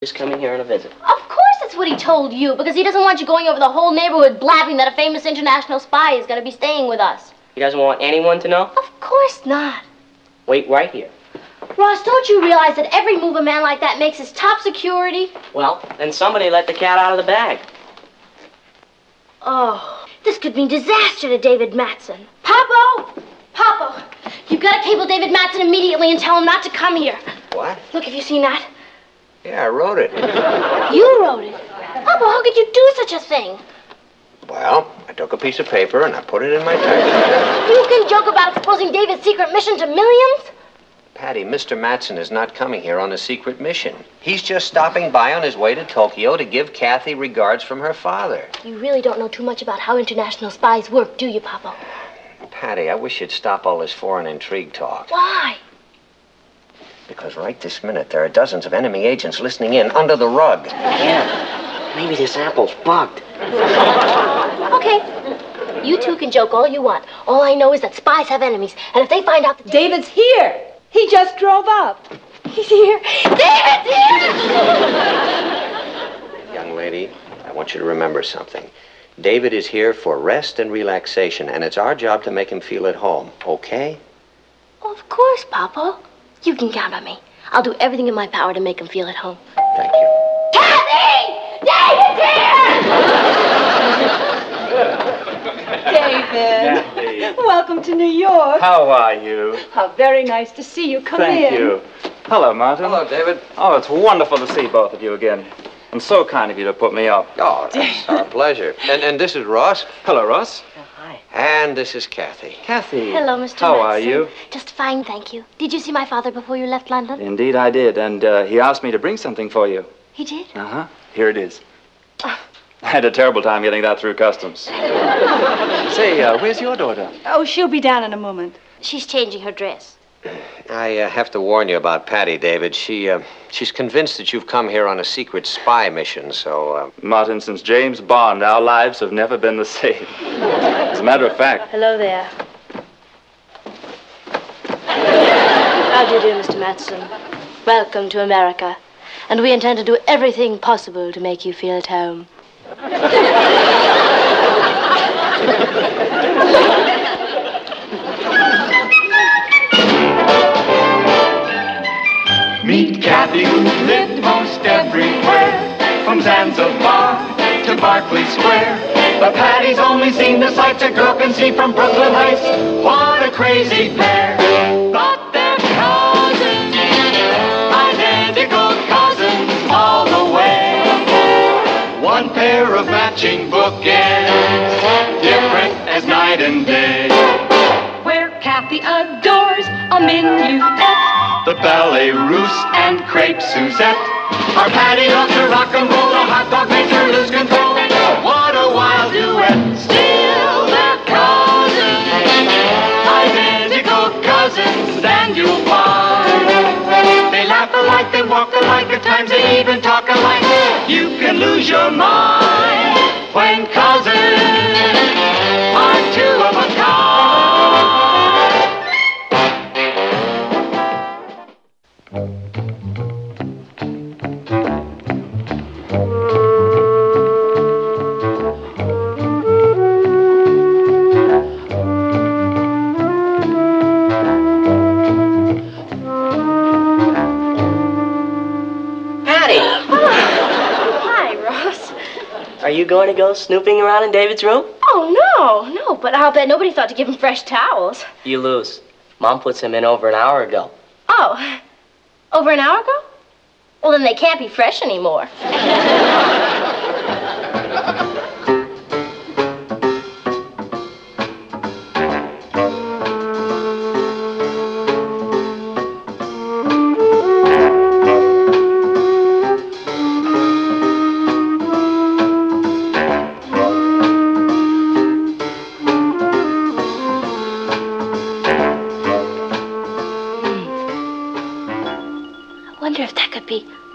Just coming here on a visit. Of course that's what he told you, because he doesn't want you going over the whole neighborhood blabbing that a famous international spy is going to be staying with us. He doesn't want anyone to know? Of course not. Wait right here. Ross, don't you realize that every move a man like that makes is top security? Well, then somebody let the cat out of the bag. Oh, this could mean disaster to David Mattson. Papo! Papo! You've got to cable David Mattson immediately and tell him not to come here. What? Look, have you seen that? Yeah, I wrote it. You wrote it? Papo, how could you do such a thing? Well, I took a piece of paper and I put it in my typewriter. You can joke about exposing David's secret mission to millions? Patty, Mr. Mattson is not coming here on a secret mission. He's just stopping by on his way to Tokyo to give Kathy regards from her father. You really don't know too much about how international spies work, do you, Papo? Patty, I wish you'd stop all this foreign intrigue talk. Why? Because right this minute, there are dozens of enemy agents listening in under the rug. Yeah, maybe this apple's bugged. Okay. You two can joke all you want. All I know is that spies have enemies, and if they find out that David's here. He just drove up. He's here. David's here! Young lady, I want you to remember something. David is here for rest and relaxation, and it's our job to make him feel at home, okay? Of course, Papo. You can count on me. I'll do everything in my power to make him feel at home. Thank you. Kathy! David's here! David, welcome to New York. How are you? How very nice to see you. Come in. Thank you. Hello, Martin. Hello, David. Oh, it's wonderful to see both of you again. And so kind of you to put me up. Oh, that's our pleasure. And this is Ross. Hello, Ross. Hi. And this is Kathy. Kathy. Hello, Mr. How Mattson. are you? Just fine, thank you. Did you see my father before you left London? Indeed, I did. And he asked me to bring something for you. He did? Uh-huh. Here it is. I had a terrible time getting that through customs. Say, where's your daughter? Oh, she'll be down in a moment. She's changing her dress. I have to warn you about Patty, David. She's convinced that you've come here on a secret spy mission, so... Martin, since James Bond, our lives have never been the same. As a matter of fact... Hello there. How do you do, Mr. Mattson? Welcome to America. And we intend to do everything possible to make you feel at home. Meet Kathy, who lived most everywhere, from Zanzibar to Berkeley Square. But Patty's only seen the sights a girl can see from Brooklyn Heights. What a crazy pair! But they're cousins, identical cousins all the way. One pair of matching bookends, different as night and day. Where Kathy adores a minuet, The ballet russe and crepe Suzette. Our Patty loves to rock and roll, the hot dog makes her lose control. What a wild duet. Still they're cousins, identical cousins, and you'll find they laugh alike, they walk alike, at times they even talk alike. You can lose your mind when cousins are two of a kind. Are you going to go snooping around in David's room? Oh, no, but I'll bet nobody thought to give him fresh towels. You lose. Mom puts them in over an hour ago. Oh, over an hour ago? Well, then they can't be fresh anymore.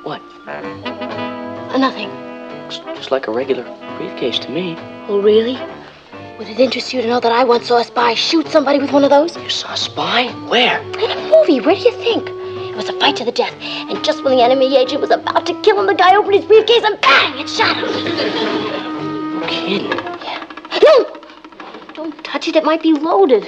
What? Nothing. Just like a regular briefcase to me. Oh, really? Would it interest you to know that I once saw a spy shoot somebody with one of those? You saw a spy? Where? In a movie. Where do you think? It was a fight to the death. And just when the enemy agent was about to kill him, the guy opened his briefcase and bang! It shot him. No kidding. Yeah. No! Don't touch it. It might be loaded.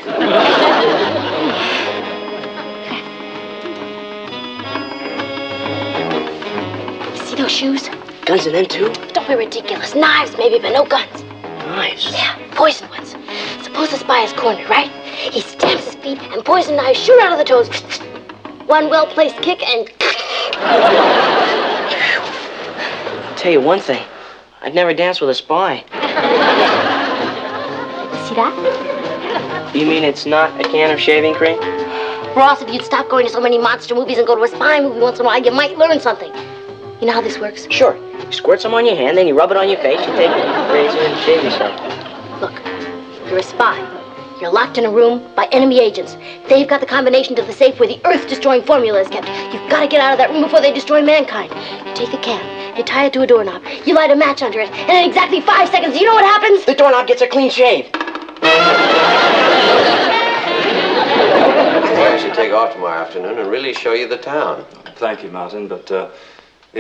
See those shoes? Guns in them, too? Don't be ridiculous. Knives, maybe, but no guns. Knives? Yeah, poison ones. Suppose the spy is cornered, right? He stamps his feet and poison knives shoot out of the toes. One well-placed kick and... I'll tell you one thing. I'd never dance with a spy. See that? You mean it's not a can of shaving cream? Ross, if you'd stop going to so many monster movies and go to a spy movie once in a while, you might learn something. You know how this works? Sure. You squirt some on your hand, then you rub it on your face, you take a razor and shave yourself. Look, you're a spy. You're locked in a room by enemy agents. They've got the combination to the safe where the Earth-destroying formula is kept. You've got to get out of that room before they destroy mankind. You take the can, you tie it to a doorknob, you light a match under it, and in exactly 5 seconds, you know what happens? The doorknob gets a clean shave. I should take off tomorrow afternoon and really show you the town. Thank you, Martin, but the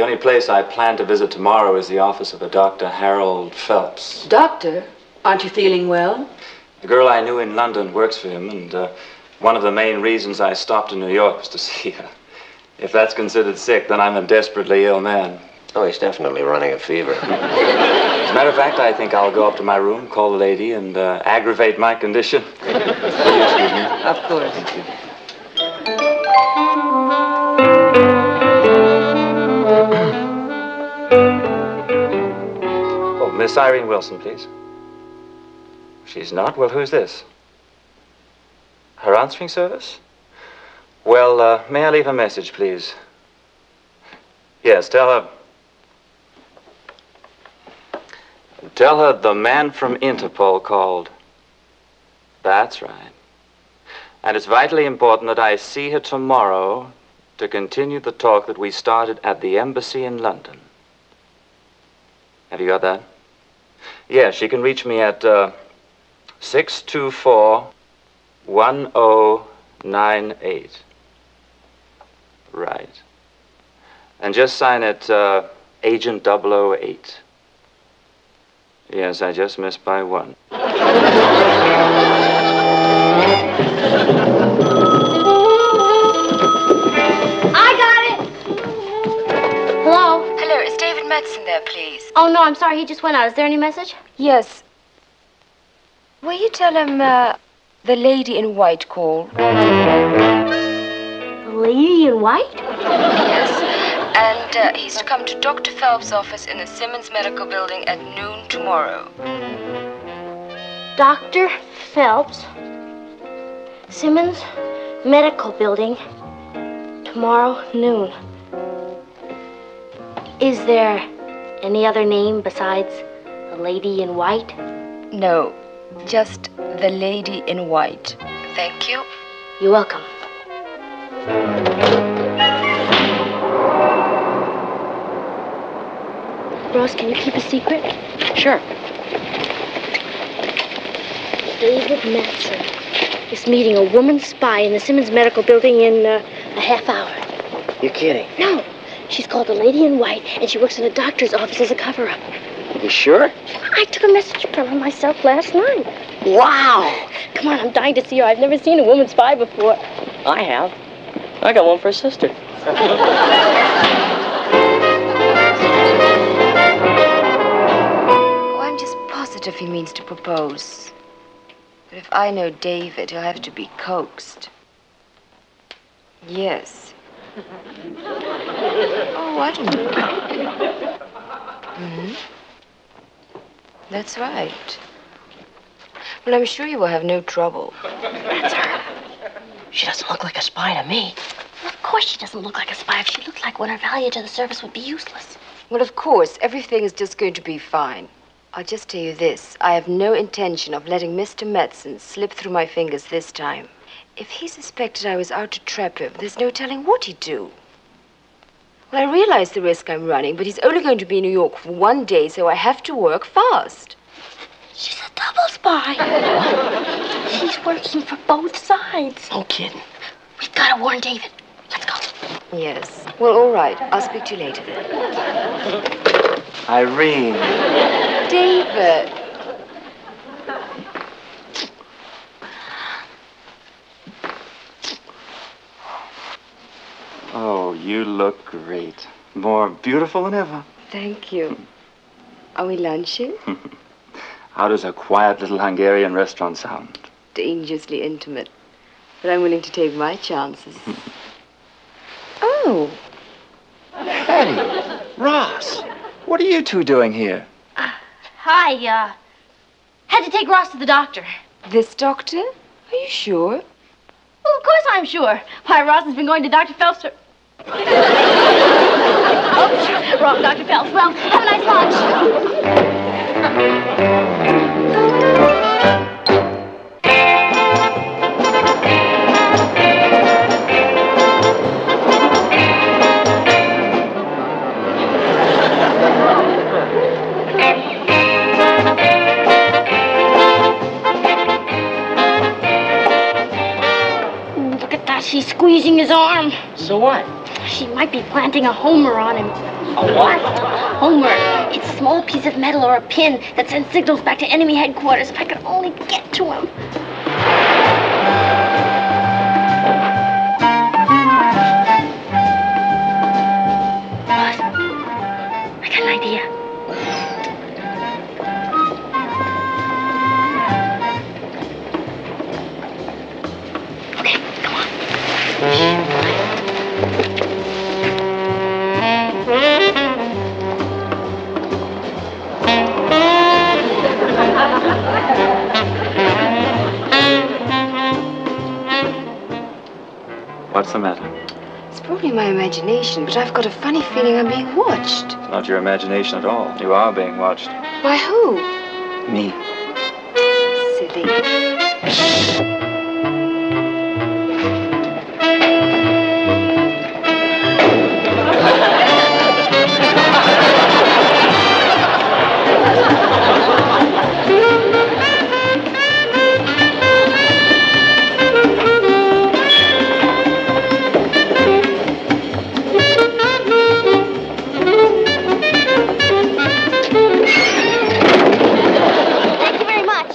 only place I plan to visit tomorrow is the office of a Dr. Harold Phelps. Doctor, aren't you feeling well? The girl I knew in London works for him, and one of the main reasons I stopped in New York was to see her. If that's considered sick, then I'm a desperately ill man. Oh, he's definitely running a fever. As a matter of fact, I think I'll go up to my room, call the lady, and aggravate my condition. Will you excuse me? Of course. Thank you. Oh, Miss Irene Wilson, please. She's not? Well, who's this? Her answering service? Well, may I leave a message, please? Yes, tell her the man from Interpol called. That's right. And it's vitally important that I see her tomorrow to continue the talk that we started at the embassy in London. Have you got that? Yes, she can reach me at 624-1098. Right. And just sign it Agent 008. Yes, I just missed by one. I got it! Hello? Hello, is David Madsen there, please? Oh, no, I'm sorry. He just went out. Is there any message? Yes. Will you tell him the lady in white called? The lady in white? Yes. And he's to come to Dr. Phelps' office in the Simmons Medical Building at noon tomorrow. Dr. Phelps, Simmons Medical Building, tomorrow noon. Is there any other name besides the lady in white? No, just the lady in white. Thank you. You're welcome. Ross, can you keep a secret? Sure. David Madsen is meeting a woman spy in the Simmons Medical Building in a half hour. You're kidding. No, she's called the lady in white, and she works in a doctor's office as a cover-up. You sure? I took a message from her myself last night. Wow! Come on, I'm dying to see her. I've never seen a woman spy before. I have. I got one for a sister. I'm just positive he means to propose. But if I know David, he'll have to be coaxed. Yes. Oh, I don't know. Mm-hmm. That's right. Well, I'm sure you will have no trouble. That's her. She doesn't look like a spy to me. Of course she doesn't look like a spy. If she looked like one, her value to the service would be useless. Well, of course, everything is just going to be fine. I'll just tell you this. I have no intention of letting Mr. Madsen slip through my fingers this time. If he suspected I was out to trap him, there's no telling what he'd do. Well, I realize the risk I'm running, but he's only going to be in New York for 1 day, so I have to work fast. She's a double spy. She's working for both sides. No kidding. We've got to warn David. Let's go. Yes. Well, all right. I'll speak to you later then. Irene. David. Oh, you look great. More beautiful than ever. Thank you. Are we lunching? How does a quiet little Hungarian restaurant sound? Dangerously intimate. But I'm willing to take my chances. Oh. Patty, Ross, what are you two doing here? Hi, had to take Ross to the doctor. This doctor? Are you sure? Well, of course I'm sure. Why, Ross has been going to Dr. Phelps for... Oops, wrong Dr. Phelps. Well, have a nice lunch. She's squeezing his arm. So what? She might be planting a homer on him. A what? Homer. It's a small piece of metal or a pin that sends signals back to enemy headquarters. If I could only get to him. Ross, I got an idea. Okay, come on. What's the matter? It's probably my imagination, but I've got a funny feeling I'm being watched. It's not your imagination at all. You are being watched. By who? Me. Silly.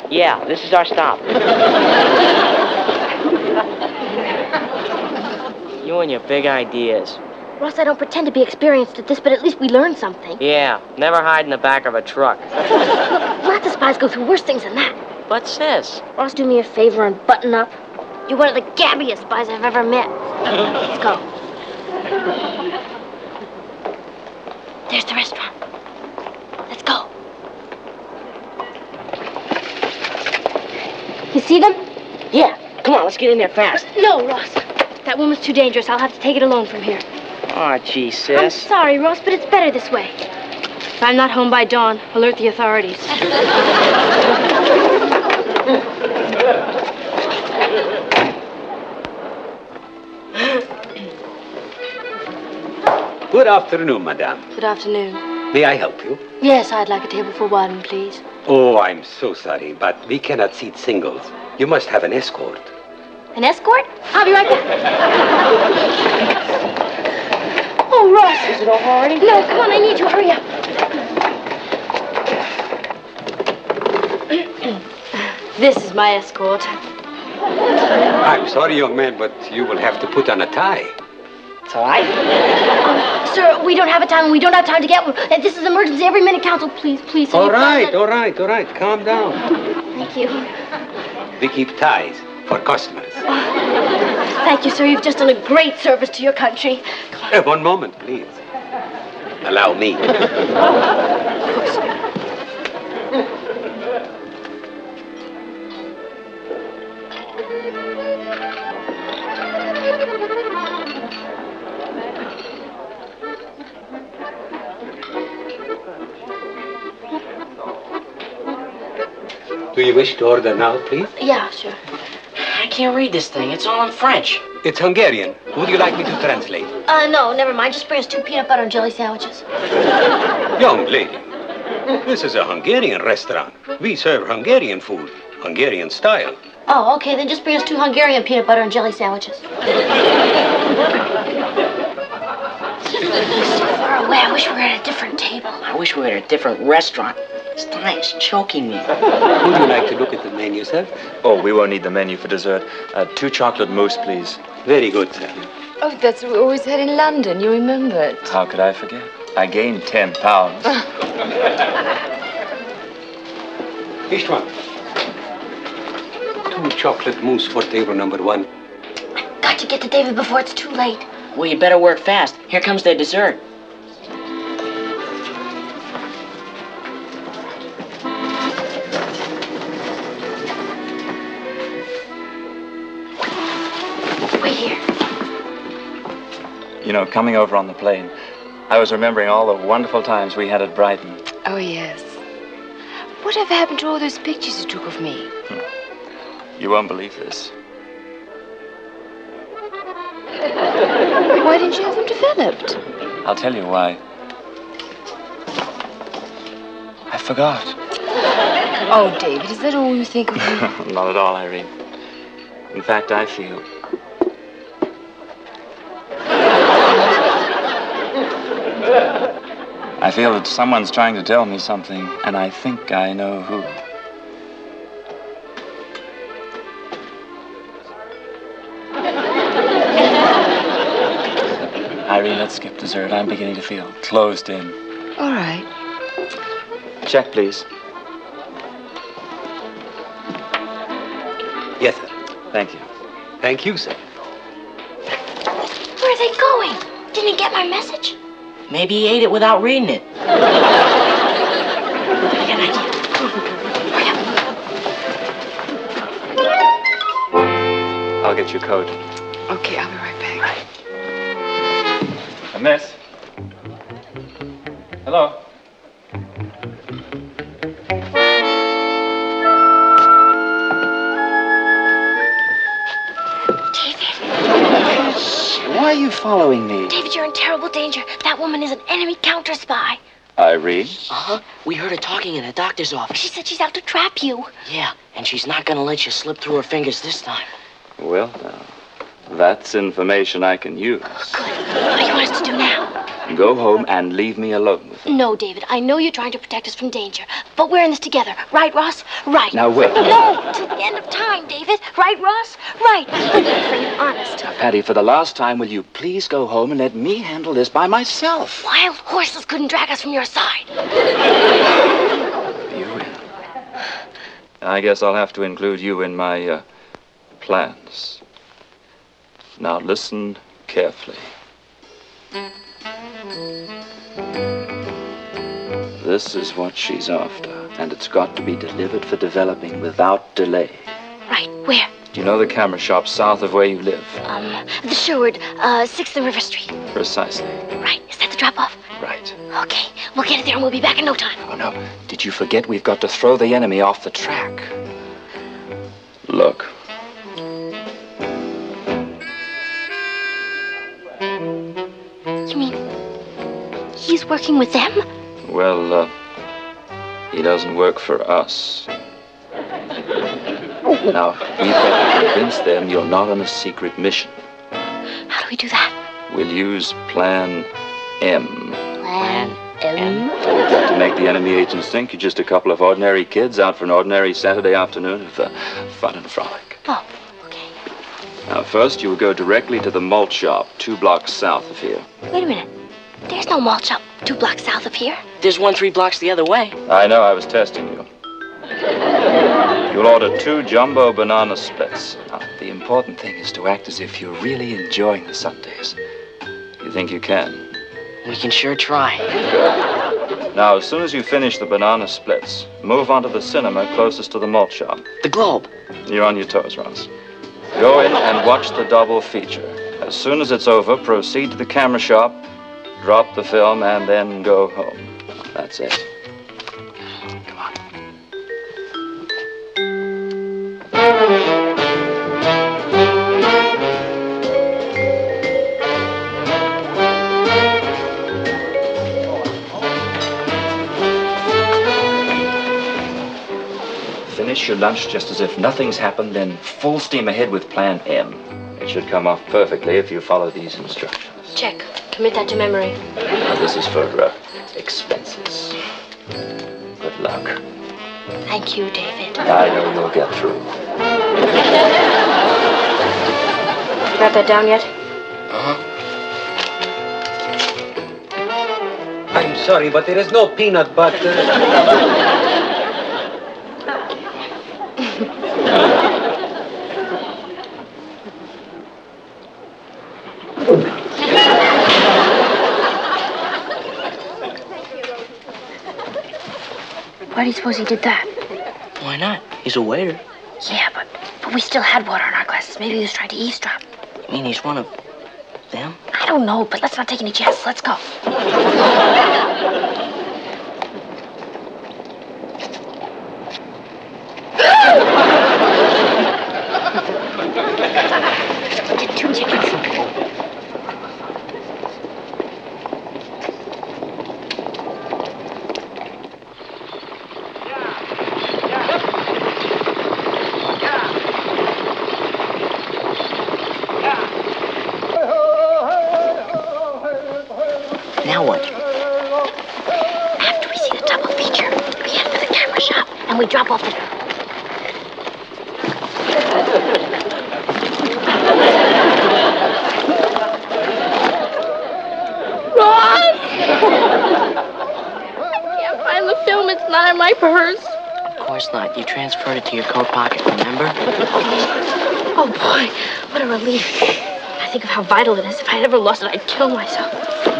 Yeah, this is our stop. You and your big ideas. Ross, I don't pretend to be experienced at this, but at least we learned something. Yeah, never hide in the back of a truck. Lots of spies go through worse things than that. What's this? Ross, do me a favor and button up. You're one of the gabbiest spies I've ever met. Let's go. There's the restaurant. Let's go. You see them? Yeah, come on, let's get in there fast. No, Ross. That woman's too dangerous. I'll have to take it alone from here. Aw, gee, I'm sis. sorry, Ross, but it's better this way. If I'm not home by dawn, alert the authorities. Good afternoon, madame. Good afternoon. May I help you? Yes, I'd like a table for one, please. Oh, I'm so sorry, but we cannot seat singles. You must have an escort. An escort? I'll be right back. Oh, Ross. Is it over already? No, come on, I need you. Hurry up. This is my escort. I'm sorry, young man, but you will have to put on a tie. It's all right. Sir, we don't have a time, and we don't have time to get one. This is emergency. Every minute counts. So please, please. All right. Calm down. Thank you. We keep ties for customers. Thank you, sir. You've just done a great service to your country. One moment, please. Allow me. Do you wish to order now, please? Yeah, sure. I can't read this thing. It's all in French. It's Hungarian. Would you like me to translate? No, never mind. Just bring us 2 peanut butter and jelly sandwiches. Young lady, this is a Hungarian restaurant. We serve Hungarian food, Hungarian style. Oh, okay. Then just bring us 2 Hungarian peanut butter and jelly sandwiches. So far away, I wish we were at a different table. I wish we were at a different restaurant. This time is choking me. Would you like to look at the menu, sir? Oh, we won't need the menu for dessert. 2 chocolate mousse, please. Very good, sir. Oh, that's what we always had in London. You remember it. How could I forget? I gained 10 pounds. Istvan. 2 chocolate mousse for table number 1. Got to get to David before it's too late. Well, you better work fast. Here comes their dessert. Wait here. You know, coming over on the plane, I was remembering all the wonderful times we had at Brighton. Oh, yes. Whatever happened to all those pictures you took of me? You won't believe this. Why didn't you have them developed? I'll tell you why. I forgot. Oh, David, is that all you think of me? Not at all, Irene. In fact, I feel... I feel that someone's trying to tell me something, and I think I know who. Irene, let's skip dessert. I'm beginning to feel closed in. All right. Check, please. Yes, sir. Thank you. Thank you, sir. Where are they going? Didn't he get my message? Maybe he ate it without reading it. I got an idea. Hurry up. I'll get your coat. Okay, I'll be right back. Miss? Hello? Why are you following me? David, you're in terrible danger. That woman is an enemy counter spy. Irene? Uh-huh. We heard her talking in the doctor's office. She said she's out to trap you. Yeah, and she's not gonna let you slip through her fingers this time. Well, that's information I can use. Good. What do you want us to do now? Go home and leave me alone with her. No, David. I know you're trying to protect us from danger, but we're in this together. Right, Ross? Right. Now, wait. No, till the end of time, David. Right, Ross? Right. I'm afraid, honest. Now, Patty, for the last time, will you please go home and let me handle this by myself? Wild horses couldn't drag us from your side. You will. I guess I'll have to include you in my, plans. Now, listen carefully. This is what she's after, and it's got to be delivered for developing without delay. Right, where? Do you know the camera shop south of where you live? The Sherwood, 6th and River Street. Precisely. Right, is that the drop-off? Right. Okay, we'll get it there and we'll be back in no time. Oh, no. Did you forget we've got to throw the enemy off the track? Look. You mean he's working with them? Well, he doesn't work for us. Now, we've got to convince them you're not on a secret mission. How do we do that? We'll use Plan M. Plan M? We've got to make the enemy agents think you're just a couple of ordinary kids out for an ordinary Saturday afternoon of fun and frolic. Oh, okay. Now, first, you will go directly to the malt shop, 2 blocks south of here. Wait a minute. There's no malt shop 2 blocks south of here. There's one 3 blocks the other way. I know, I was testing you. You'll order 2 jumbo banana splits. Now, the important thing is to act as if you're really enjoying the Sundays. You think you can? We can sure try. Good. Now, as soon as you finish the banana splits, move on to the cinema closest to the malt shop. The Globe. You're on your toes, Ross. Go in and watch the double feature. As soon as it's over, proceed to the camera shop, drop the film, and then go home. That's it. Come on. Finish your lunch just as if nothing's happened, then full steam ahead with Plan M. It should come off perfectly if you follow these instructions. Check. Commit that to memory. Now, this is for expenses. Good luck. Thank you, David. I know you'll get through. Got that down yet? I'm sorry, but there is no peanut butter. Why do you suppose he did that? Why not? He's a waiter. Yeah, but we still had water in our glasses. Maybe he was trying to eavesdrop. You mean he's one of them? I don't know, but let's not take any chances. Let's go. Get 2 tickets. Now what? After we see the double feature, we head for the camera shop and we drop off the... Ross! I can't find the film. It's not in my purse. Of course not. You transferred it to your coat pocket, remember? Oh, boy. What a relief. I think of how vital it is. If I had ever lost it, I'd kill myself.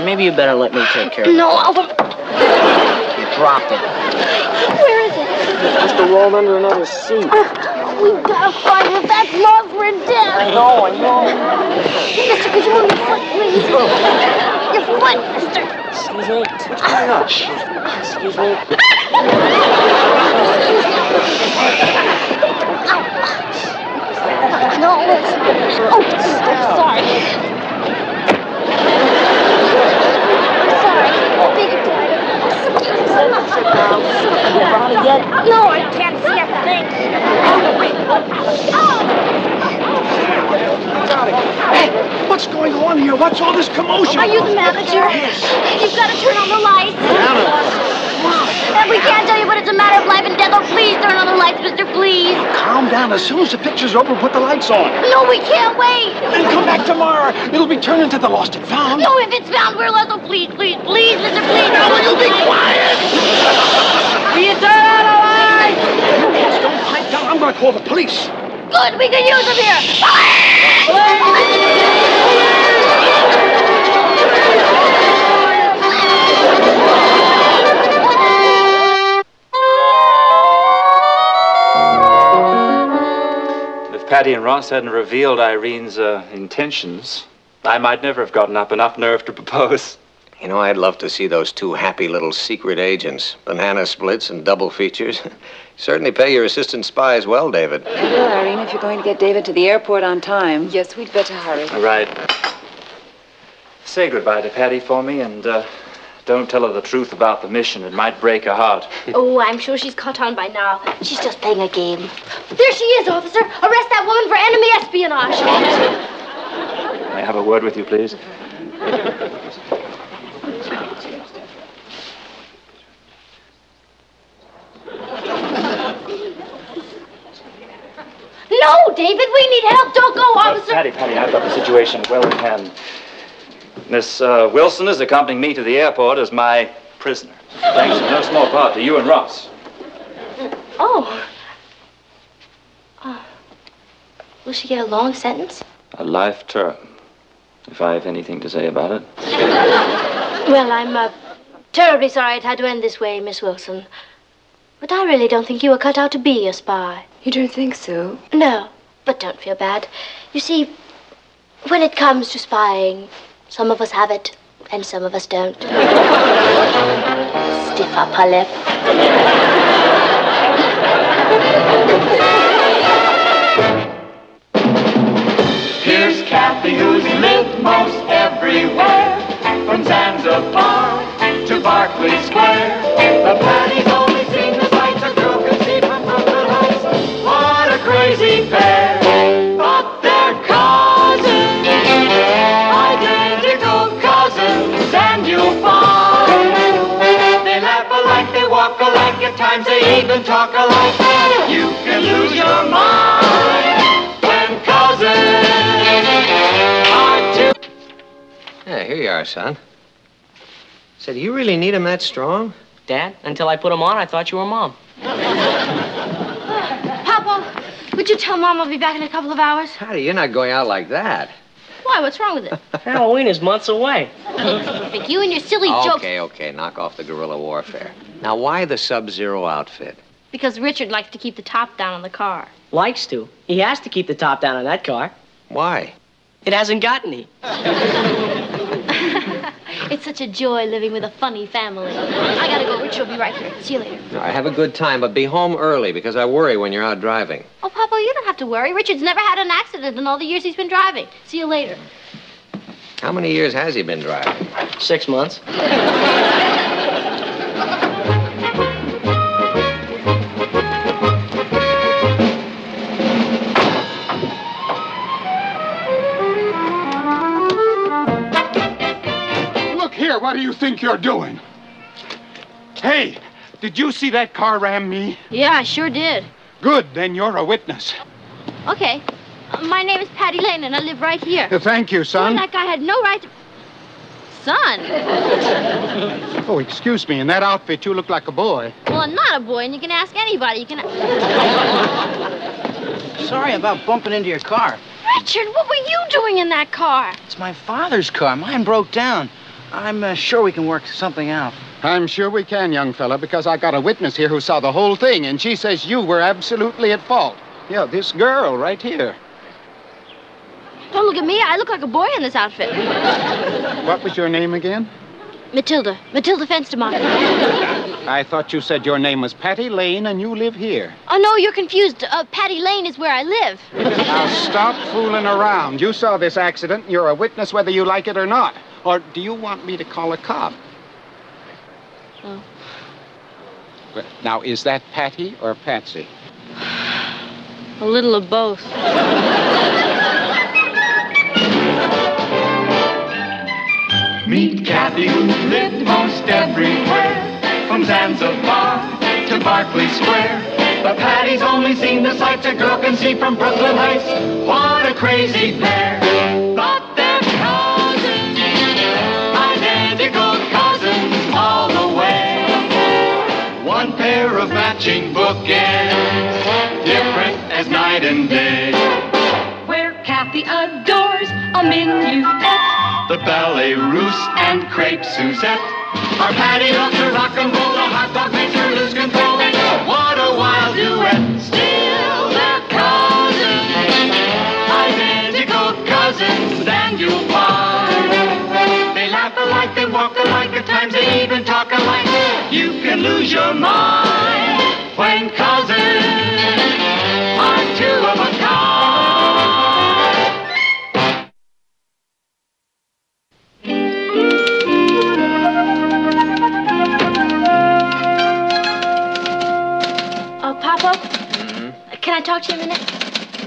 Maybe you better let me take care of it. No, I'll... You dropped it. Where is it? It must have rolled under another seat. We've got to find it. That's Margaret Death. I know. Mister, could you move your foot, please? Your foot, mister. Excuse me. Excuse me. No, it's... Oh, I'm sorry. No, I can't see a thing. Hey, what's going on here? What's all this commotion? Are you the manager? You've got to turn on the lights. We can't tell you, but it's a matter of life and death. Oh, please turn on the lights, mister, please. Calm down. As soon as the picture's over, put the lights on. No, we can't wait. Then come back tomorrow. It'll be turned into the lost and found. No, if it's found, we're lost. Oh, please, please, please, mister, please. Now, will you be quiet? Will you turn on the lights? Just don't pipe down. I'm going to call the police. Good, we can use them here. If Patty and Ross hadn't revealed Irene's intentions, I might never have gotten up enough nerve to propose. You know, I'd love to see those two happy little secret agents. Banana splits and double features. Certainly pay your assistant spies well, David. Well, Irene, if you're going to get David to the airport on time. Yes, we'd better hurry. All right. Say goodbye to Patty for me, and don't tell her the truth about the mission. It might break her heart. Oh, I'm sure she's caught on by now. She's just playing a game. There she is, officer. Arrest that woman for enemy espionage. May I have a word with you, please? No, David, we need help. Don't go, officer. Patty, I've got the situation well in hand. Miss Wilson is accompanying me to the airport as my prisoner. Thanks in no small part to you and Ross. Oh. Will she get a long sentence? A life term, if I have anything to say about it. Well, I'm terribly sorry it had to end this way, Miss Wilson. But I really don't think you were cut out to be a spy. You don't think so? No, but don't feel bad. You see, when it comes to spying, some of us have it, and some of us don't. Stiff upper lip. Here's Kathy, who's lived most everywhere, from Zanzibar to Berkeley Square. The Patty's only seen the sights a girl could see from Brooklyn Heights. What a crazy pair, but they're cousins, identical cousins. even talk alike. You can lose your mind when cousins are two. Yeah, here you are, son. Said, do you really need him that strong? Dad, until I put him on, I thought you were Mom. Papa, would you tell Mom I'll be back in a couple of hours? Patty, you're not going out like that. Why? What's wrong with it? Halloween is months away. Vic, you and your silly jokes. Okay, knock off the guerrilla warfare. Now, why the Sub-Zero outfit? Because Richard likes to keep the top down on the car. Likes to. He has to keep the top down on that car. Why? It hasn't got any. It's such a joy living with a funny family. I gotta go. Richard will be right here. See you later. All right, have a good time, but be home early because I worry when you're out driving. Oh, Papa, you don't have to worry. Richard's never had an accident in all the years he's been driving. See you later. How many years has he been driving? 6 months. Here, what do you think you're doing? Hey, did you see that car ram me? Yeah, I sure did. Good, then you're a witness. Okay. My name is Patty Lane, and I live right here. Thank you, son. That guy had no right to... Son? Oh, excuse me. In that outfit, you look like a boy. Well, I'm not a boy, and you can ask anybody. You can... Sorry about bumping into your car. Richard, what were you doing in that car? It's my father's car. Mine broke down. I'm sure we can work something out. I'm sure we can, young fella, because I got a witness here who saw the whole thing, and she says you were absolutely at fault. Yeah, this girl right here. Don't look at me. I look like a boy in this outfit. What was your name again? Matilda. Matilda Fenstermacher. I thought you said your name was Patty Lane and you live here. Oh, no, you're confused. Patty Lane is where I live. Now, stop fooling around. You saw this accident. You're a witness whether you like it or not. Or do you want me to call a cop? Oh. Well, now, is that Patty or Patsy? A little of both. Meet Kathy, who lived most everywhere, from Zanzibar to Berkeley Square. But Patty's only seen the sights a girl can see from Brooklyn Heights. What a crazy pair! But they're cousins, identical cousins all the way. One pair of matching bookends, different as night and day. Where Kathy adores a minuet, The ballet russe and crepe Suzette. Our Patty loves to rock and roll, the hot dog makes her lose control. What a wild duet, still they're cousins, identical cousins, and you'll find they laugh alike, they walk alike, at times they even talk alike. You can lose your mind when cousins are two of a kind. Papa? Can I talk to you a minute?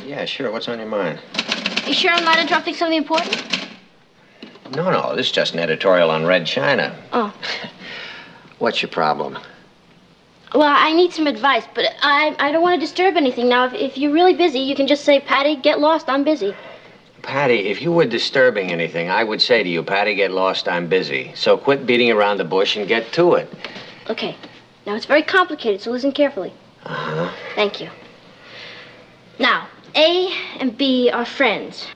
Yeah, sure. What's on your mind? You sure I'm not interrupting something important? No, this is just an editorial on Red China. Oh. What's your problem? Well, I need some advice, but I don't want to disturb anything. Now, if you're really busy, you can just say, Patty, get lost, I'm busy. Patty, if you were disturbing anything, I would say to you, Patty, get lost, I'm busy. So quit beating around the bush and get to it. Okay. Now, it's very complicated, so listen carefully. Uh-huh. Thank you. Now, A and B are friends.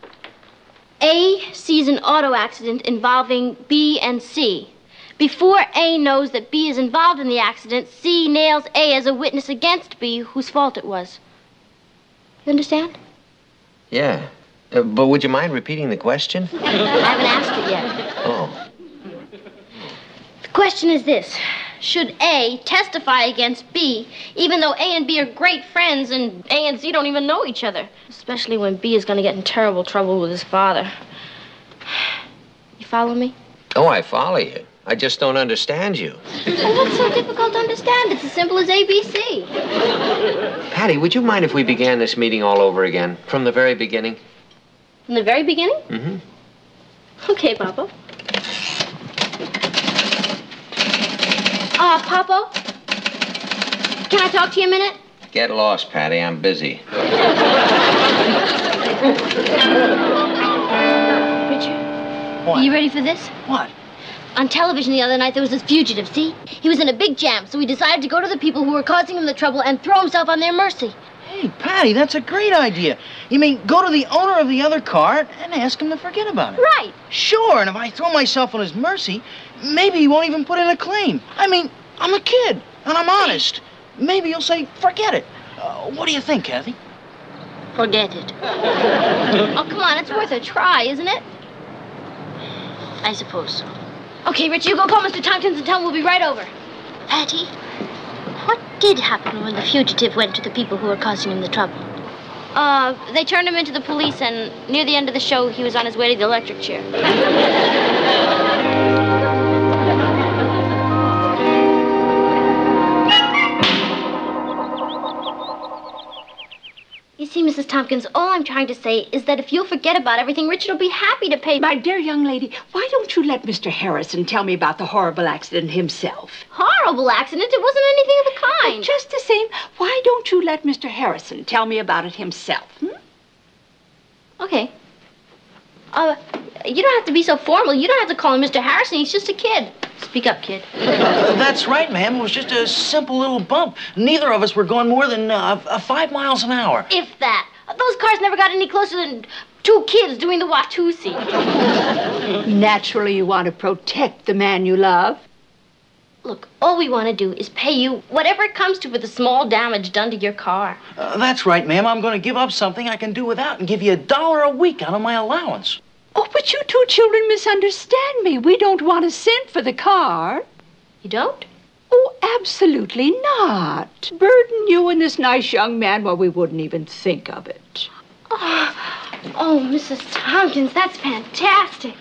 A sees an auto accident involving B and C. Before A knows that B is involved in the accident, C nails A as a witness against B, whose fault it was. You understand? Yeah. But would you mind repeating the question? I haven't asked it yet. Oh. The question is this. Should A testify against B, even though A and B are great friends and A and C don't even know each other? Especially when B is going to get in terrible trouble with his father. You follow me? Oh, I follow you. I just don't understand you. Well, what's so difficult to understand? It's as simple as ABC. Patty, would you mind if we began this meeting all over again? From the very beginning? From the very beginning? Mm-hmm. Okay, Papa. Papa? Can I talk to you a minute? Get lost, Patty. I'm busy. Richard? What? Are you ready for this? What? On television the other night, there was this fugitive, see? He was in a big jam, so he decided to go to the people who were causing him the trouble and throw himself on their mercy. Hey, Patty, that's a great idea. You mean go to the owner of the other car and ask him to forget about it? Right. Sure, and if I throw myself on his mercy, maybe he won't even put in a claim. I mean, I'm a kid, and I'm honest. Maybe he'll say, forget it. What do you think, Kathy? Forget it. Oh, come on, it's worth a try, isn't it? I suppose so. Okay, Rich, you go call Mr. Tompkins and tell him we'll be right over. Patty, what did happen when the fugitive went to the people who were causing him the trouble? They turned him into the police, and near the end of the show, he was on his way to the electric chair. You see, Mrs. Tompkins, all I'm trying to say is that if you'll forget about everything, Richard will be happy to pay... My dear young lady, why don't you let Mr. Harrison tell me about the horrible accident himself? Horrible accident? It wasn't anything of the kind. But just the same, why don't you let Mr. Harrison tell me about it himself? Okay. You don't have to be so formal. You don't have to call him Mr. Harrison. He's just a kid. Speak up, kid. That's right, ma'am. It was just a simple little bump. Neither of us were going more than 5 miles an hour. If that. Those cars never got any closer than 2 kids doing the Watusi. Naturally, you want to protect the man you love. Look, all we want to do is pay you whatever it comes to for the small damage done to your car. That's right, ma'am. I'm going to give up something I can do without and give you $1 a week out of my allowance. Oh, but you two children misunderstand me. We don't want a cent for the car. You don't? Oh, absolutely not. Burden you and this nice young man, well, we wouldn't even think of it. Oh, Mrs. Tompkins, that's fantastic.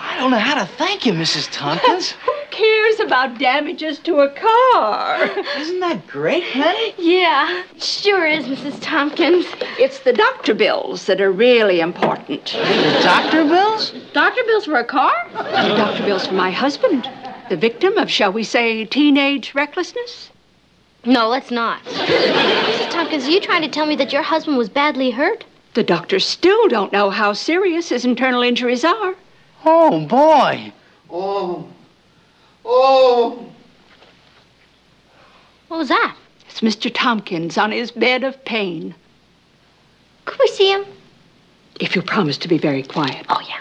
I don't know how to thank you, Mrs. Tompkins. Who cares about damages to a car? Isn't that great, Patty? Yeah, sure is, Mrs. Tompkins. It's the doctor bills that are really important. The doctor bills? Doctor bills for a car? The doctor bills for my husband, the victim of, shall we say, teenage recklessness? No, let's not. Mrs. Tompkins, are you trying to tell me that your husband was badly hurt? The doctors still don't know how serious his internal injuries are. Oh, boy. Oh. What was that? It's Mr. Tompkins on his bed of pain. Could we see him? If you promise to be very quiet. Oh, yeah.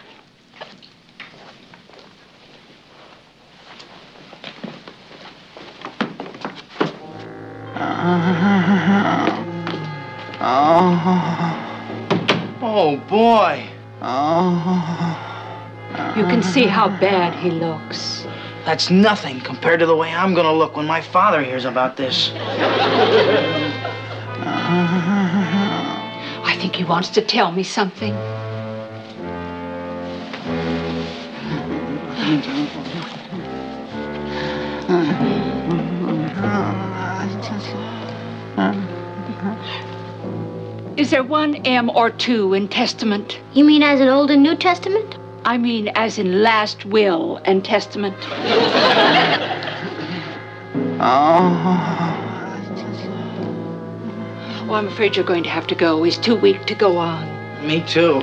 Oh, boy. You can see how bad he looks. That's nothing compared to the way I'm gonna look when my father hears about this. I think he wants to tell me something. Is there one M or two in testament? You mean as in Old and New Testament? I mean as in last will and testament. Oh, I'm afraid you're going to have to go. He's too weak to go on. Me too.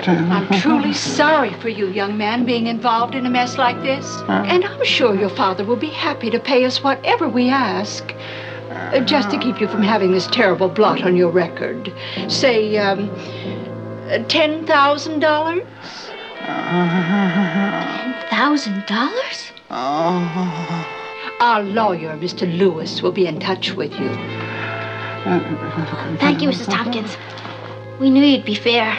I'm truly sorry for you, young man, being involved in a mess like this. And I'm sure your father will be happy to pay us whatever we ask. Just to keep you from having this terrible blot on your record. Say, $10,000? $10,000? Our lawyer, Mr. Lewis, will be in touch with you. Thank you, Mrs. Tompkins. We knew you'd be fair.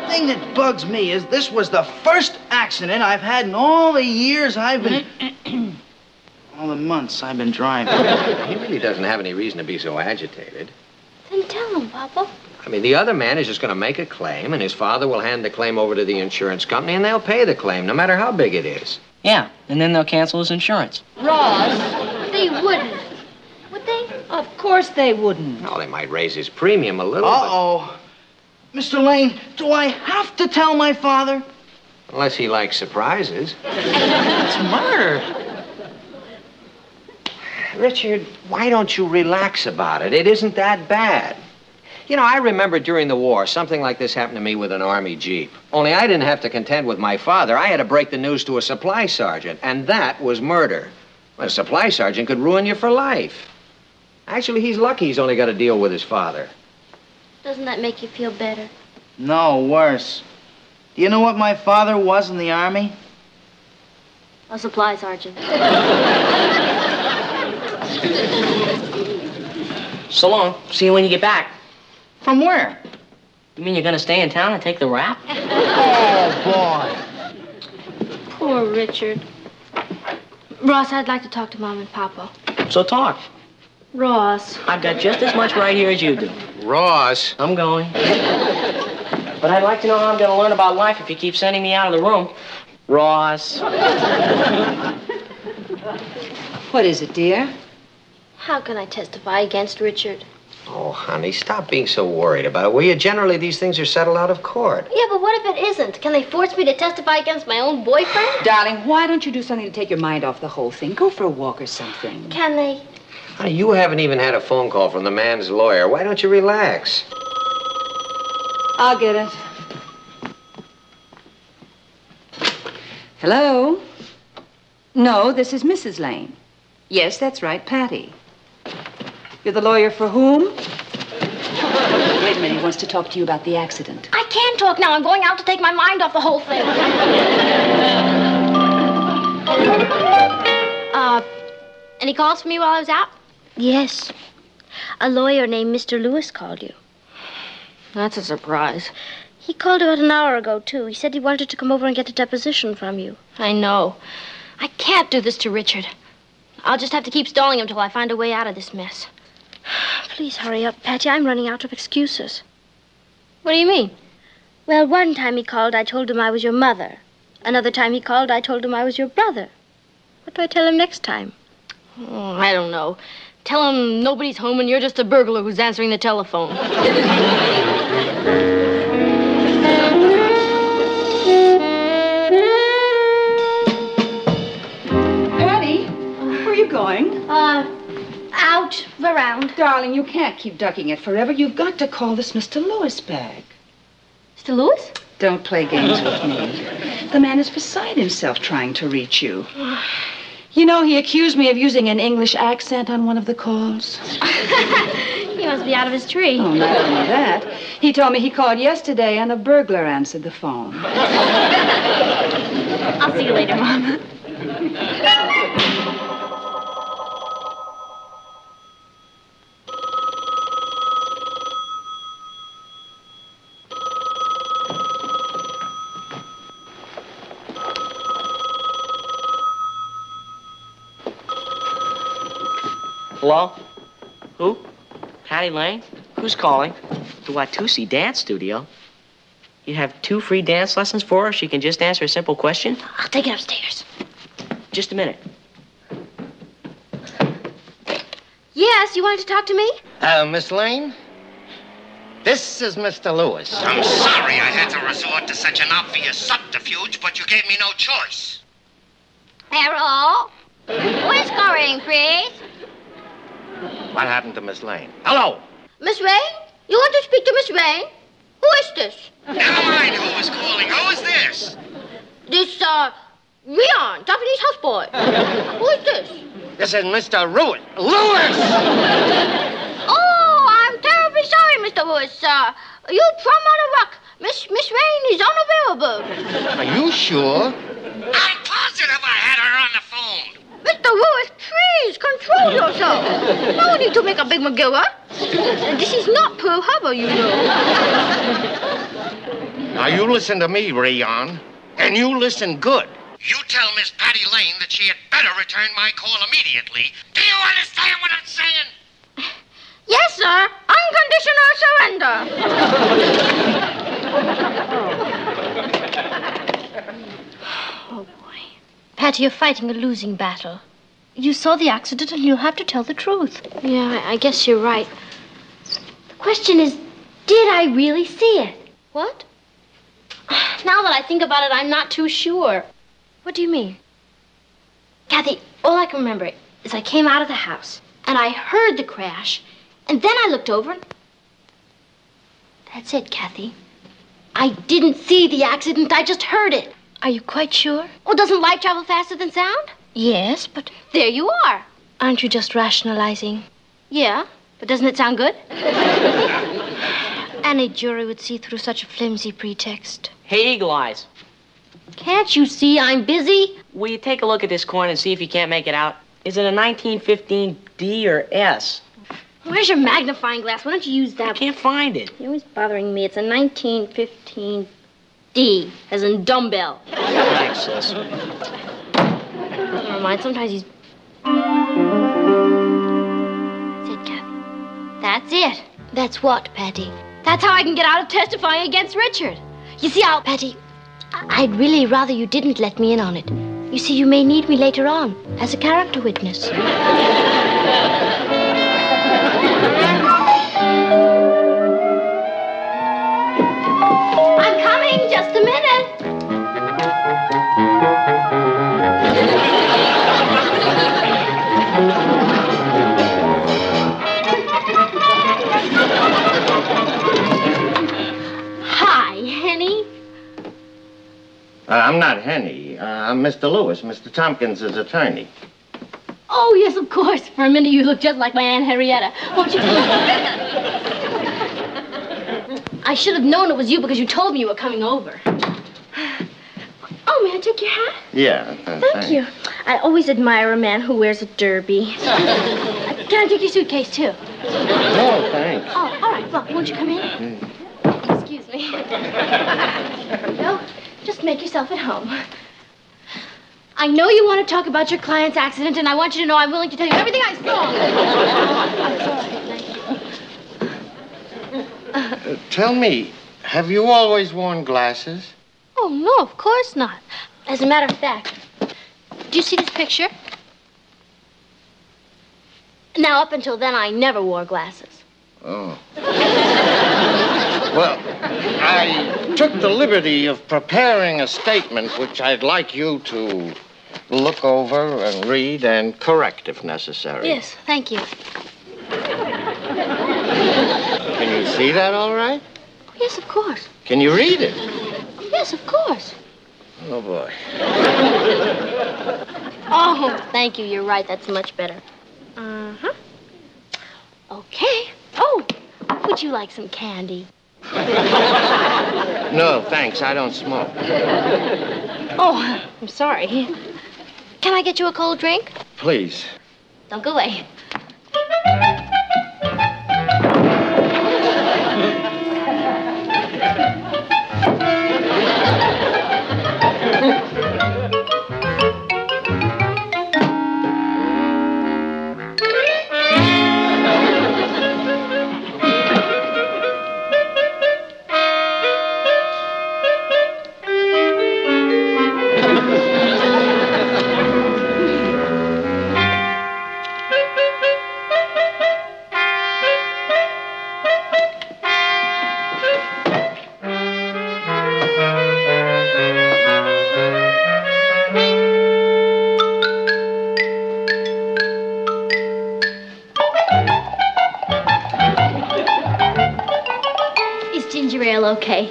The thing that bugs me is this was the first accident I've had in all the years I've been... all the months I've been driving. He really doesn't have any reason to be so agitated. Then tell him, Papa. I mean, the other man is just going to make a claim, and his father will hand the claim over to the insurance company, and they'll pay the claim, no matter how big it is. Yeah, and then they'll cancel his insurance. Ross, they wouldn't. Would they? Of course they wouldn't. Oh, they might raise his premium a little. Uh-oh. Mr. Lane, do I have to tell my father? Unless he likes surprises. It's murder. Richard, why don't you relax about it? It isn't that bad. You know, I remember during the war, something like this happened to me with an Army Jeep. Only I didn't have to contend with my father. I had to break the news to a supply sergeant, and that was murder. Well, a supply sergeant could ruin you for life. Actually, he's lucky he's only got to deal with his father. Doesn't that make you feel better? No, worse. Do you know what my father was in the Army? A supply sergeant. So long. See you when you get back. From where? You mean you're gonna stay in town and take the rap? Oh, boy. Poor Richard. Ross, I'd like to talk to Mom and Papa. So talk. Ross. I've got just as much right here as you do. Ross. I'm going. But I'd like to know how I'm gonna learn about life if you keep sending me out of the room. Ross. What is it, dear? How can I testify against Richard? Oh, honey, stop being so worried about it, will you? Generally, these things are settled out of court. Yeah, but what if it isn't? Can they force me to testify against my own boyfriend? Darling, why don't you do something to take your mind off the whole thing? Go for a walk or something. Can they? Honey, you haven't even had a phone call from the man's lawyer. Why don't you relax? I'll get it. Hello? No, this is Mrs. Lane. Yes, that's right, Patty. You're the lawyer for whom? Wait a minute, he wants to talk to you about the accident. I can't talk now. I'm going out to take my mind off the whole thing. Any calls for me while I was out? Yes. A lawyer named Mr. Lewis called you. That's a surprise. He called about an hour ago, too. He said he wanted to come over and get a deposition from you. I know. I can't do this to Richard. I'll just have to keep stalling him till I find a way out of this mess. Please hurry up, Patty. I'm running out of excuses. What do you mean? Well, one time he called, I told him I was your mother. Another time he called, I told him I was your brother. What do I tell him next time? Oh, I don't know. Tell him nobody's home and you're just a burglar who's answering the telephone. Patty, where are you going? Out, around. Darling, you can't keep ducking it forever. You've got to call this Mr. Lewis back. Mr. Lewis? Don't play games with me. The man is beside himself trying to reach you. You know, he accused me of using an English accent on one of the calls. He must be out of his tree. Oh, not only that. He told me he called yesterday and a burglar answered the phone. I'll see you later, Mom. Hello? Who? Patty Lane? Who's calling? The Watusi Dance Studio. You have 2 free dance lessons for her if she can just answer a simple question? I'll take it upstairs. Just a minute. Yes, you wanted to talk to me? Miss Lane? This is Mr. Lewis. I'm sorry I had to resort to such an obvious subterfuge, but you gave me no choice. Hello? Who is calling, please? What happened to Miss Lane? Hello! Miss Rain? You want to speak to Miss Rain? Who is this? Never mind who is calling. Who is this? This, Leon, Japanese houseboy. Who is this? This is Mr. Lewis. Lewis! Oh, I'm terribly sorry, Mr. Lewis. You from out of rock. Miss Rain is unavailable. Are you sure? I'm positive I had her on the phone. Mr. Lewis, please control yourself. No need to make a big McGilver. This is not Pearl Harbor, you know. Now, you listen to me, Rayon, and you listen good. You tell Miss Patty Lane that she had better return my call immediately. Do you understand what I'm saying? Yes, sir. Unconditional surrender. Oh, boy. Patty, you're fighting a losing battle. You saw the accident and you'll have to tell the truth. Yeah, I guess you're right. The question is, did I really see it? What? Now that I think about it, I'm not too sure. What do you mean? Kathy, all I can remember is I came out of the house and I heard the crash and then I looked over and... That's it, Kathy. I didn't see the accident, I just heard it. Are you quite sure? Oh, doesn't light travel faster than sound? Yes, but... There you are. Aren't you just rationalizing? Yeah, but doesn't it sound good? Any jury would see through such a flimsy pretext. Hey, Eagle Eyes. Can't you see I'm busy? Will you take a look at this coin and see if you can't make it out? Is it a 1915 D or S? Where's your magnifying glass? Why don't you use that? I can't find it. You're always bothering me. It's a 1915 D, as in dumbbell. Thanks, sis. Never mind, sometimes he's... That's it, Kathy. That's it. That's what, Patty? That's how I can get out of testifying against Richard. You see how, Patty, I'd really rather you didn't let me in on it. You see, you may need me later on as a character witness. I'm coming, just a minute. Hi, Henny. I'm not Henny. I'm Mr. Lewis, Mr. Tompkins' attorney. Oh, yes, of course. For a minute, you look just like my Aunt Henrietta. Won't you? I should have known it was you because you told me you were coming over. Oh, may I take your hat? Yeah. Thank you. I always admire a man who wears a derby. Can I take your suitcase, too? No, thanks. Oh, all right. Well, won't you come in? Excuse me. No, just make yourself at home. I know you want to talk about your client's accident, and I want you to know I'm willing to tell you everything I saw. Thank you. Tell me, have you always worn glasses? Oh, no, of course not. As a matter of fact, do you see this picture? Now, up until then, I never wore glasses. Oh. Well, I took the liberty of preparing a statement which I'd like you to look over and read and correct if necessary. Yes, thank you. Can you see that all right? Yes, of course. Can you read it? Yes, of course. Oh, boy. Oh, thank you. You're right. That's much better. Uh-huh. Okay. Oh, would you like some candy? No, thanks. I don't smoke. Oh, I'm sorry. Can I get you a cold drink? Please. Don't go away. Okay.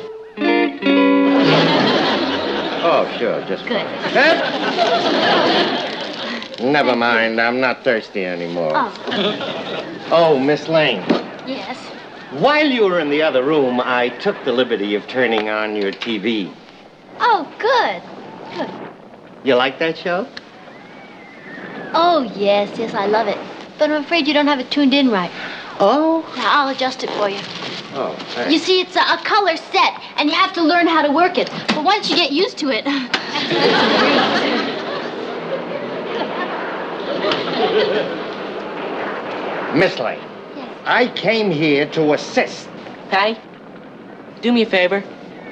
Oh, sure, just good. Never mind, I'm not thirsty anymore. Oh. Oh, Miss Lane. Yes? While you were in the other room, I took the liberty of turning on your TV. Oh, good. Good. You like that show? Oh, yes, I love it. But I'm afraid you don't have it tuned in right. Oh? Now, I'll adjust it for you. Oh, thanks. You see, it's a color set, and you have to learn how to work it. But once you get used to it... Miss Lane. Yes. I came here to assist. Patty, do me a favor,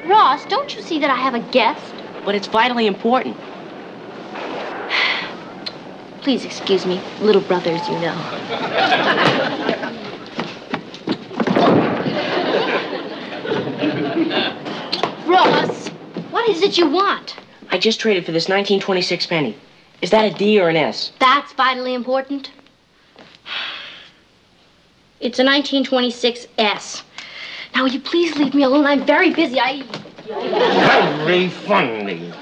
Ross, don't you see that I have a guest? but it's vitally important. Please excuse me. Little brothers, you know. Ross, what is it you want? I just traded for this 1926 penny. Is that a D or an S? That's vitally important. It's a 1926 S. Now, will you please leave me alone? I'm very busy. Very funny.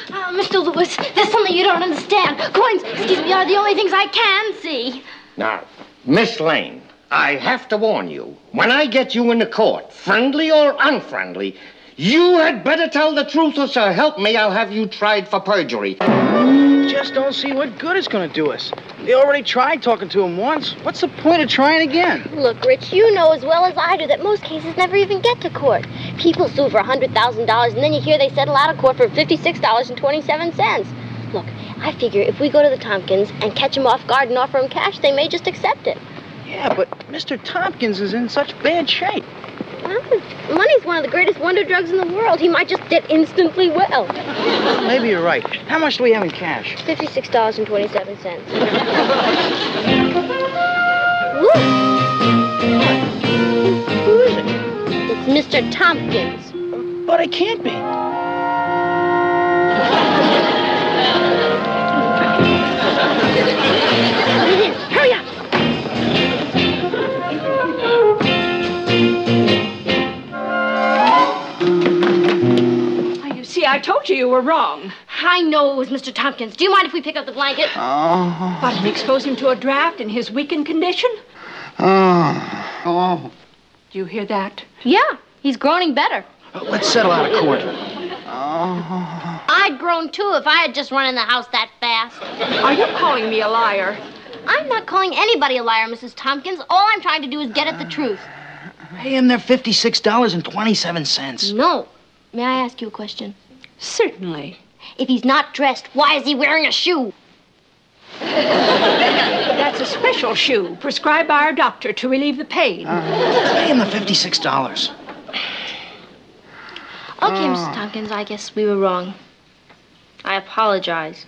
Mr. Lewis, there's something you don't understand. Coins, excuse me, are the only things I can see. Now, Miss Lane, I have to warn you. When I get you into court, friendly or unfriendly, you had better tell the truth, or so help me, I'll have you tried for perjury. Just don't see what good it's gonna do us. They already tried talking to him once. What's the point of trying again? Look, Rich, you know as well as I do that most cases never even get to court. People sue for $100,000, and then you hear they settle out of court for $56.27. Look, I figure if we go to the Tompkins and catch them off guard and offer them cash, they may just accept it. Yeah, but Mr. Tompkins is in such bad shape. Money's one of the greatest wonder drugs in the world. He might just get instantly well. Maybe you're right. How much do we have in cash? $56.27. Who is it? It's Mr. Tompkins. But it can't be. Hurry up! See, I told you were wrong. I know it was Mr. Tompkins. Do you mind if we pick up the blanket? What, and expose him to a draft in his weakened condition? Oh. Do you hear that? Yeah, he's groaning better. Let's settle out of court. I'd groan too if I had just run in the house that fast. Are you calling me a liar? I'm not calling anybody a liar, Mrs. Tompkins. All I'm trying to do is get at the truth. Pay him their $56.27. No. May I ask you a question? Certainly. If he's not dressed, why is he wearing a shoe? That's a special shoe prescribed by our doctor to relieve the pain. Pay him the $56. Okay, Mrs. Tompkins, I guess we were wrong. I apologize.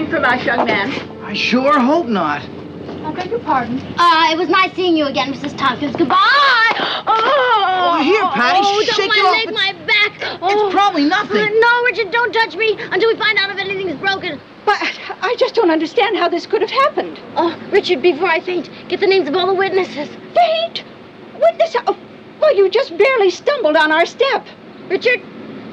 From us, young man. I sure hope not. I beg your pardon. It was nice seeing you again, Mrs. Tompkins. Goodbye! Oh, here, Patty, shake it off. Don't my back. It's probably nothing. No, Richard, don't touch me until we find out if anything's broken. But I just don't understand how this could have happened. Oh, Richard, before I faint, get the names of all the witnesses. Faint? Witness? Oh, well, you just barely stumbled on our step. Richard,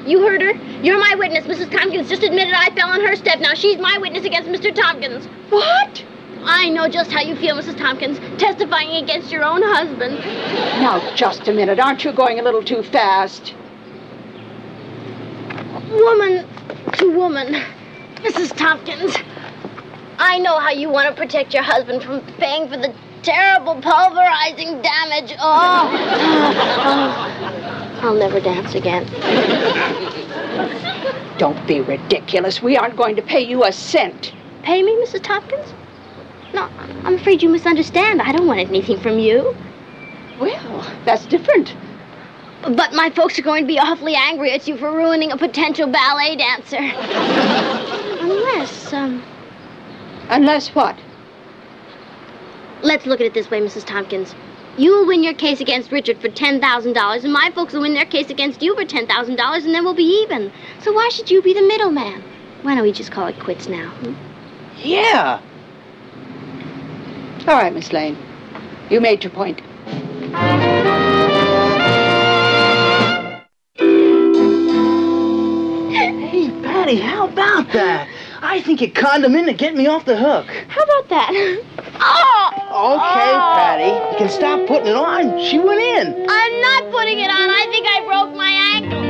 you heard her. You're my witness. Mrs. Tompkins just admitted I fell on her step. Now she's my witness against Mr. Tompkins. What? I know just how you feel, Mrs. Tompkins, testifying against your own husband. Now, just a minute. Aren't you going a little too fast? Woman to woman. Mrs. Tompkins, I know how you want to protect your husband from paying for the terrible pulverizing damage. I'll never dance again. Don't be ridiculous. We aren't going to pay you a cent. Pay me, Mrs. Tompkins? No, I'm afraid you misunderstand. I don't want anything from you. Well, that's different. But my folks are going to be awfully angry at you for ruining a potential ballet dancer. Unless what? Let's look at it this way, Mrs. Tompkins. You will win your case against Richard for $10,000, and my folks will win their case against you for $10,000, and then we'll be even. So why should you be the middleman? Why don't we just call it quits now? Yeah. All right, Miss Lane. You made your point. Hey, Patty, how about that? I think you conned him in to get me off the hook. How about that? Okay, Patty. You can stop putting it on. She went in. I'm not putting it on. I think I broke my ankle.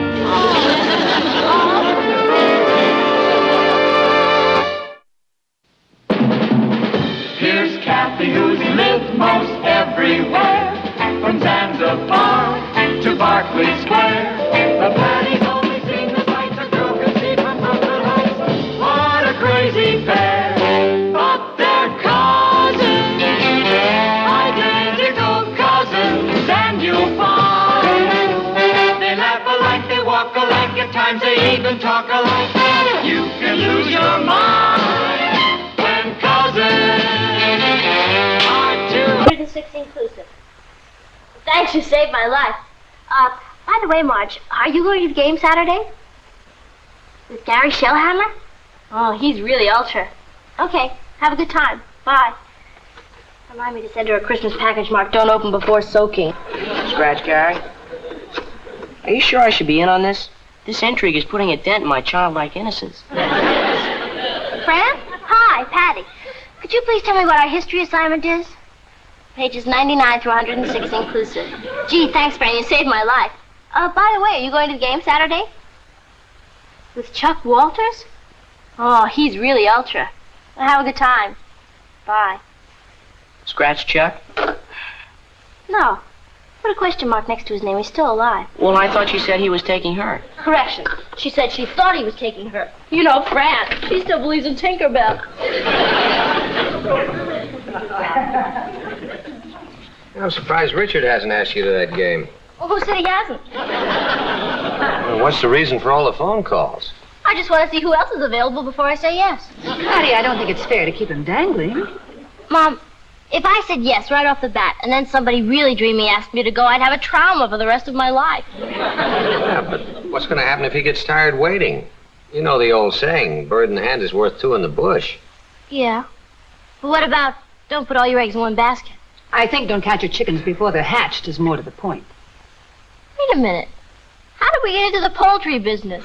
Here's Kathy, who's lived most everywhere, from Zanzibar to Berkeley Square. The Patty's only seen the sights a girl can see from Brooklyn Heights. What a crazy pair, but they're cousins, identical cousins, and you'll find they laugh alike, they walk alike, at times they even talk alike. You can lose your mind when cousins are two. 106 inclusive. Thanks, you saved my life. By the way, Marge, are you going to the game Saturday? With Gary Shellhammer? Oh, he's really ultra. Okay, have a good time. Bye. Remind me to send her a Christmas package marked "Don't open before soaking." Scratch, Gary. Are you sure I should be in on this? This intrigue is putting a dent in my childlike innocence. Fran? Hi, Patty. Could you please tell me what our history assignment is? Pages 99 through 106 inclusive. Gee, thanks, Fran. You saved my life. By the way, are you going to the game Saturday? With Chuck Walters? Oh, he's really ultra. Well, have a good time. Bye. Scratch, Chuck? No. Put a question mark next to his name. He's still alive. Well, I thought you said he was taking her. Correction. She said she thought he was taking her. You know, Fran. She still believes in Tinkerbell. I'm surprised Richard hasn't asked you to that game. Well, who said he hasn't? Well, what's the reason for all the phone calls? I just want to see who else is available before I say yes. Patty, I don't think it's fair to keep him dangling. Mom, if I said yes right off the bat, and then somebody really dreamy asked me to go, I'd have a trauma for the rest of my life. Yeah, but what's going to happen if he gets tired waiting? You know the old saying, bird in the hand is worth two in the bush. Yeah. But what about don't put all your eggs in one basket? I think don't count your chickens before they're hatched is more to the point. Wait a minute. How did we get into the poultry business?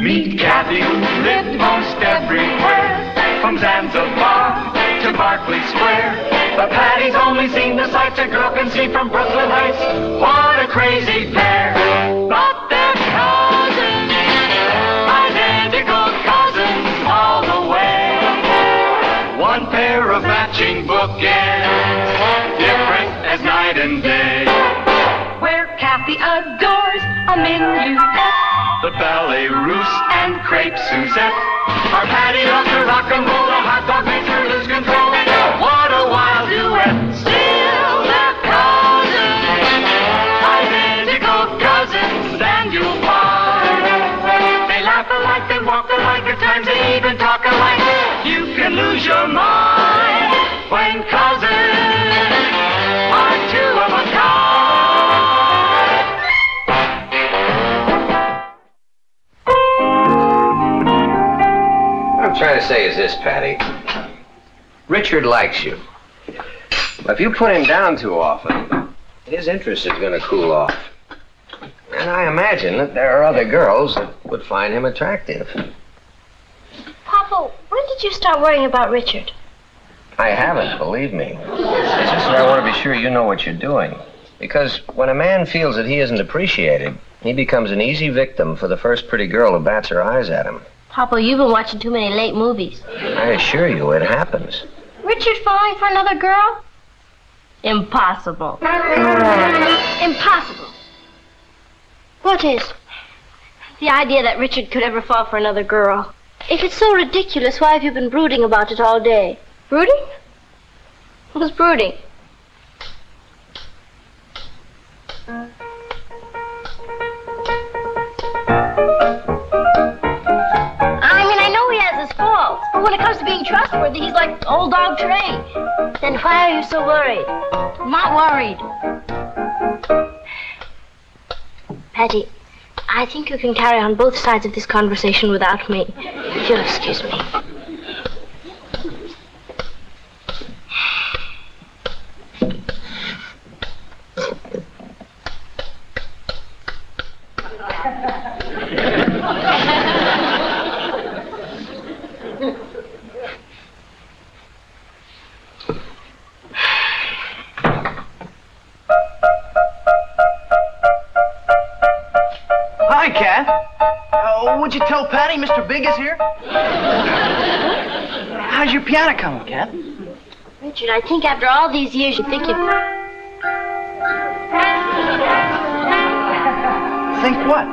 Meet Kathy, who lived most everywhere, from Zanzibar to Berkeley Square. The Patty's only seen the sights a girl can see from Brooklyn Heights. What a crazy pair, but they're cousins, identical cousins all the way. One pair of matching bookends, different as night and day. Where Kathy adores a minuet, The ballet russe and crepe Suzette. Our Patty loves to rock and roll, the hot dog makes her lose control. What a wild duet, still they're cousins, identical cousins, and you'll find they laugh alike, they walk alike, at times they even talk alike. You can lose your mind when cousins are two of a kind. What I'm trying to say is this, Patty. Richard likes you. But if you put him down too often, his interest is going to cool off. And I imagine that there are other girls that would find him attractive. Papa, when did you start worrying about Richard? I haven't, believe me. It's just that I want to be sure you know what you're doing. Because when a man feels that he isn't appreciated, he becomes an easy victim for the first pretty girl who bats her eyes at him. Papa, you've been watching too many late movies. I assure you, it happens. Richard falling for another girl? Impossible. Impossible. What is? The idea that Richard could ever fall for another girl. If it's so ridiculous, why have you been brooding about it all day? Brooding? Who's brooding? I know he has his faults, but when it comes to being trustworthy, he's like old dog Trey. Then why are you so worried? I'm not worried. Patty, I think you can carry on both sides of this conversation without me. If you'll excuse me. Hi, Kat. Would you tell Patty Mr. Big is here? How's your piano coming, Cat? Richard, I think after all these years, you think you... Think what?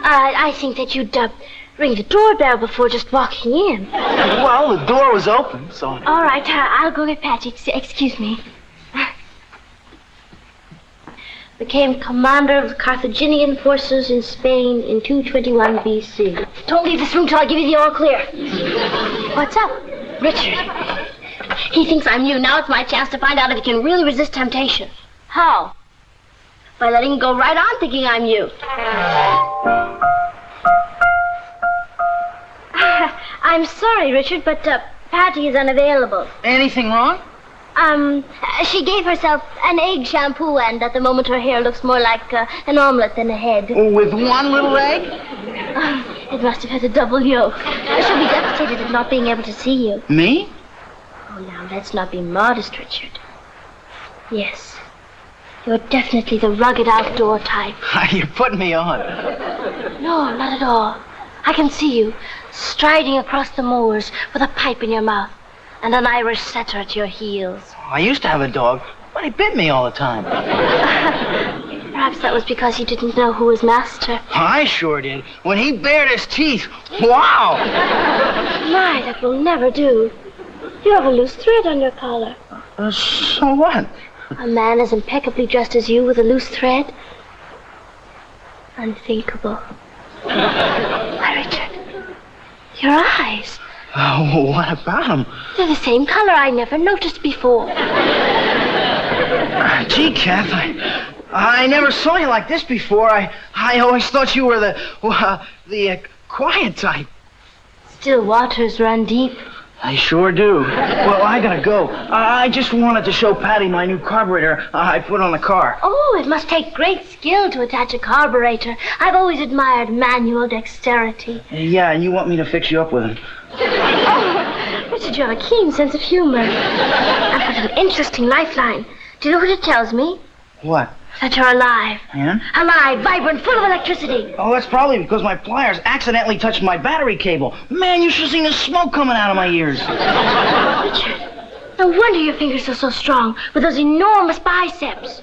I think that you'd ring the doorbell before just walking in. Well, the door was open, so... All right, I'll go get Patty. Excuse me. Became commander of the Carthaginian forces in Spain in 221 B.C. Don't leave this room till I give you the all clear. What's up? Richard. He thinks I'm you. Now it's my chance to find out if he can really resist temptation. How? By letting him go right on thinking I'm you. I'm sorry, Richard, but Patty is unavailable. Anything wrong? She gave herself an egg shampoo, and at the moment her hair looks more like an omelet than a head. With one little egg? It must have had a double yolk. She'll be devastated at not being able to see you. Me? Oh, now, let's not be modest, Richard. Yes. You're definitely the rugged outdoor type. You're putting me on. No, not at all. I can see you, striding across the moors with a pipe in your mouth and an Irish setter at your heels. I used to have a dog, but he bit me all the time. Perhaps that was because you didn't know who was master. I sure did. When he bared his teeth, wow! My, that will never do. You have a loose thread on your collar. So what? A man as impeccably dressed as you with a loose thread? Unthinkable. Why, Richard, your eyes. Oh, what about them? They're the same color I never noticed before. Gee, Kath, I never saw you like this before. I always thought you were the quiet type. Still waters run deep. I sure do. Well, I gotta go. I just wanted to show Patty my new carburetor I put on the car. Oh, it must take great skill to attach a carburetor. I've always admired manual dexterity. Yeah, and you want me to fix you up with him. Oh, Richard, you have a keen sense of humor. I've got an interesting lifeline. Do you know what it tells me? What? That you're alive. Yeah? Alive, vibrant, full of electricity. Oh, that's probably because my pliers accidentally touched my battery cable. Man, you should have seen the smoke coming out of my ears. Richard, no wonder your fingers are so strong with those enormous biceps.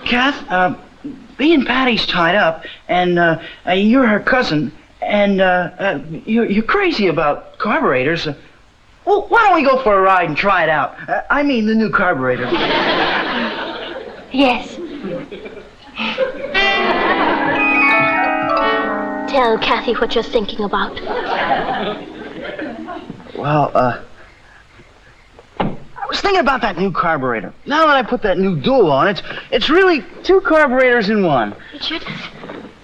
Kath, me and Patty's tied up, and you're her cousin, and you're crazy about carburetors. Well, why don't we go for a ride and try it out? I mean, the new carburetor. Yes. Tell Kathy what you're thinking about. Well, I was thinking about that new carburetor. Now that I put that new dual on, it's really two carburetors in one. Richard,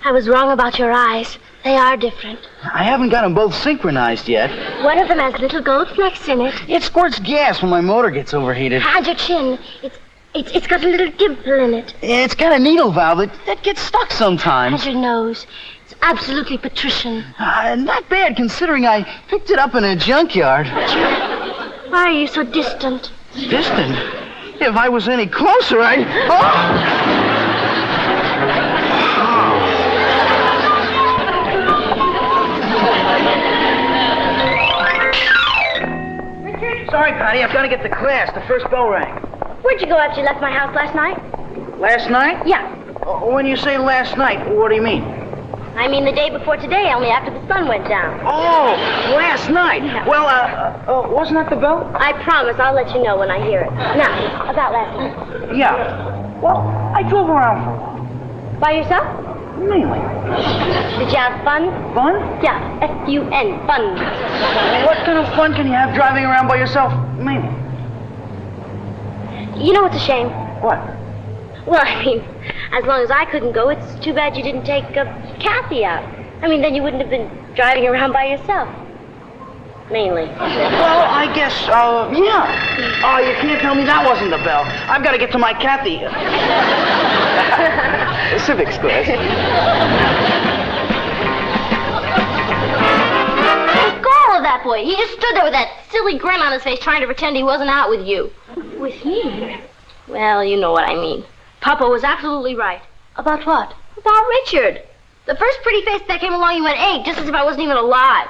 I was wrong about your eyes. They are different. I haven't got them both synchronized yet. One of them has little gold flecks in it. It squirts gas when my motor gets overheated. And your chin. It's got a little dimple in it. It's got a needle valve that gets stuck sometimes. And your nose. It's absolutely patrician. Not bad, considering I picked it up in a junkyard. Why are you so distant? Distant? If I was any closer, I'd... Oh! Richard? Sorry, Patty, I've got to get to class. The first bell rang. Where'd you go after you left my house last night? Last night? Yeah. When you say last night, what do you mean? I mean the day before today, only after the sun went down. Oh, last night. Yeah. Well, wasn't that the bell? I promise I'll let you know when I hear it. Now, about last night. Yeah. Well, I drove around for a while. By yourself? Mainly. Did you have fun? Fun? Yeah, F-U-N, fun. What kind of fun can you have driving around by yourself? Mainly. You know what's a shame? What? Well, I mean, as long as I couldn't go, it's too bad you didn't take Kathy out. I mean, then you wouldn't have been driving around by yourself. Mainly. Well, I guess, yeah. Oh, you can't tell me that wasn't the bell. I've got to get to my Kathy. Civics class. All of that boy. He just stood there with that silly grin on his face trying to pretend he wasn't out with you. With me? Well, you know what I mean. Papa was absolutely right. About what? About Richard. The first pretty face that came along, you went, hey, just as if I wasn't even alive.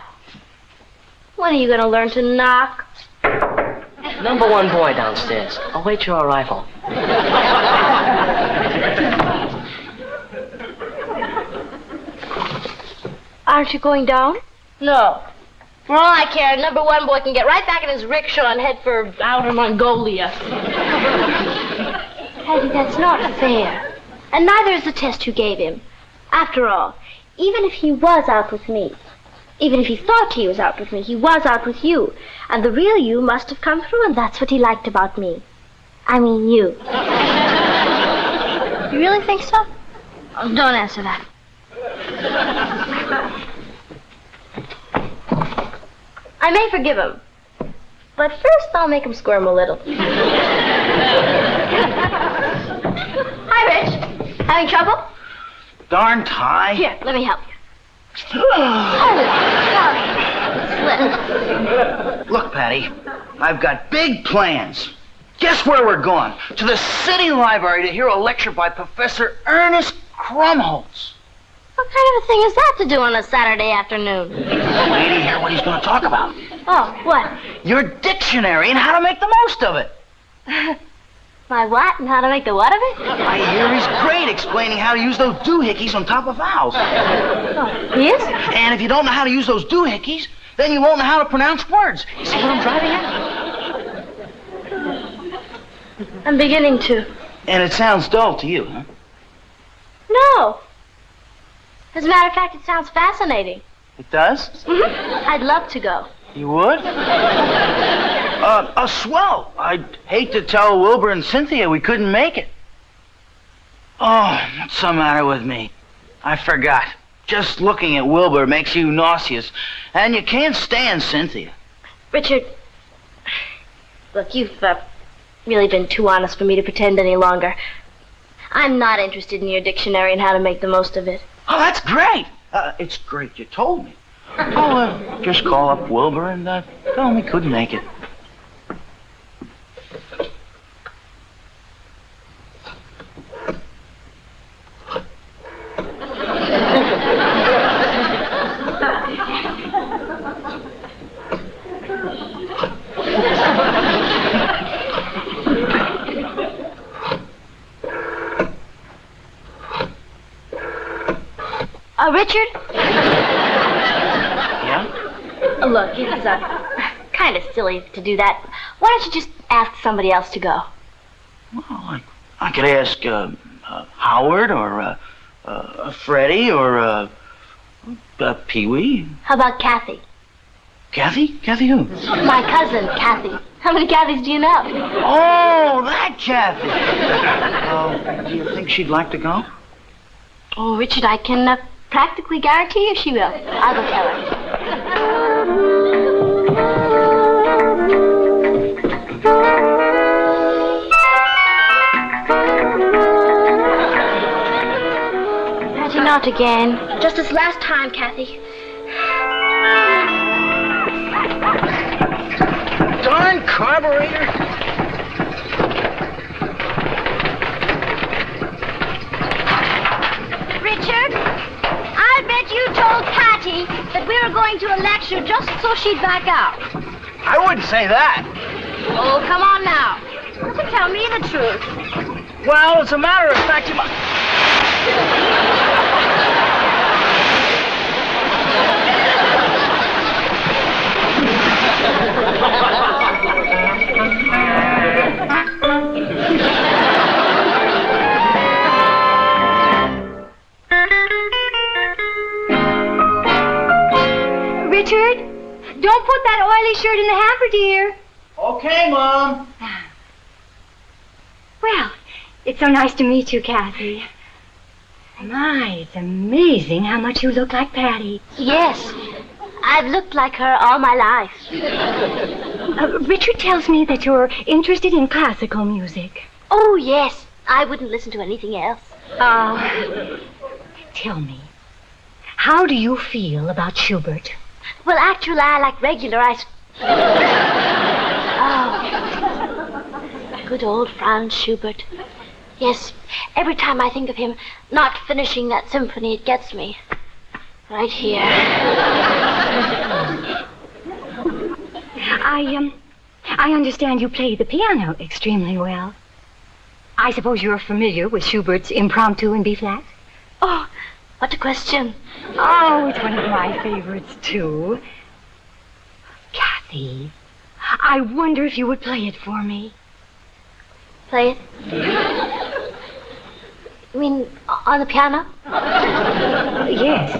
When are you gonna learn to knock? Number one boy downstairs. I'll wait your arrival. Aren't you going down? No. For all I care, number one boy can get right back in his rickshaw and head for Outer Mongolia. Patty, that's not fair. And neither is the test you gave him. After all, even if he was out with me, even if he thought he was out with me, he was out with you. And the real you must have come through, and that's what he liked about me. I mean you. You really think so? Oh, don't answer that. I may forgive him. But first, I'll make him squirm a little. Hi, Rich. Having trouble? Darn tie. Here, let me help you. Look, Patty, I've got big plans. Guess where we're going? To the city library to hear a lecture by Professor Ernest Krumholtz. What kind of a thing is that to do on a Saturday afternoon? Wait to hear what he's going to talk about. Oh, what? Your dictionary and how to make the most of it. My what and how to make the what of it? I hear he's great explaining how to use those doohickeys on top of vowels. Oh, he is? And if you don't know how to use those doohickeys, then you won't know how to pronounce words. You see what I'm driving at? I'm beginning to. And it sounds dull to you, huh? No. As a matter of fact, it sounds fascinating. It does? Mm-hmm. I'd love to go. You would? Swell. I'd hate to tell Wilbur and Cynthia we couldn't make it. Oh, what's the matter with me? I forgot. Just looking at Wilbur makes you nauseous. And you can't stand Cynthia. Richard, look, you've really been too honest for me to pretend any longer. I'm not interested in your dictionary and how to make the most of it. Oh, that's great. It's great you told me. I'll just call up Wilbur and tell him we couldn't make it. Richard? Yeah? Look, it's kind of silly to do that. Why don't you just ask somebody else to go? Well, I could ask Howard or Freddie or Pee-wee. How about Kathy? Kathy? Kathy who? My cousin, Kathy. How many Kathys do you know? Oh, that Kathy. Do you think she'd like to go? Oh, Richard, I can practically guarantee you she will. I'll go tell her. Patty, not again. Just this last time, Kathy. Darn carburetor. Richard, I bet you told Patty that we were going to a lecture just so she'd back out. I wouldn't say that. Oh, come on now. You can tell me the truth. Well, as a matter of fact, you might... Richard, don't put that oily shirt in the hamper, dear. Okay, Mom. Well, it's so nice to meet you, Kathy. My, it's amazing how much you look like Patty. Yes, I've looked like her all my life. Richard tells me that you're interested in classical music. Oh, yes. I wouldn't listen to anything else. Tell me, how do you feel about Schubert? Well, actually, I like regular ice. Oh, good old Franz Schubert. Yes, every time I think of him not finishing that symphony, it gets me. Right here. I understand you play the piano extremely well. I suppose you're familiar with Schubert's Impromptu in B-flat? Oh, what a question. Oh, it's one of my favorites, too. Kathy, I wonder if you would play it for me. Play it? You mean on the piano? Yes.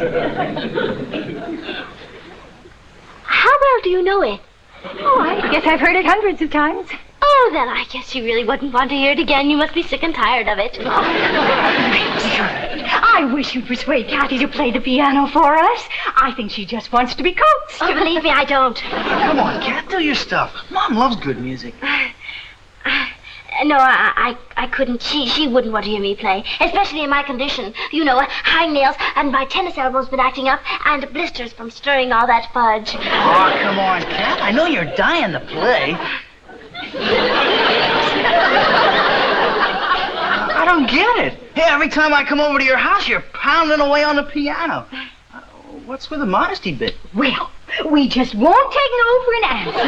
How well do you know it? Oh, I guess I've heard it hundreds of times. Oh, then I guess you really wouldn't want to hear it again. You must be sick and tired of it. I wish you'd persuade Kathy to play the piano for us. I think she just wants to be coaxed. Oh, believe me, I don't. Come on, Kat, do your stuff. Mom loves good music. No, I couldn't. She wouldn't want to hear me play, especially in my condition. You know, high nails, and my tennis elbow's been acting up, and blisters from stirring all that fudge. Oh, come on, Kat. I know you're dying to play. I don't get it. Hey, every time I come over to your house, you're pounding away on the piano. What's with the modesty bit? Well, we just won't take no for an answer.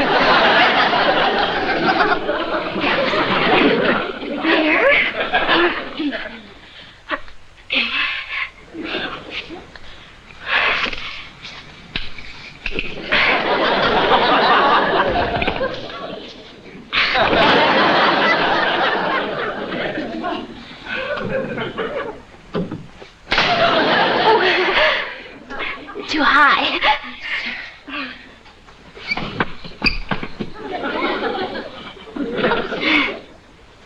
There. Too high.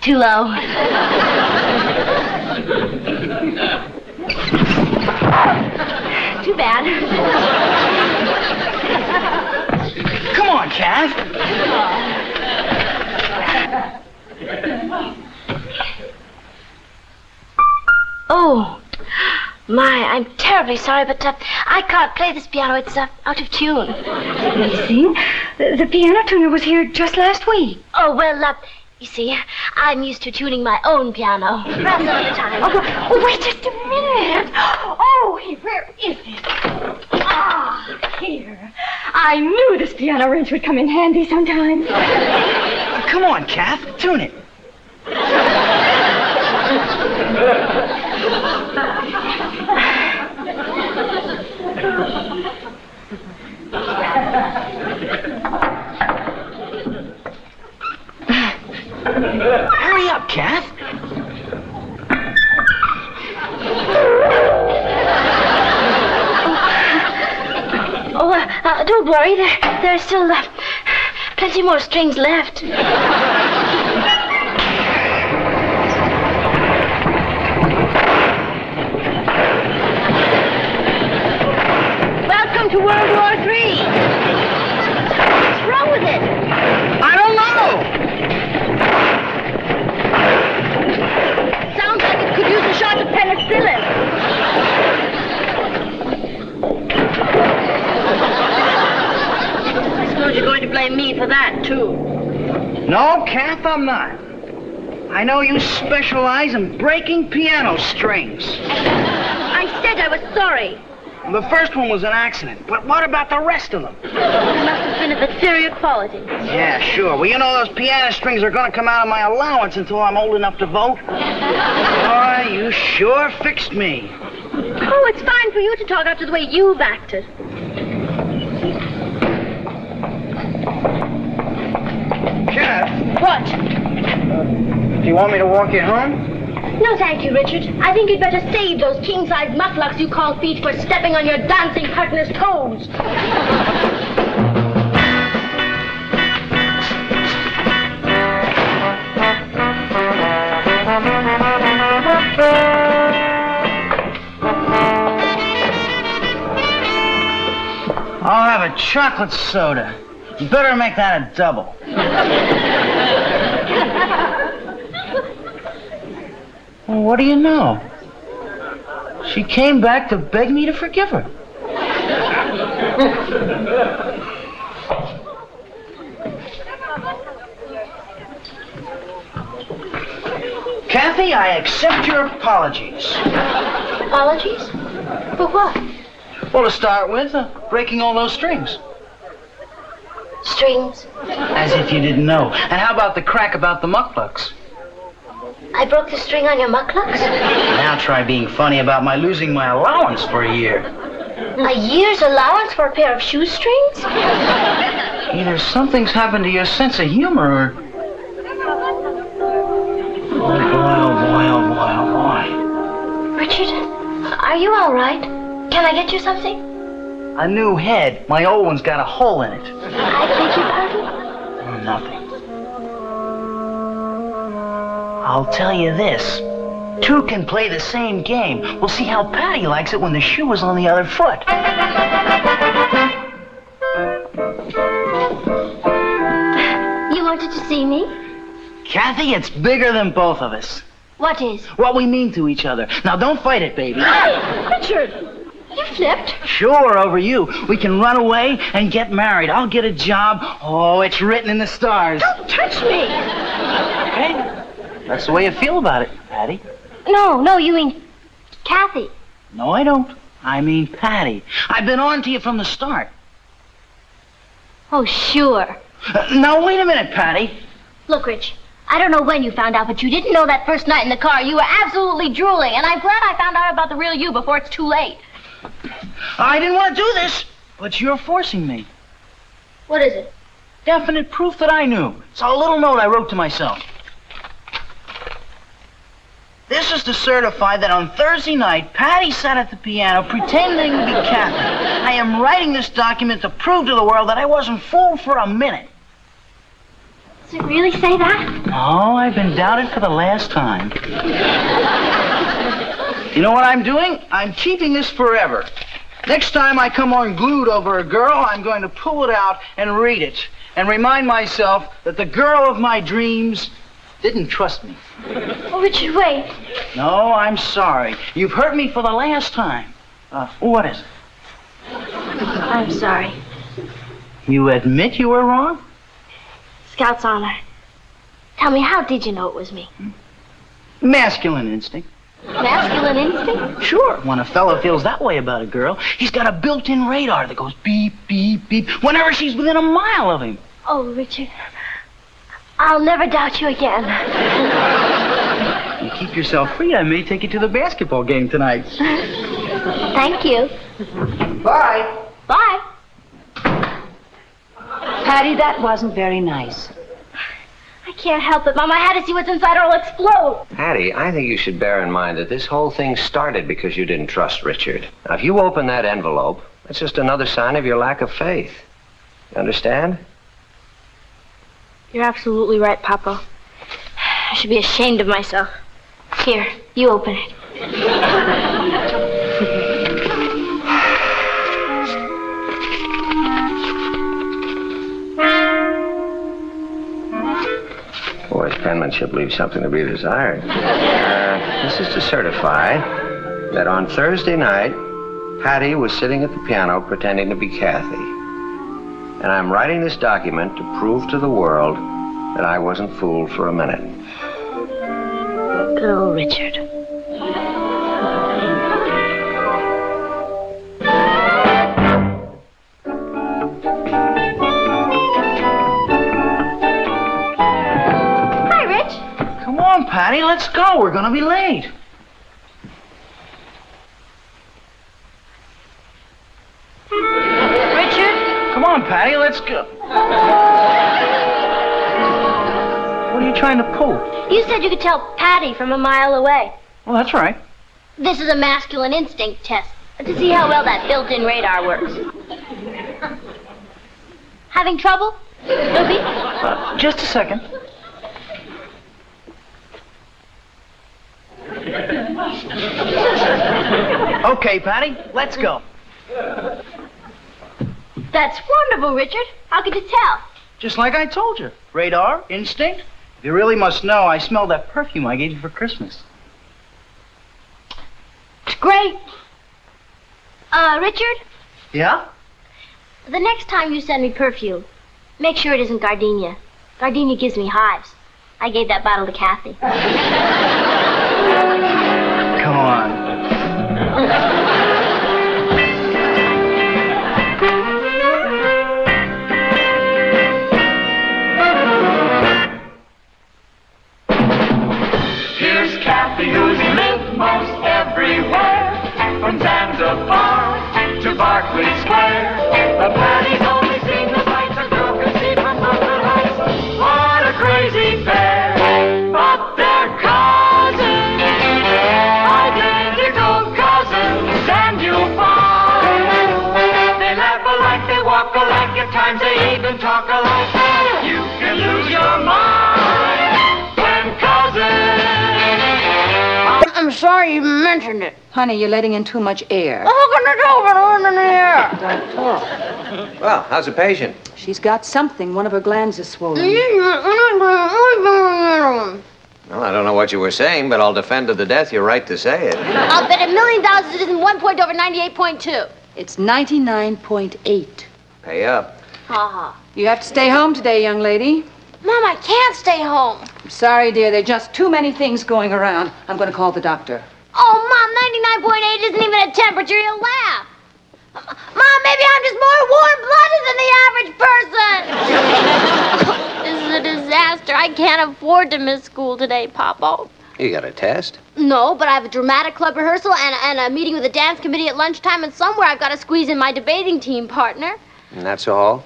Too low. Too bad. Come on, Kath. Oh, my, I'm terribly sorry, but I can't play this piano. It's out of tune. Listen, the piano tuner was here just last week. Oh, well, you see, I'm used to tuning my own piano. Perhaps another time. Oh, wait just a minute. Oh, where is it? Ah, here. I knew this piano wrench would come in handy sometime. Come on, Kath, tune it. Hurry up, Kath. Don't worry. There's still plenty more strings left. Welcome to World War III. What's wrong with it? I don't know. Sounds like it could use a shot of penicillin. I suppose you're going to blame me for that, too. No, Kath, I'm not. I know you specialize in breaking piano strings. I said I was sorry. The first one was an accident, but what about the rest of them? They must have been of inferior quality. Yeah, sure. Well, you know those piano strings are going to come out of my allowance until I'm old enough to vote. Boy, you sure fixed me. Oh, it's fine for you to talk after the way you've acted. Kath. What? Do you want me to walk you home? No, thank you, Richard. I think you'd better save those king-size mucklucks you call feet for stepping on your dancing partner's toes. I'll have a chocolate soda. You better make that a double. Well, what do you know? She came back to beg me to forgive her. Kathy, I accept your apologies. Apologies? For what? Well, to start with, breaking all those strings. Strings. As if you didn't know. And how about the crack about the mucklucks? I broke the string on your mucklucks? Now try being funny about my losing my allowance for a year. A year's allowance for a pair of shoestrings? Either something's happened to your sense of humor or... Oh, boy, oh, boy, oh, boy, oh, boy. Richard, are you all right? Can I get you something? A new head. My old one's got a hole in it. I beg your pardon? Nothing. I'll tell you this. Two can play the same game. We'll see how Patty likes it when the shoe is on the other foot. You wanted to see me? Kathy, it's bigger than both of us. What is? What we mean to each other. Now, don't fight it, baby. Richard, you flipped. Sure, over you. We can run away and get married. I'll get a job. Oh, it's written in the stars. Don't touch me. Okay. That's the way you feel about it, Patty. No, you mean Kathy. No, I don't. I mean Patty. I've been on to you from the start. Oh, sure. Now, wait a minute, Patty. Look, Rich, I don't know when you found out, but you didn't know that first night in the car. You were absolutely drooling, and I'm glad I found out about the real you before it's too late. I didn't want to do this, but you're forcing me. What is it? Definite proof that I knew. It's a little note I wrote to myself. This is to certify that on Thursday night, Patty sat at the piano pretending to be Kathy. I am writing this document to prove to the world that I wasn't fooled for a minute. Does it really say that? No, I've been doubted for the last time. You know what I'm doing? I'm keeping this forever. Next time I come unglued over a girl, I'm going to pull it out and read it and remind myself that the girl of my dreams didn't trust me. Oh, Richard, wait. No, I'm sorry. You've hurt me for the last time. What is it? I'm sorry. You admit you were wrong? Scout's honor. Tell me, how did you know it was me? Masculine instinct. Masculine instinct? Sure. When a fella feels that way about a girl, he's got a built-in radar that goes beep, beep, beep whenever she's within a mile of him. Oh, Richard, I'll never doubt you again. You keep yourself free, I may take you to the basketball game tonight. Thank you. Bye. Bye. Patty, that wasn't very nice. I can't help it, Mom. I had to see what's inside or I'll explode. Patty, I think you should bear in mind that this whole thing started because you didn't trust Richard. Now, if you open that envelope, that's just another sign of your lack of faith. You understand? You're absolutely right, Papa. I should be ashamed of myself. Here, you open it. Boy's penmanship leaves something to be desired. This is to certify that on Thursday night, Patty was sitting at the piano pretending to be Kathy. And I'm writing this document to prove to the world that I wasn't fooled for a minute. Good old Richard. Hi, Rich. Come on, Patty, let's go. We're gonna be late. Come on, Patty, let's go. What are you trying to pull? You said you could tell Patty from a mile away. Well, that's right. This is a masculine instinct test to see how well that built-in radar works. Having trouble, Ruby? Just a second. Okay, Patty, let's go. That's wonderful, Richard. How could you tell? Just like I told you. Radar, instinct. If you really must know, I smelled that perfume I gave you for Christmas. It's great. Richard? Yeah? The next time you send me perfume, make sure it isn't gardenia. Gardenia gives me hives. I gave that bottle to Kathy. Come on. everywhere. The Patties only seen the sights a girl can see from Brooklyn Heights. What a crazy pair, but they're cousins, identical cousins, and you'll find they laugh alike, they walk alike, at times they even talk alike. You can lose your mind when cousins. I'm sorry you mentioned it. Honey, you're letting in too much air. How can I tell when I'm in the air? Well, how's the patient? She's got something. One of her glands is swollen. Well, I don't know what you were saying, but I'll defend to the death your right to say it. I'll bet $1 million it isn't 1 point over 98.2. It's 99.8. Pay up. Ha ha. You have to stay home today, young lady. Mom, I can't stay home. I'm sorry, dear. There are just too many things going around. I'm going to call the doctor. Oh, Mom, 99.8 isn't even a temperature. You'll laugh. Mom, maybe I'm just more warm-blooded than the average person. This is a disaster. I can't afford to miss school today, Papa. You got a test? No, but I have a dramatic club rehearsal and a meeting with the dance committee at lunchtime, and somewhere I've got to squeeze in my debating team partner. And that's all?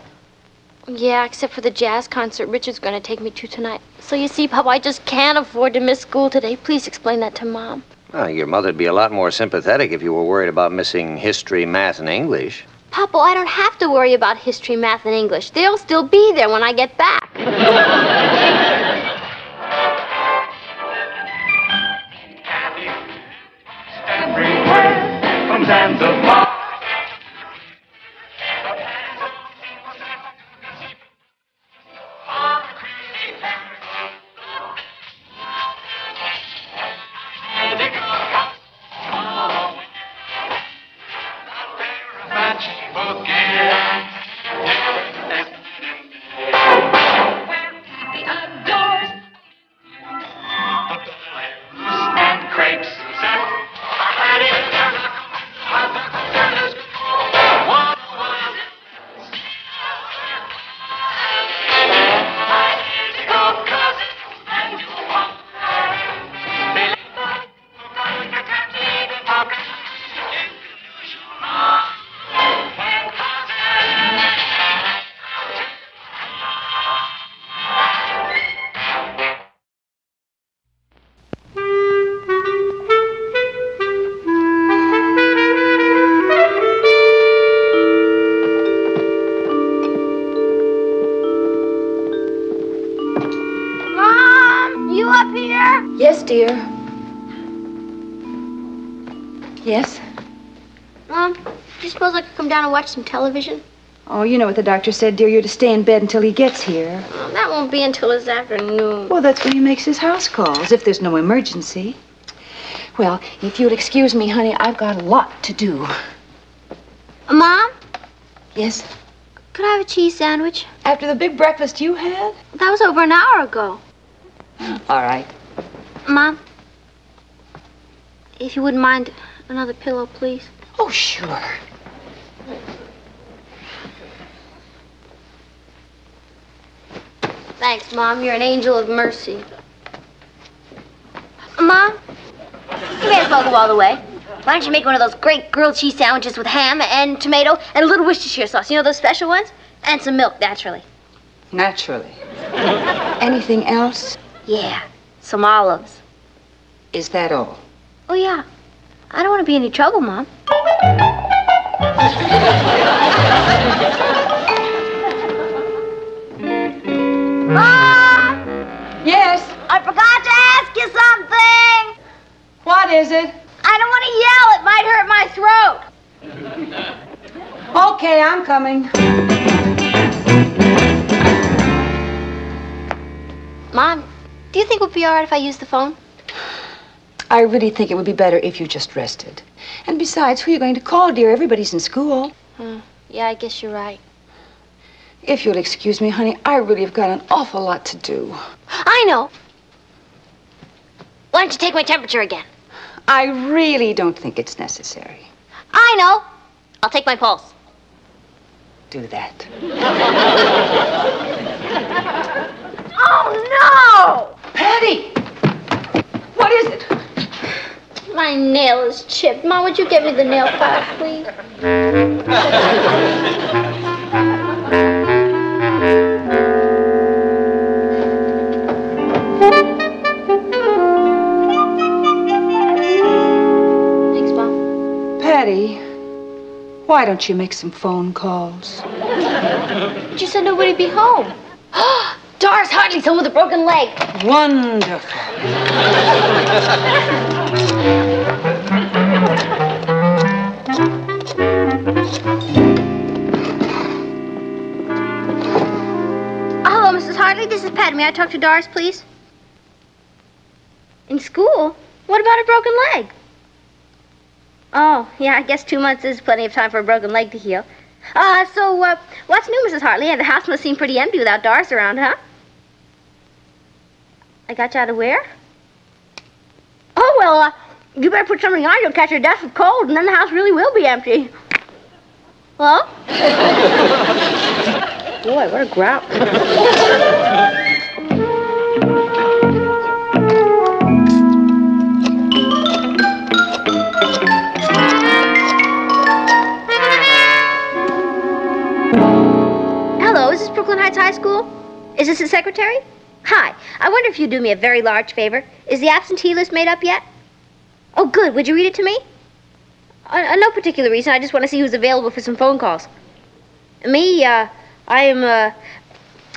Yeah, except for the jazz concert Richard's going to take me to tonight. So you see, Papa, I just can't afford to miss school today. Please explain that to Mom. Well, your mother'd be a lot more sympathetic if you were worried about missing history, math, and English. Papa, I don't have to worry about history, math, and English. They'll still be there when I get back. Everywhere from Zanzibar. Yes, dear. Yes? Mom, do you suppose I could come down and watch some television? Oh, you know what the doctor said, dear. You're to stay in bed until he gets here. Oh, that won't be until this afternoon. Well, that's when he makes his house calls, if there's no emergency. Well, if you'll excuse me, honey, I've got a lot to do. Mom? Yes? Could I have a cheese sandwich? After the big breakfast you had? That was over an hour ago. All right. Mom, if you wouldn't mind another pillow, please. Oh, sure. Thanks, Mom. You're an angel of mercy. Mom, you may as well go all the way. Why don't you make one of those great grilled cheese sandwiches with ham and tomato and a little Worcestershire sauce? You know those special ones? And some milk, naturally. Naturally. Anything else? Yeah, some olives. Is that all? Oh, yeah. I don't want to be in any trouble, Mom. Mom! Yes? I forgot to ask you something! What is it? I don't want to yell. It might hurt my throat. Okay, I'm coming. Mom, do you think it would be all right if I used the phone? I really think it would be better if you just rested. And besides, who are you going to call, dear? Everybody's in school. Yeah, I guess you're right. If you'll excuse me, honey, I really have got an awful lot to do. I know. Why don't you take my temperature again? I really don't think it's necessary. I know. I'll take my pulse. Do that. Oh, no! Patty! What is it? My nail is chipped. Mom, would you get me the nail file, please? Thanks, Mom. Patty, why don't you make some phone calls? But you said nobody'd be home. Doris Hartley's home with a broken leg. Wonderful. Hello, Mrs. Hartley. This is Patty. May I talk to Doris, please? In school? What about a broken leg? Oh, yeah, I guess 2 months is plenty of time for a broken leg to heal. So, what's new, Mrs. Hartley? The house must seem pretty empty without Doris around, huh? I got you out of where? Oh, well, you better put something on. You'll catch your death of cold, and then the house really will be empty. Hello? Boy, what a growl. Hello, is this Brooklyn Heights High School? Is this the secretary? Hi. I wonder if you'd do me a very large favor. Is the absentee list made up yet? Oh, good. Would you read it to me? No particular reason. I just want to see who's available for some phone calls. Me, I am,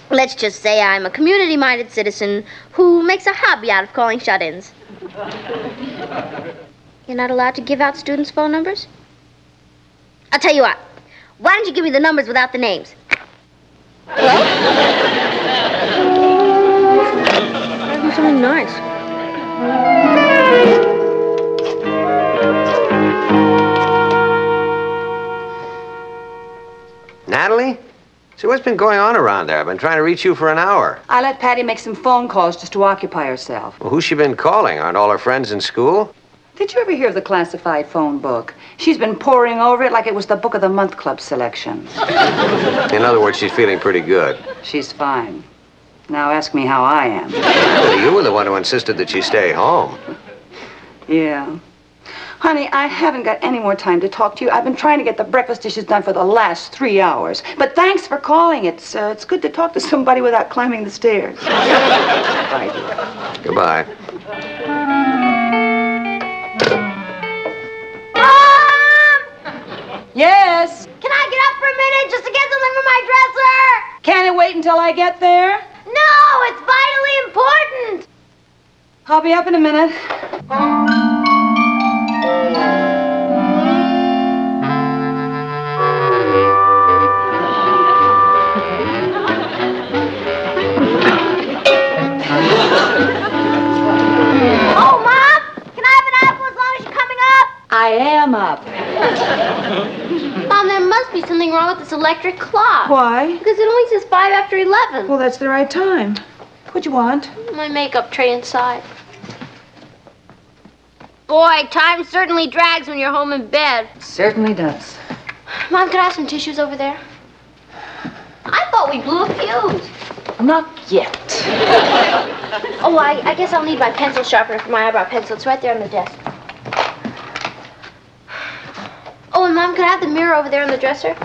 let's just say I'm a community-minded citizen who makes a hobby out of calling shut-ins. You're not allowed to give out students' phone numbers? I'll tell you what. Why don't you give me the numbers without the names? Hello? Do something nice. Natalie? So what's been going on around there? I've been trying to reach you for an hour. I let Patty make some phone calls just to occupy herself. Well, who's she been calling? Aren't all her friends in school? Did you ever hear of the classified phone book? She's been poring over it like it was the Book of the Month Club selection. In other words, she's feeling pretty good. She's fine. Now ask me how I am. Well, you were the one who insisted that she stay home. Yeah. Honey, I haven't got any more time to talk to you. I've been trying to get the breakfast dishes done for the last 3 hours. But thanks for calling. It's good to talk to somebody without climbing the stairs. Bye, dear. Goodbye. Yes? Can I get up for a minute just to get something from my dresser? Can it wait until I get there? No, it's vitally important. I'll be up in a minute. Oh, Mom! Can I have an apple as long as you're coming up? I am up. Mom, there must be something wrong with this electric clock. Why? Because it only says 5 after 11. Well, that's the right time. What'd you want? My makeup tray inside. Boy, time certainly drags when you're home in bed. Certainly does. Mom, could I have some tissues over there? I thought we blew a fuse. Not yet. Oh, I guess I'll need my pencil sharpener for my eyebrow pencil. It's right there on the desk. Oh, and Mom, could I have the mirror over there on the dresser?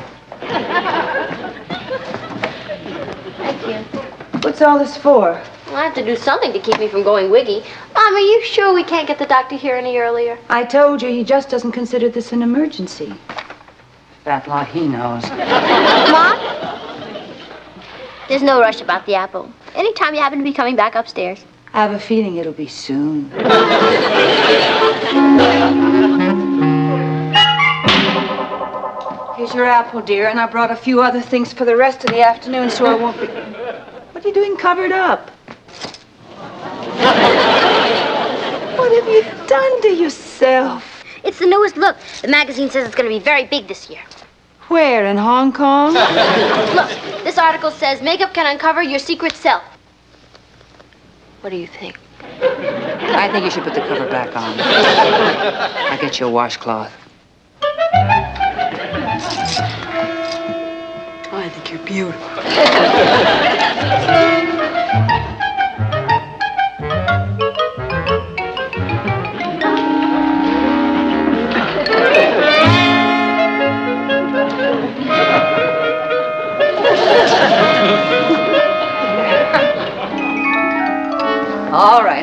Thank you. What's all this for? Well, I have to do something to keep me from going wiggy. Mom, are you sure we can't get the doctor here any earlier? I told you he just doesn't consider this an emergency. That law he knows. Mom? There's no rush about the apple. Anytime you happen to be coming back upstairs. I have a feeling it'll be soon. Here's your apple, dear, and I brought a few other things for the rest of the afternoon so I won't be... What are you doing covered up? What have you done to yourself? It's the newest look. The magazine says it's going to be very big this year. Where, in Hong Kong? Look, this article says makeup can uncover your secret self. What do you think? I think you should put the cover back on. I'll get you a washcloth. I think you're beautiful.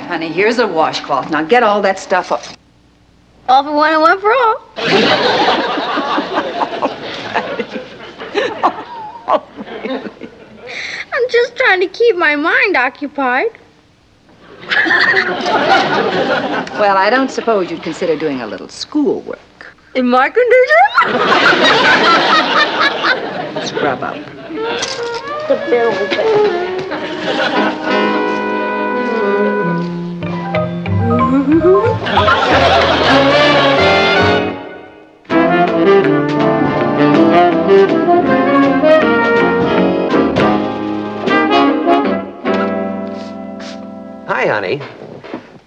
honey, here's a washcloth. Now get all that stuff up. All for one and one for all. I'm just trying to keep my mind occupied. Well, I don't suppose you'd consider doing a little schoolwork. In my condition? Scrub up. The bill Hi, honey.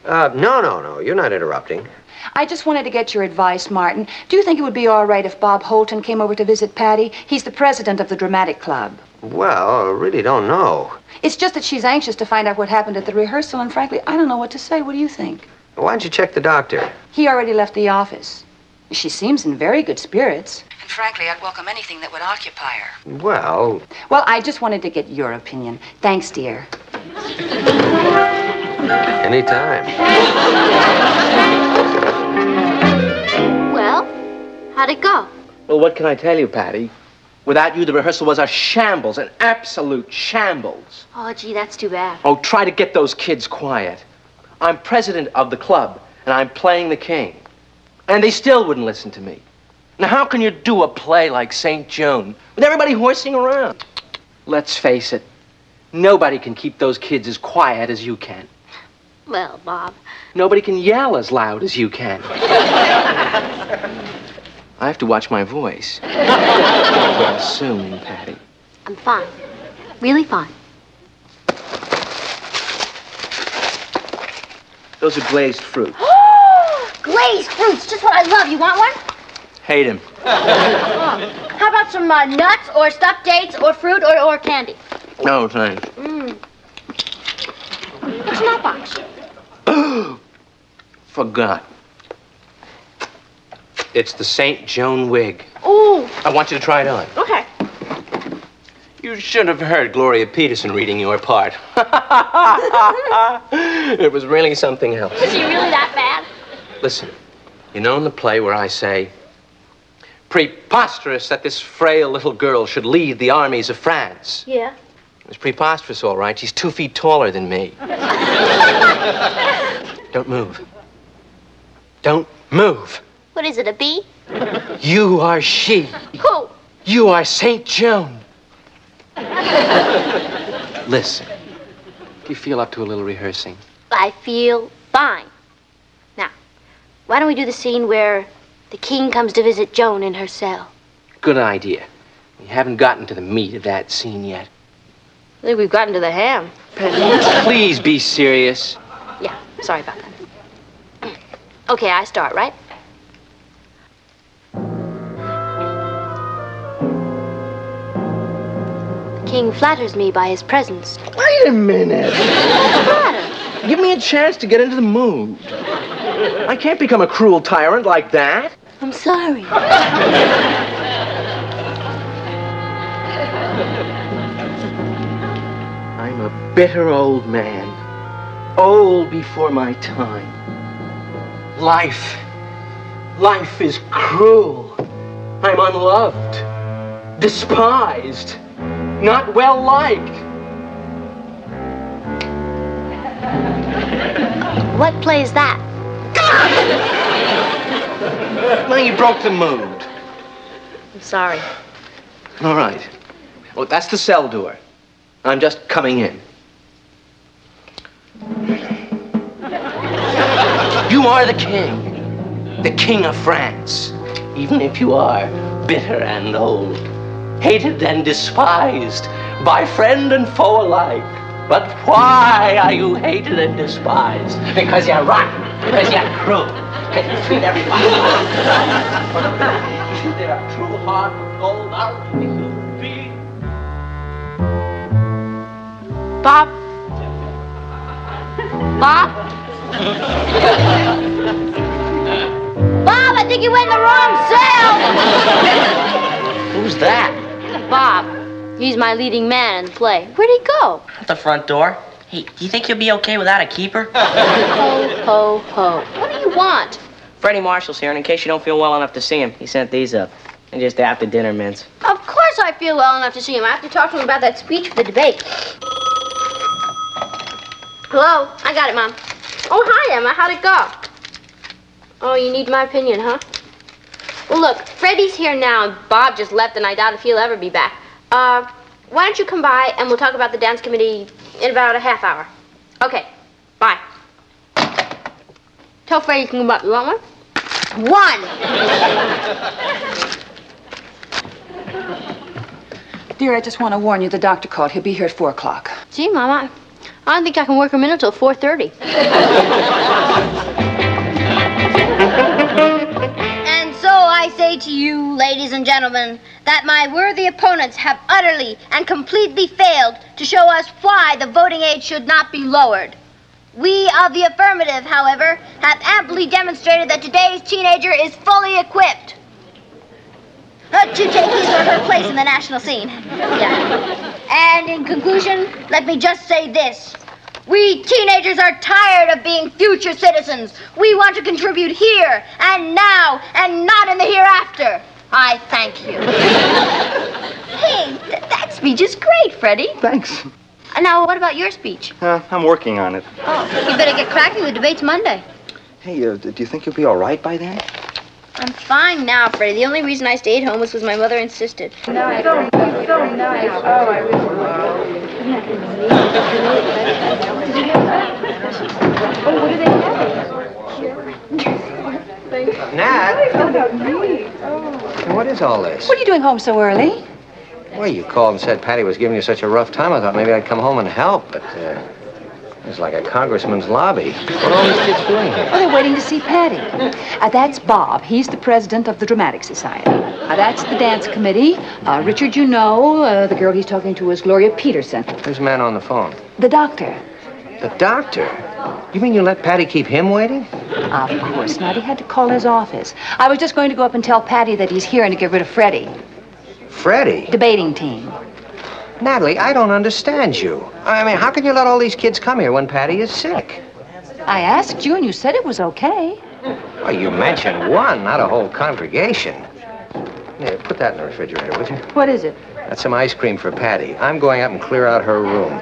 No. You're not interrupting. I just wanted to get your advice, Martin. Do you think it would be all right if Bob Holton came over to visit Patty? He's the president of the Dramatic Club. Well, I really don't know. It's just that she's anxious to find out what happened at the rehearsal, and frankly, I don't know what to say. What do you think? Why don't you check the doctor? He already left the office. She seems in very good spirits. And frankly, I'd welcome anything that would occupy her. Well, I just wanted to get your opinion. Thanks, dear. anytime. Well, how'd it go? Well, what can I tell you, Patty? Without you, the rehearsal was a shambles, an absolute shambles. Oh, gee, that's too bad. Oh, try to get those kids quiet. I'm president of the club, and I'm playing the king. And they still wouldn't listen to me. Now, how can you do a play like St. Joan with everybody horsing around? Let's face it, nobody can keep those kids as quiet as you can. Well, Bob. Nobody can yell as loud as you can. I have to watch my voice. Well, soon, Patty. I'm fine. Really fine. Those are glazed fruit. Glazed fruits, just what I love. You want one? Hate him. How about some nuts or stuffed dates or fruit or candy? No, thanks. What's in that box? Forgot. It's the St. Joan wig. Ooh. I want you to try it on. Okay. You should have heard Gloria Peterson reading your part. It was really something else. Was she really that bad? Listen, you know in the play where I say, preposterous that this frail little girl should lead the armies of France. Yeah. It's preposterous, all right. She's 2 feet taller than me. Don't move. Don't move. What is it, a bee? You are she. Who? You are St. Joan. Listen, do you feel up to a little rehearsing? I feel fine. Now, why don't we do the scene where the king comes to visit Joan in her cell? Good idea. We haven't gotten to the meat of that scene yet. I think we've gotten to the ham. Please be serious. Yeah, sorry about that. Okay, I start, right? The king flatters me by his presence. Wait a minute. What's the matter? Give me a chance to get into the mood. I can't become a cruel tyrant like that. I'm sorry. I'm a bitter old man. Old before my time. Life is cruel. I'm unloved, despised, not well liked. What play is that? Now you broke the mood. I'm sorry. All right. Well, that's the cell door. I'm just coming in. You are the king of France, even if you are bitter and old, hated and despised by friend and foe alike. But why are you hated and despised? Because you're rotten, because you're cruel, because you treat everybody for the man. If they're a true heart of gold, I'll be human being. Bob? Bob? Bob, I think you went in the wrong cell! Who's that? Bob. He's my leading man in the play. Where'd he go? At the front door. Hey, do you think you'll be okay without a keeper? Ho, ho, ho. What do you want? Freddie Marshall's here, and in case you don't feel well enough to see him, he sent these up. And just after dinner mints. Of course I feel well enough to see him. I have to talk to him about that speech for the debate. Hello? I got it, Mom. Oh, hi, Emma. How'd it go? Oh, you need my opinion, huh? Well, look, Freddie's here now, and Bob just left, and I doubt if he'll ever be back. Why don't you come by, and we'll talk about the dance committee in about a half hour. Okay, bye. Tell Freddie you can come back. You want one? Dear, I just want to warn you, the doctor called. He'll be here at 4 o'clock. Gee, Mama, I don't think I can work a minute till 4:30. And so I say to you, ladies and gentlemen, that my worthy opponents have utterly and completely failed to show us why the voting age should not be lowered. We of the affirmative, however, have amply demonstrated that today's teenager is fully equipped to take his or her place in the national scene. Yeah. And in conclusion, let me just say this. We teenagers are tired of being future citizens. We want to contribute here and now and not in the hereafter. I thank you. Hey, that speech is great, Freddie. Thanks. Now, what about your speech? I'm working on it. Oh, you better get cracking. The debate's Monday. Hey, do you think you'll be all right by then? I'm fine now, Freddie. The only reason I stayed home was because my mother insisted. Nice. So nice. Oh, I really Nat? What is all this? What are you doing home so early? Well, you called and said Patty was giving you such a rough time. I thought maybe I'd come home and help, but it's like a congressman's lobby. What are all these kids doing here? Oh, they're waiting to see Patty. That's Bob. He's the president of the Dramatic Society. That's the dance committee. Richard, you know, the girl he's talking to is Gloria Peterson. Who's the man on the phone? The doctor. The doctor? You mean you let Patty keep him waiting? Of course not. He had to call his office. I was just going to go up and tell Patty that he's here and to get rid of Freddie. Freddie? Debating team. Natalie, I don't understand you. I mean, how can you let all these kids come here when Patty is sick? I asked you and you said it was okay. Well, you mentioned one, not a whole congregation. Here, put that in the refrigerator, would you? What is it? That's some ice cream for Patty. I'm going up and clear out her room.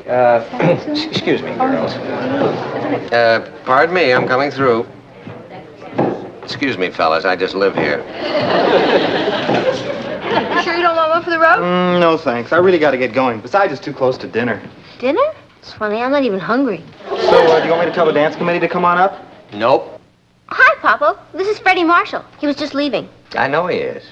Excuse me, girls. Pardon me, I'm coming through. Excuse me, fellas, I just live here. You sure you don't want one for the road? No, thanks. I really got to get going. Besides, it's too close to dinner. Dinner? It's funny, I'm not even hungry. So, do you want me to tell the dance committee to come on up? Nope. Hi, Papa. This is Freddie Marshall. He was just leaving. I know he is.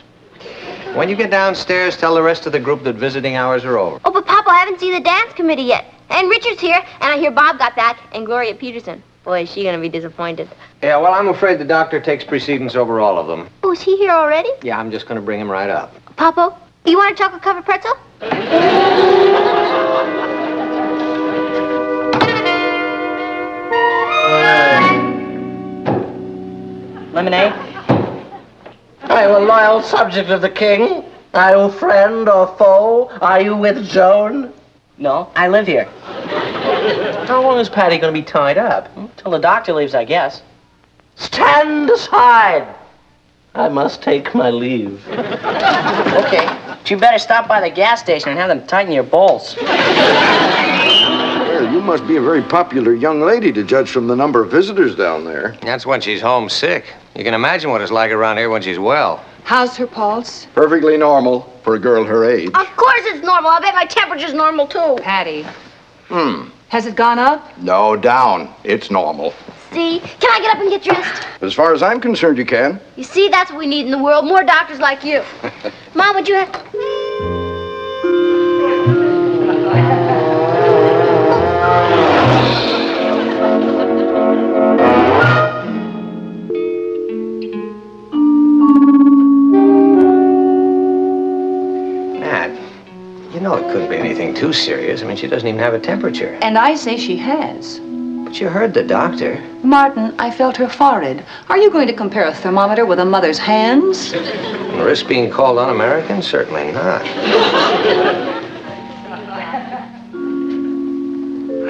When you get downstairs, tell the rest of the group that visiting hours are over. Oh, but Papa, I haven't seen the dance committee yet. And Richard's here, and I hear Bob got back, and Gloria Peterson. Boy, is she gonna be disappointed. Yeah, well, I'm afraid the doctor takes precedence over all of them. Oh, is he here already? Yeah, I'm just gonna bring him right up. Papa, you want a chocolate-covered pretzel? Lemonade? I am a loyal subject of the king. Are you friend or foe? Are you with Joan? No, I live here. How long is Patty going to be tied up? Till the doctor leaves, I guess. Stand aside. I must take my leave. Okay, but you better stop by the gas station and have them tighten your bolts. Well, you must be a very popular young lady to judge from the number of visitors down there. That's when she's homesick. You can imagine what it's like around here when she's well. How's her pulse? Perfectly normal for a girl her age. Of course it's normal. I bet my temperature's normal, too. Patty. Has it gone up? No, down. It's normal. See? Can I get up and get dressed? As far as I'm concerned, you can. You see, that's what we need in the world. More doctors like you. Mom, would you have... You know it couldn't be anything too serious. I mean, she doesn't even have a temperature. And I say she has. But you heard the doctor. Martin, I felt her forehead. Are you going to compare a thermometer with a mother's hands? Risk being called un-American? Certainly not.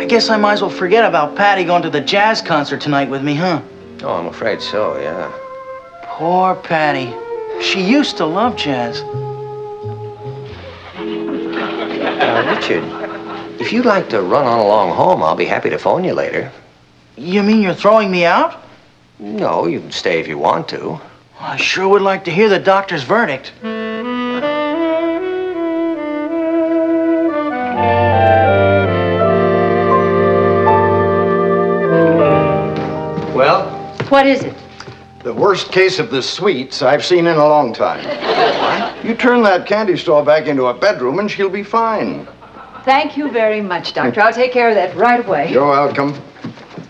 I guess I might as well forget about Patty going to the jazz concert tonight with me, huh? Oh, I'm afraid so, yeah. Poor Patty. She used to love jazz. Richard, if you'd like to run on along home, I'll be happy to phone you later. You mean you're throwing me out? No, you can stay if you want to. I sure would like to hear the doctor's verdict. Well? What is it? The worst case of the sweets I've seen in a long time. What? You turn that candy store back into a bedroom and she'll be fine. Thank you very much, Doctor. I'll take care of that right away. You're welcome.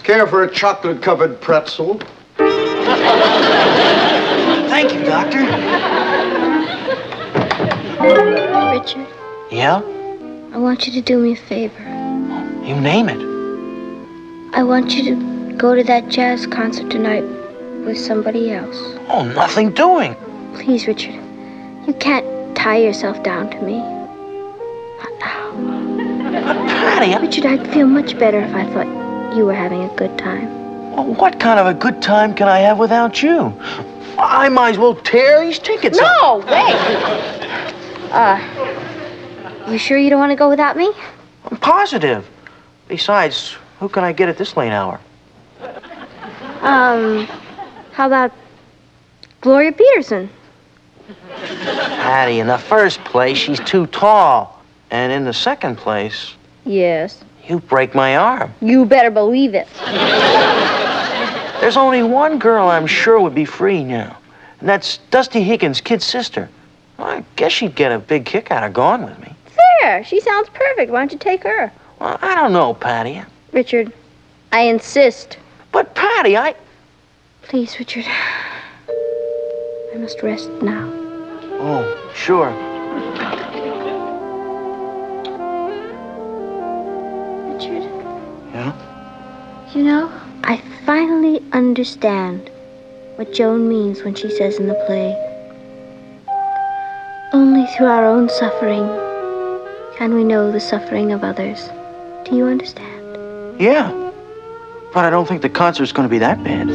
Care for a chocolate-covered pretzel? Thank you, Doctor. Richard, Yeah? I want you to do me a favor. You name it. I want you to go to that jazz concert tonight with somebody else. Oh, nothing doing. Please, Richard. You can't tie yourself down to me. Not now. Patty, Richard, I'd feel much better if I thought you were having a good time. Well, what kind of a good time can I have without you? I might as well tear these tickets up. No, wait. You sure you don't want to go without me? I'm positive. Besides, who can I get at this late hour? How about Gloria Peterson? Patty, in the first place, she's too tall. And in the second place, Yes. you break my arm. You better believe it. There's only one girl I'm sure would be free now. And that's Dusty Higgins' kid sister. I guess she'd get a big kick out of going with me. There, she sounds perfect. Why don't you take her? Well, I don't know, Patty. Richard, I insist. But, Patty, Please, Richard. I must rest now. Oh, sure. Richard, Yeah? you know, I finally understand what Joan means when she says in the play, only through our own suffering can we know the suffering of others. Do you understand? Yeah. But I don't think the concert's going to be that bad.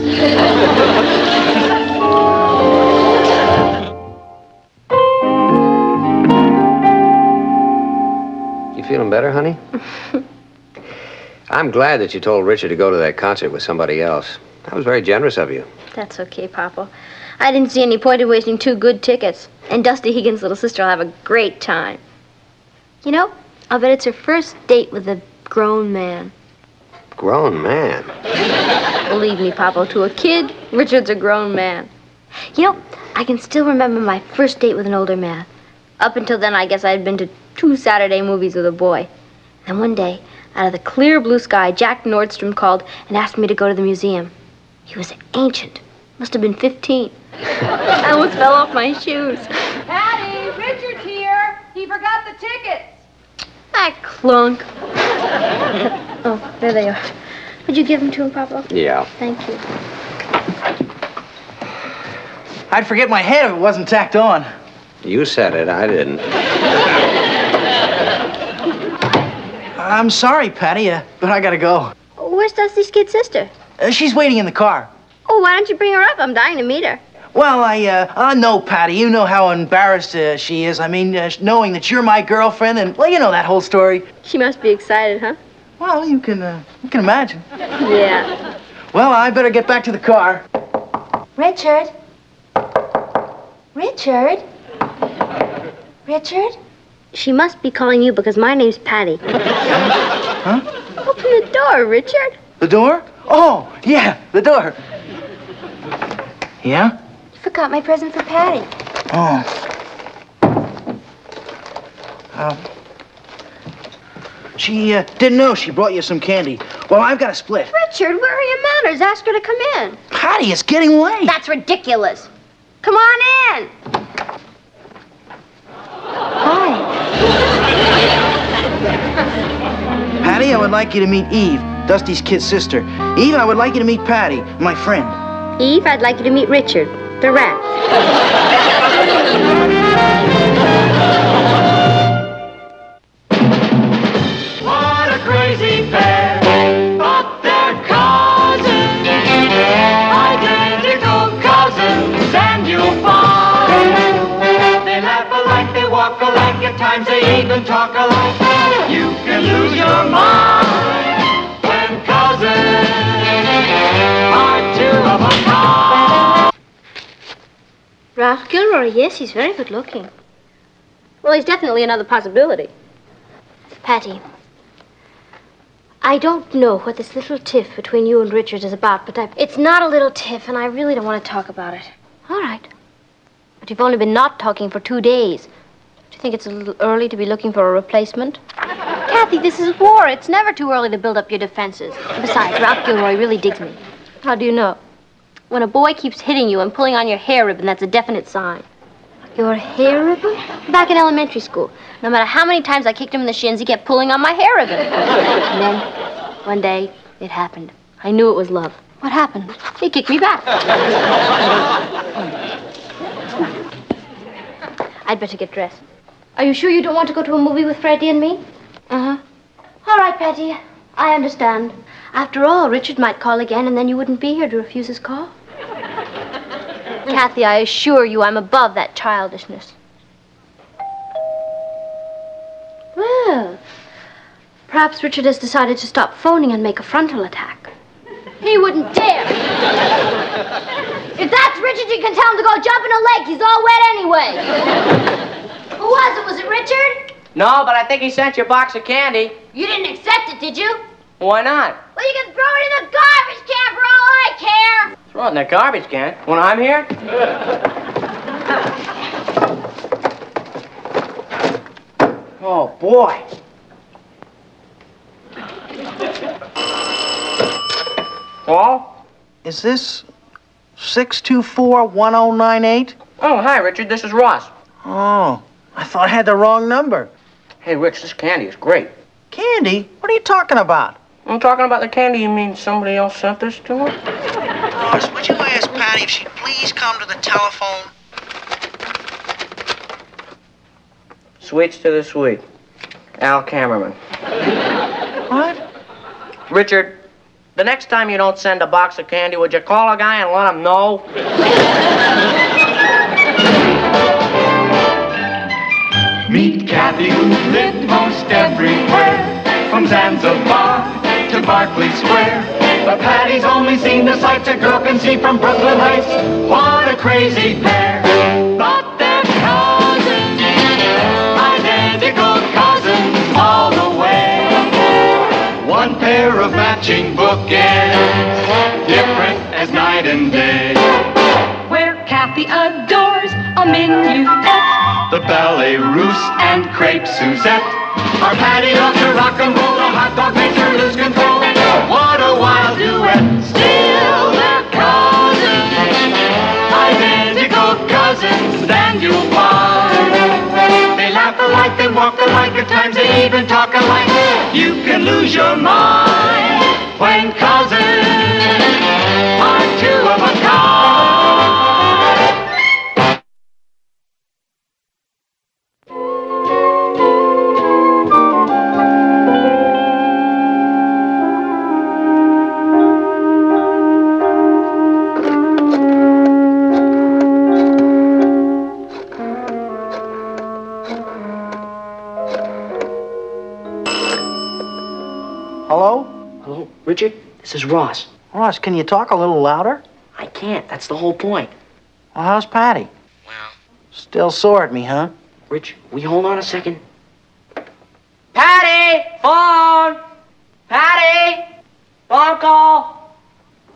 You feeling better, honey? I'm glad that you told Richard to go to that concert with somebody else. That was very generous of you. That's okay, Papa. I didn't see any point in wasting 2 good tickets. And Dusty Higgins' little sister will have a great time. You know, I'll bet it's her first date with a grown man. Grown man? Believe me, Papa, to a kid, Richard's a grown man. You know, I can still remember my first date with an older man. Up until then, I guess I had been to 2 Saturday movies with a boy. And one day, out of the clear blue sky, Jack Nordstrom called and asked me to go to the museum. He was ancient. Must have been 15. I almost fell off my shoes. Patty, Richard's here. He forgot the tickets. Ah, clunk. Oh, there they are. Would you give them to him, Papa? Yeah. Thank you. I'd forget my head if it wasn't tacked on. You said it, I didn't. I'm sorry, Patty, but I gotta go. Where's Dusty's kid sister? She's waiting in the car. Oh, why don't you bring her up? I'm dying to meet her. Well, I know, Patty. You know how embarrassed she is. I mean, knowing that you're my girlfriend, and, well, you know that whole story. She must be excited, huh? Well, you can imagine. Yeah. Well, I better get back to the car. Richard? Richard? Richard? She must be calling you because my name's Patty. Huh? Open the door, Richard. The door? Oh, yeah, the door. Yeah? You forgot my present for Patty. Oh. She didn't know she brought you some candy. Well, I've got a split. Richard, where are your manners? Ask her to come in. Patty, it's getting late. That's ridiculous. Come on in. Hi. Patty, I would like you to meet Eve, Dusty's kid sister. Eve, I would like you to meet Patty, my friend. Eve, I'd like you to meet Richard, the rat. What a crazy pair. even talk alike. You can lose your mind when cousins are two of a kind. Ralph Gilroy, yes, he's very good looking. Well, he's definitely another possibility. Patty, I don't know what this little tiff between you and Richard is about, but it's not a little tiff, and I really don't want to talk about it. All right. But you've only been not talking for 2 days. Do you think it's a little early to be looking for a replacement? Kathy, this is war. It's never too early to build up your defenses. Besides, Ralph Gilroy really digs me. How do you know? When a boy keeps hitting you and pulling on your hair ribbon, that's a definite sign. Your hair ribbon? Back in elementary school. No matter how many times I kicked him in the shins, he kept pulling on my hair ribbon. And then, one day, it happened. I knew it was love. What happened? He kicked me back. I'd better get dressed. Are you sure you don't want to go to a movie with Freddie and me? Uh-huh. All right, Patty. I understand. After all, Richard might call again, and then you wouldn't be here to refuse his call. Kathy, I assure you I'm above that childishness. Well, perhaps Richard has decided to stop phoning and make a frontal attack. He wouldn't dare. If that's Richard, you can tell him to go jump in a lake. He's all wet anyway. Who was it? Was it Richard? No, but I think he sent you a box of candy. You didn't accept it, did you? Why not? Well, you can throw it in the garbage can for all I care. Throw it in the garbage can. When I'm here? Oh, boy. Paul? Is this 624-1098? Oh, hi, Richard. This is Ross. Oh, I thought I had the wrong number. Hey, Rich, this candy is great. Candy? What are you talking about? I'm talking about the candy. You mean somebody else sent this to her? Ross, would you ask Patty if she'd please come to the telephone? Sweets to the sweet. Al Cameraman. What? Richard, the next time you don't send a box of candy, would you call a guy and let him know? Meet Kathy, who lived most everywhere, from Zanzibar to Berkeley Square. But Patty's only seen the sights a girl can see from Brooklyn Heights. What a crazy pair! But they're cousins, identical cousins all the way. One pair of matching bookends, different as night and day. Where Kathy adores a minuet, The ballet russe and crepe Suzette. Our Patty loves to rock and roll, the hot dog makes her lose control. What a wild duet, still they're cousins, identical cousins, and you'll find they laugh alike, they walk alike, at times they even talk alike. You can lose your mind when cousins are two of a kind. Hello? Hello, Richard? This is Ross. Ross, can you talk a little louder? I can't. That's the whole point. Well, how's Patty? Well, Still sore at me, huh? Rich, will you hold on a second? Patty! Phone! Patty! Phone call!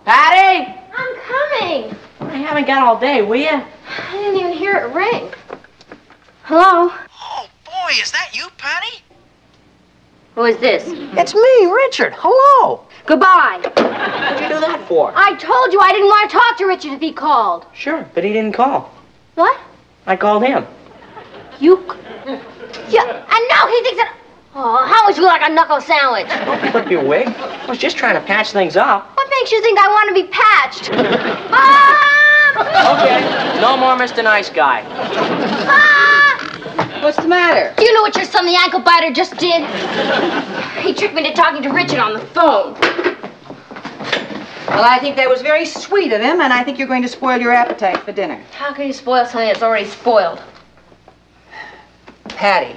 Patty! I'm coming. I haven't got all day, will you? I didn't even hear it ring. Hello? Oh, boy, is that you, Patty? Who is this? It's me, Richard. Hello. Goodbye. What'd you do that for? I told you I didn't want to talk to Richard if he called. Sure, but he didn't call. What? I called him. You? Yeah, and now he thinks that... Oh, how would you like a knuckle sandwich? Don't flip your wig. I was just trying to patch things up. What makes you think I want to be patched? Okay, no more Mr. Nice Guy. What's the matter? Do you know what your son, the ankle biter, just did? He tricked me into talking to Richard on the phone. Well, I think that was very sweet of him, and I think you're going to spoil your appetite for dinner. How can you spoil something that's already spoiled? Patty,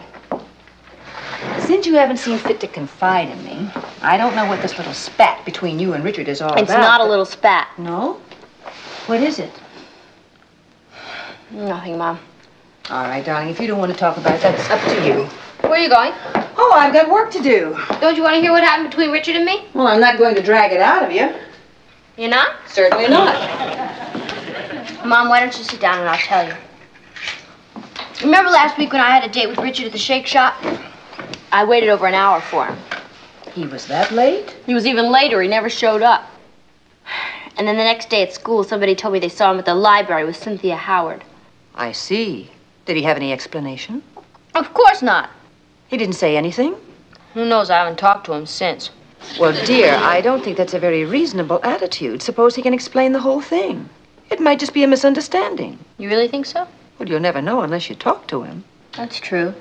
Since you haven't seen fit to confide in me, I don't know what this little spat between you and Richard is all about. It's not a little spat. No? What is it? Nothing, Mom. All right, darling, if you don't want to talk about it, that's up to you. Where are you going? Oh, I've got work to do. Don't you want to hear what happened between Richard and me? Well, I'm not going to drag it out of you. You're not? Certainly not. Mom, why don't you sit down and I'll tell you. Remember last week when I had a date with Richard at the Shake Shop? I waited over an hour for him. He was that late? He was even later. He never showed up. And then the next day at school, somebody told me they saw him at the library with Cynthia Howard. I see. Did he have any explanation? Of course not. He didn't say anything? Who knows? I haven't talked to him since. Well, dear, I don't think that's a very reasonable attitude. Suppose he can explain the whole thing. It might just be a misunderstanding. You really think so? Well, you'll never know unless you talk to him. That's true.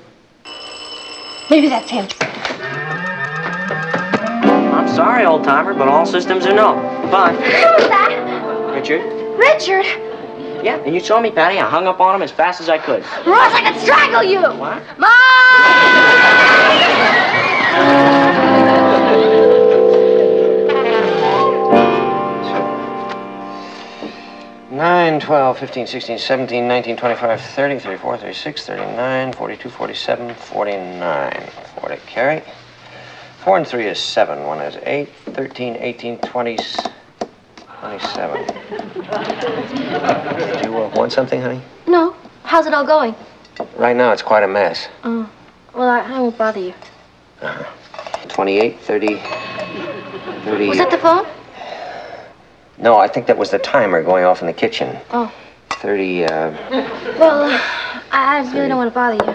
Maybe that's him. I'm sorry, old-timer, but all systems are no. Bye. Who was that? Richard? Richard! Yeah, and you saw me, Patty. I hung up on him as fast as I could. Ross, I could strangle you! What? Mom! 9, 12, 15, 16, 17, 19, 25, 30, 34, 36, 39, 42, 47, 49. 4 to carry. 4 and 3 is 7. 1 is 8, 13, 18, 20, 27. Did you want something, honey? No. How's it all going? Right now, it's quite a mess. Well, I won't bother you. 28, 30, 30... Was that the phone? No, I think that was the timer going off in the kitchen. Oh. 30, Well, I really don't want to bother you.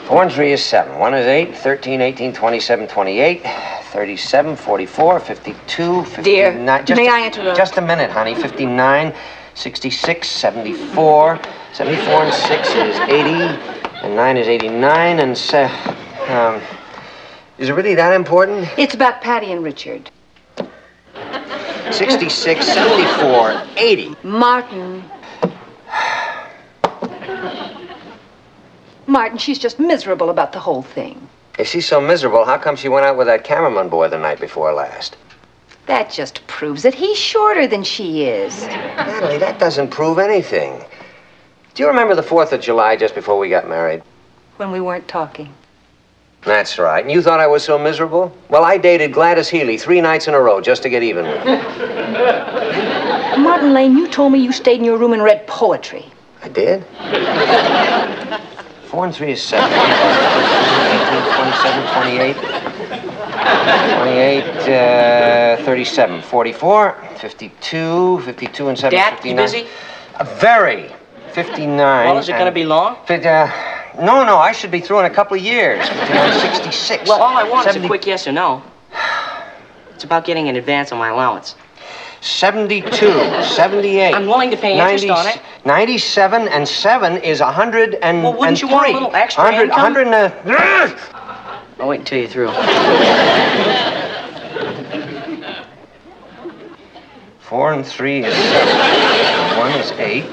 4 and 3 is 7. 1 is 8, 13, 18, 27, 28, 37, 44, 52, 59... Dear, may I interrupt? Just a minute, honey. 59, 66, 74, 74 and 6 is 80, and 9 is 89, and... is it really that important? It's about Patty and Richard. 66, 74, 80. Martin. Martin, she's just miserable about the whole thing. If she's so miserable, how come she went out with that cameraman boy the night before last? That just proves that he's shorter than she is. Natalie, that doesn't prove anything. Do you remember the 4th of July just before we got married? When we weren't talking. That's right. And you thought I was so miserable? Well, I dated Gladys Healy 3 nights in a row just to get even with her. Martin Lane, you told me you stayed in your room and read poetry. I did? 4 and 3 is 7. 18, 27, 28. 28, 37, 44, 52, 52 and 7, Dad, 59. you busy? Very. 59. Well, is it going to be long? No, I should be through in a couple of years. 66. Well, all I want 70... is a quick yes or no. It's about getting an advance on my allowance. 72, 78. I'm willing to pay interest on it. 97 and 7 is 100 and Well, wouldn't you want a little extra 100, income? 100 and... I'll wait until you're through. 4 and 3 is 7. 1 is 8.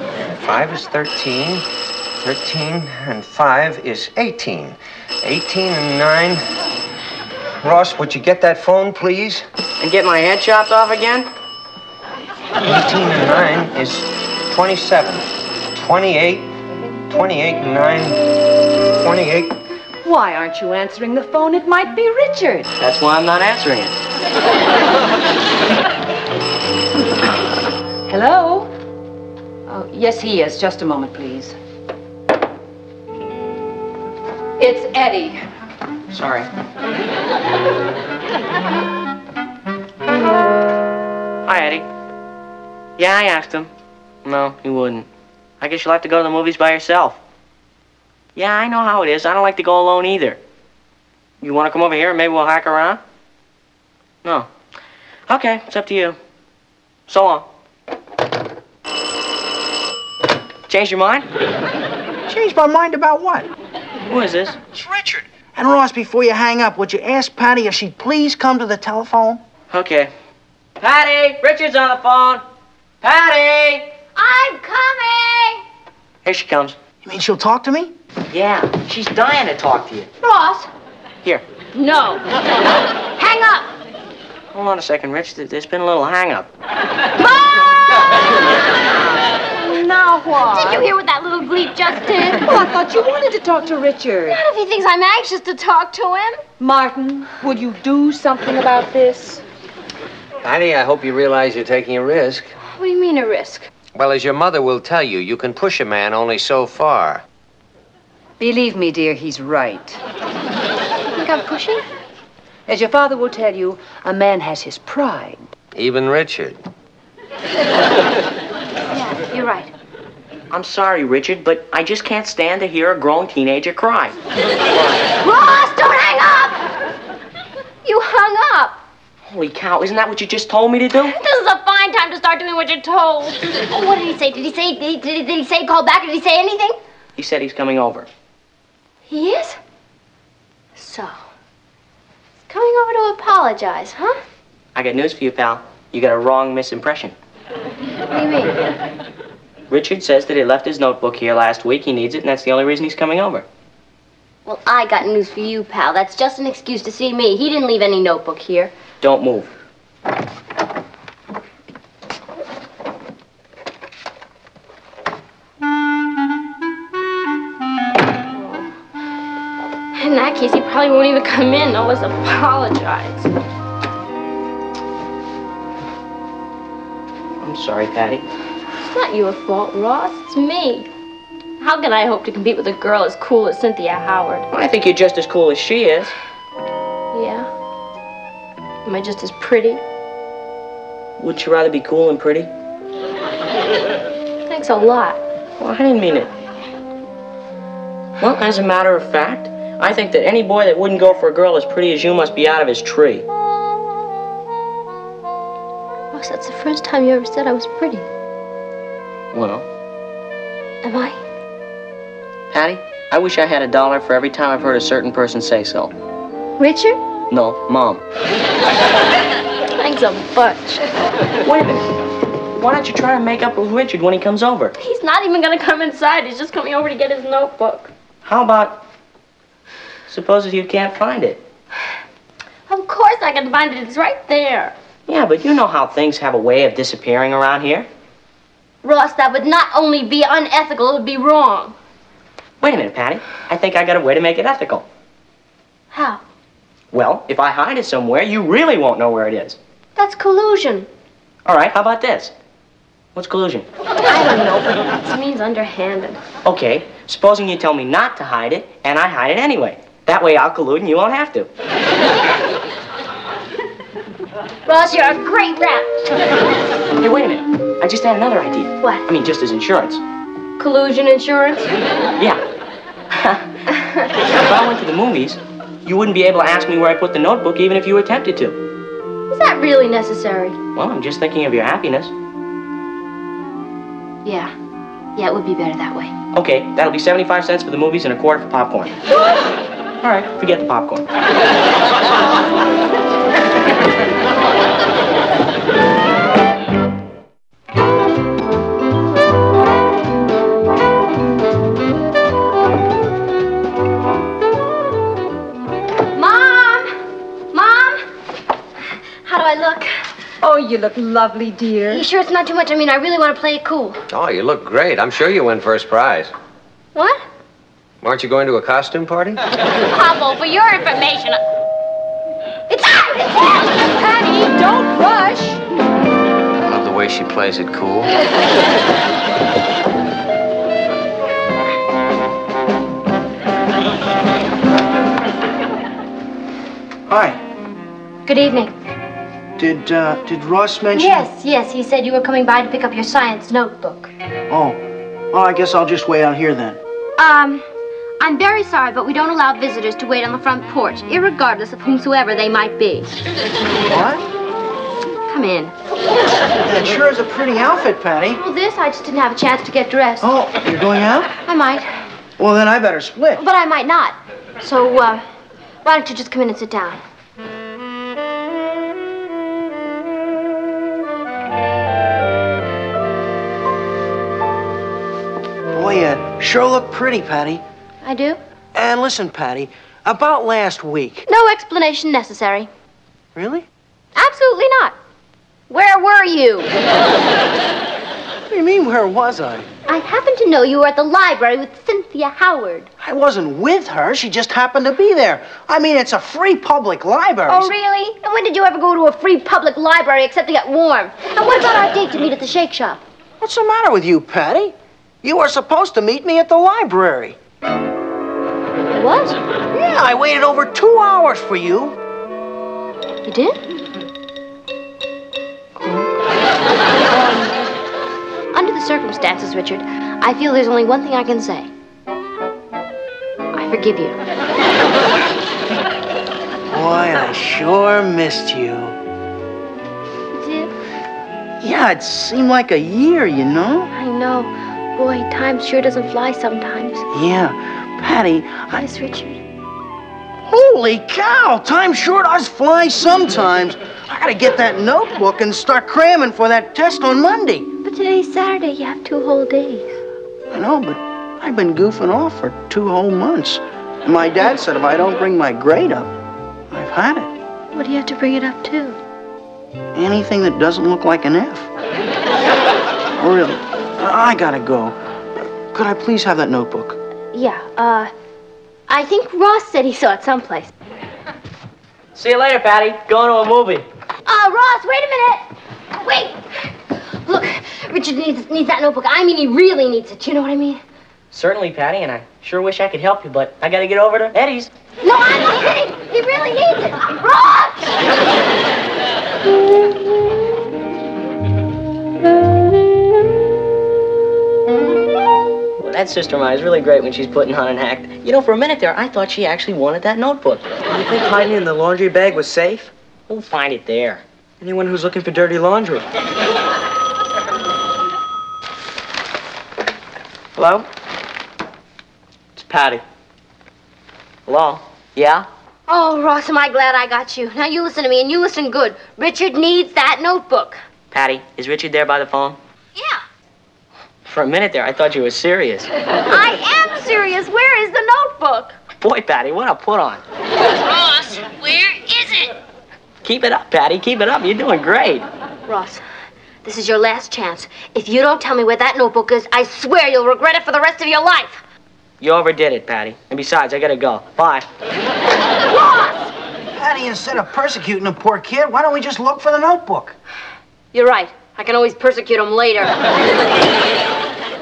5 is 13. 13 and 5 is 18. 18 and 9. Ross, would you get that phone, please? And get my head chopped off again? 18 and 9 is 27. 28. 28 and 9. 28. Why aren't you answering the phone? It might be Richard. That's why I'm not answering it. Hello? Oh, yes, he is. Just a moment, please. It's Eddie. Sorry. Hi, Eddie. Yeah, I asked him. No, he wouldn't. I guess you'll have to go to the movies by yourself. Yeah, I know how it is. I don't like to go alone either. You want to come over here and maybe we'll hack around? No. Okay, it's up to you. So long. Changed your mind? Changed my mind about what? Who is this? It's Richard. And Ross, before you hang up, would you ask Patty if she'd please come to the telephone? Okay. Patty! Richard's on the phone! Patty! I'm coming! Here she comes. You mean she'll talk to me? Yeah, she's dying to talk to you. Ross. Here. No. Hang up. Hold on a second, Rich. There's been a little hang-up. Now what? Did you hear what that little bleep just did? Well, I thought you wanted to talk to Richard. Not if he thinks I'm anxious to talk to him. Martin, would you do something about this? Patty, I hope you realize you're taking a risk. What do you mean a risk? Well, as your mother will tell you, you can push a man only so far. Believe me, dear, he's right. You think I'm pushing? As your father will tell you, a man has his pride. Even Richard. Yeah, you're right. I'm sorry, Richard, but I just can't stand to hear a grown teenager cry. Ross, don't hang up! You hung up. Holy cow, isn't that what you just told me to do? This is a fine time to start doing what you're told. Oh, what did he say? Did he say call back? Did he say anything? He said he's coming over. He is? So, he's coming over to apologize, huh? I got news for you, pal. You got a wrong misimpression. What do you mean? Richard says that he left his notebook here last week. He needs it, and that's the only reason he's coming over. Well, I got news for you, pal. That's just an excuse to see me. He didn't leave any notebook here. Don't move. In that case, he probably won't even come in unless apologize. I'm sorry, Patty. It's not your fault, Ross. It's me. How can I hope to compete with a girl as cool as Cynthia Howard? I think you're just as cool as she is. Yeah? Am I just as pretty? Wouldn't you rather be cool and pretty? Thanks a lot. Well, I didn't mean it. Well, as a matter of fact, I think that any boy that wouldn't go for a girl as pretty as you must be out of his tree. Ross, that's the first time you ever said I was pretty. Well, Am I? Patty, I wish I had $1 for every time I've heard a certain person say so. Richard? No, Mom. Thanks a bunch. Wait a minute. Why don't you try to make up with Richard when he comes over? He's not even gonna come inside. He's just coming over to get his notebook. How about... Suppose if you can't find it? Of course I can find it. It's right there. Yeah, but you know how things have a way of disappearing around here. Ross, that would not only be unethical, it would be wrong. Wait a minute, Patty. I think I got a way to make it ethical. How? Well, if I hide it somewhere, you really won't know where it is. That's collusion. All right, how about this? What's collusion? I don't know, but it means underhanded. Okay, supposing you tell me not to hide it, and I hide it anyway. That way I'll collude and you won't have to. Ross, you're a great rap. Hey, wait a minute. I just had another idea. What? I mean, just as insurance. Collusion insurance? Yeah. If I went to the movies, you wouldn't be able to ask me where I put the notebook even if you attempted to. Is that really necessary? Well, I'm just thinking of your happiness. Yeah. Yeah, it would be better that way. Okay, that'll be 75 cents for the movies and a quarter for popcorn. All right, forget the popcorn. Oh, you look lovely, dear. You sure it's not too much? I mean, I really want to play it cool. Oh, you look great. I'm sure you win first prize. What? Aren't you going to a costume party? Pablo, for your information... It's out! It's out! Patty, don't rush. I love the way she plays it cool. Hi. Good evening. Did Ross mention... Yes, he said you were coming by to pick up your science notebook. Oh. Well, I guess I'll just wait out here then. I'm very sorry, but we don't allow visitors to wait on the front porch, irregardless of whomsoever they might be. What? Come in. That sure is a pretty outfit, Patty. Well, this, I just didn't have a chance to get dressed. Oh, you're going out? I might. Well, then I better split. But I might not. So, why don't you just come in and sit down? Boy, you sure look pretty, Patty. I do? And listen, Patty, about last week. No explanation necessary. Really? Absolutely not. Where were you? What do you mean, where was I? I happen to know you were at the library with Cynthia Howard. I wasn't with her. She just happened to be there. I mean, it's a free public library. Oh, really? And when did you ever go to a free public library except to get warm? And what about our date to meet at the Shake Shop? What's the matter with you, Patty? You were supposed to meet me at the library. What? Yeah, I waited over 2 hours for you. You did? Under the circumstances, Richard, I feel there's only one thing I can say. I forgive you. Boy, I sure missed you. You did? Yeah, it seemed like a year, you know? I know. Boy, time sure doesn't fly sometimes. Yeah, Patty, Yes, Richard. Holy cow! Time sure does fly sometimes. I gotta get that notebook and start cramming for that test on Monday. But today's Saturday. You have 2 whole days. I know, but I've been goofing off for 2 whole months. And my dad said if I don't bring my grade up, I've had it. What do you have to bring it up to? Anything that doesn't look like an F. Really, I gotta go. Could I please have that notebook? Yeah, I think Ross said he saw it someplace. See you later, Patty. Going to a movie. Ross, wait a minute. Wait. Look, Richard needs that notebook. I mean, he really needs it. You know what I mean? Certainly, Patty, and I sure wish I could help you, but I gotta get over to Eddie's. No, I'm not kidding. He really needs it. Ross! Well, that sister of mine is really great when she's putting on an act. You know, for a minute there, I thought she actually wanted that notebook. You think hiding in the laundry bag was safe? We'll find it there. Anyone who's looking for dirty laundry. Hello? It's Patty. Hello? Yeah? Oh, Ross, am I glad I got you. Now you listen to me, and you listen good. Richard needs that notebook. Patty, is Richard there by the phone? Yeah. For a minute there, I thought you were serious. I am serious. Where is the notebook? Boy, Patty, what a put on. Ross, where is it? Keep it up, Patty. Keep it up. You're doing great. Ross, this is your last chance. If you don't tell me where that notebook is, I swear you'll regret it for the rest of your life. You overdid it, Patty. And besides, I gotta go. Bye. Ross! Patty, instead of persecuting a poor kid, why don't we just look for the notebook? You're right. I can always persecute him later.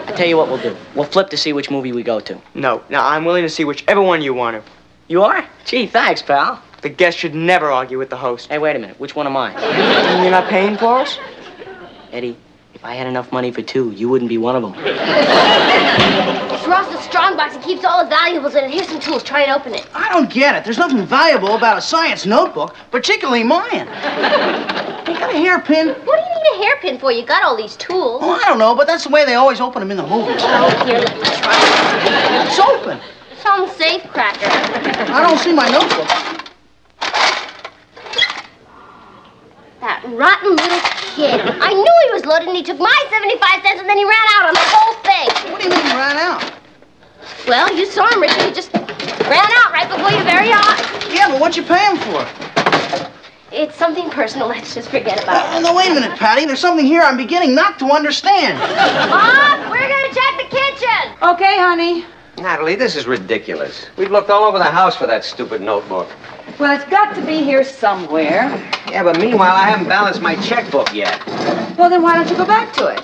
I'll tell you what we'll do. We'll flip to see which movie we go to. No, I'm willing to see whichever one you want to. You are? Gee, thanks, pal. The guest should never argue with the host. Hey, wait a minute. Which one am I? You're not paying for us? Eddie, if I had enough money for 2, you wouldn't be one of them. It's Ross's strong box. He keeps all his valuables in it. Here's some tools. Try and open it. I don't get it. There's nothing valuable about a science notebook, particularly mine. You got a hairpin? What do you need a hairpin for? You got all these tools. Oh, I don't know, but that's the way they always open them in the movies. Oh, here, let me try. It's open. Some safe cracker. I don't see my notebook. That rotten little kid. I knew he was loaded, and he took my 75 cents, and then he ran out on the whole thing. What do you mean he ran out? Well, you saw him, Richard. He just ran out right before your very eyes. Yeah, but what you pay him for? It's something personal. Let's just forget about it. No, wait a minute, Patty. There's something here I'm beginning not to understand. Mom, we're going to check the kitchen. Okay, honey. Natalie, this is ridiculous. We've looked all over the house for that stupid notebook. Well, it's got to be here somewhere. Yeah, but meanwhile, I haven't balanced my checkbook yet. Well, then why don't you go back to it?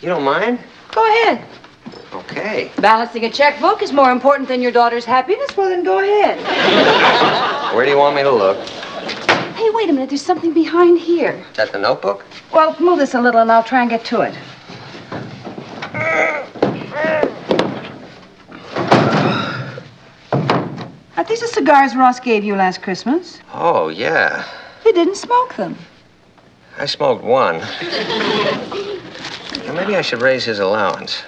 You don't mind? Go ahead. Okay. Balancing a checkbook is more important than your daughter's happiness. Well, then go ahead. Where do you want me to look? Hey, wait a minute. There's something behind here. Is that the notebook? Well, move this a little and I'll try and get to it. Are these the cigars Ross gave you last Christmas? Oh, yeah. You didn't smoke them. I smoked one. Now, maybe I should raise his allowance.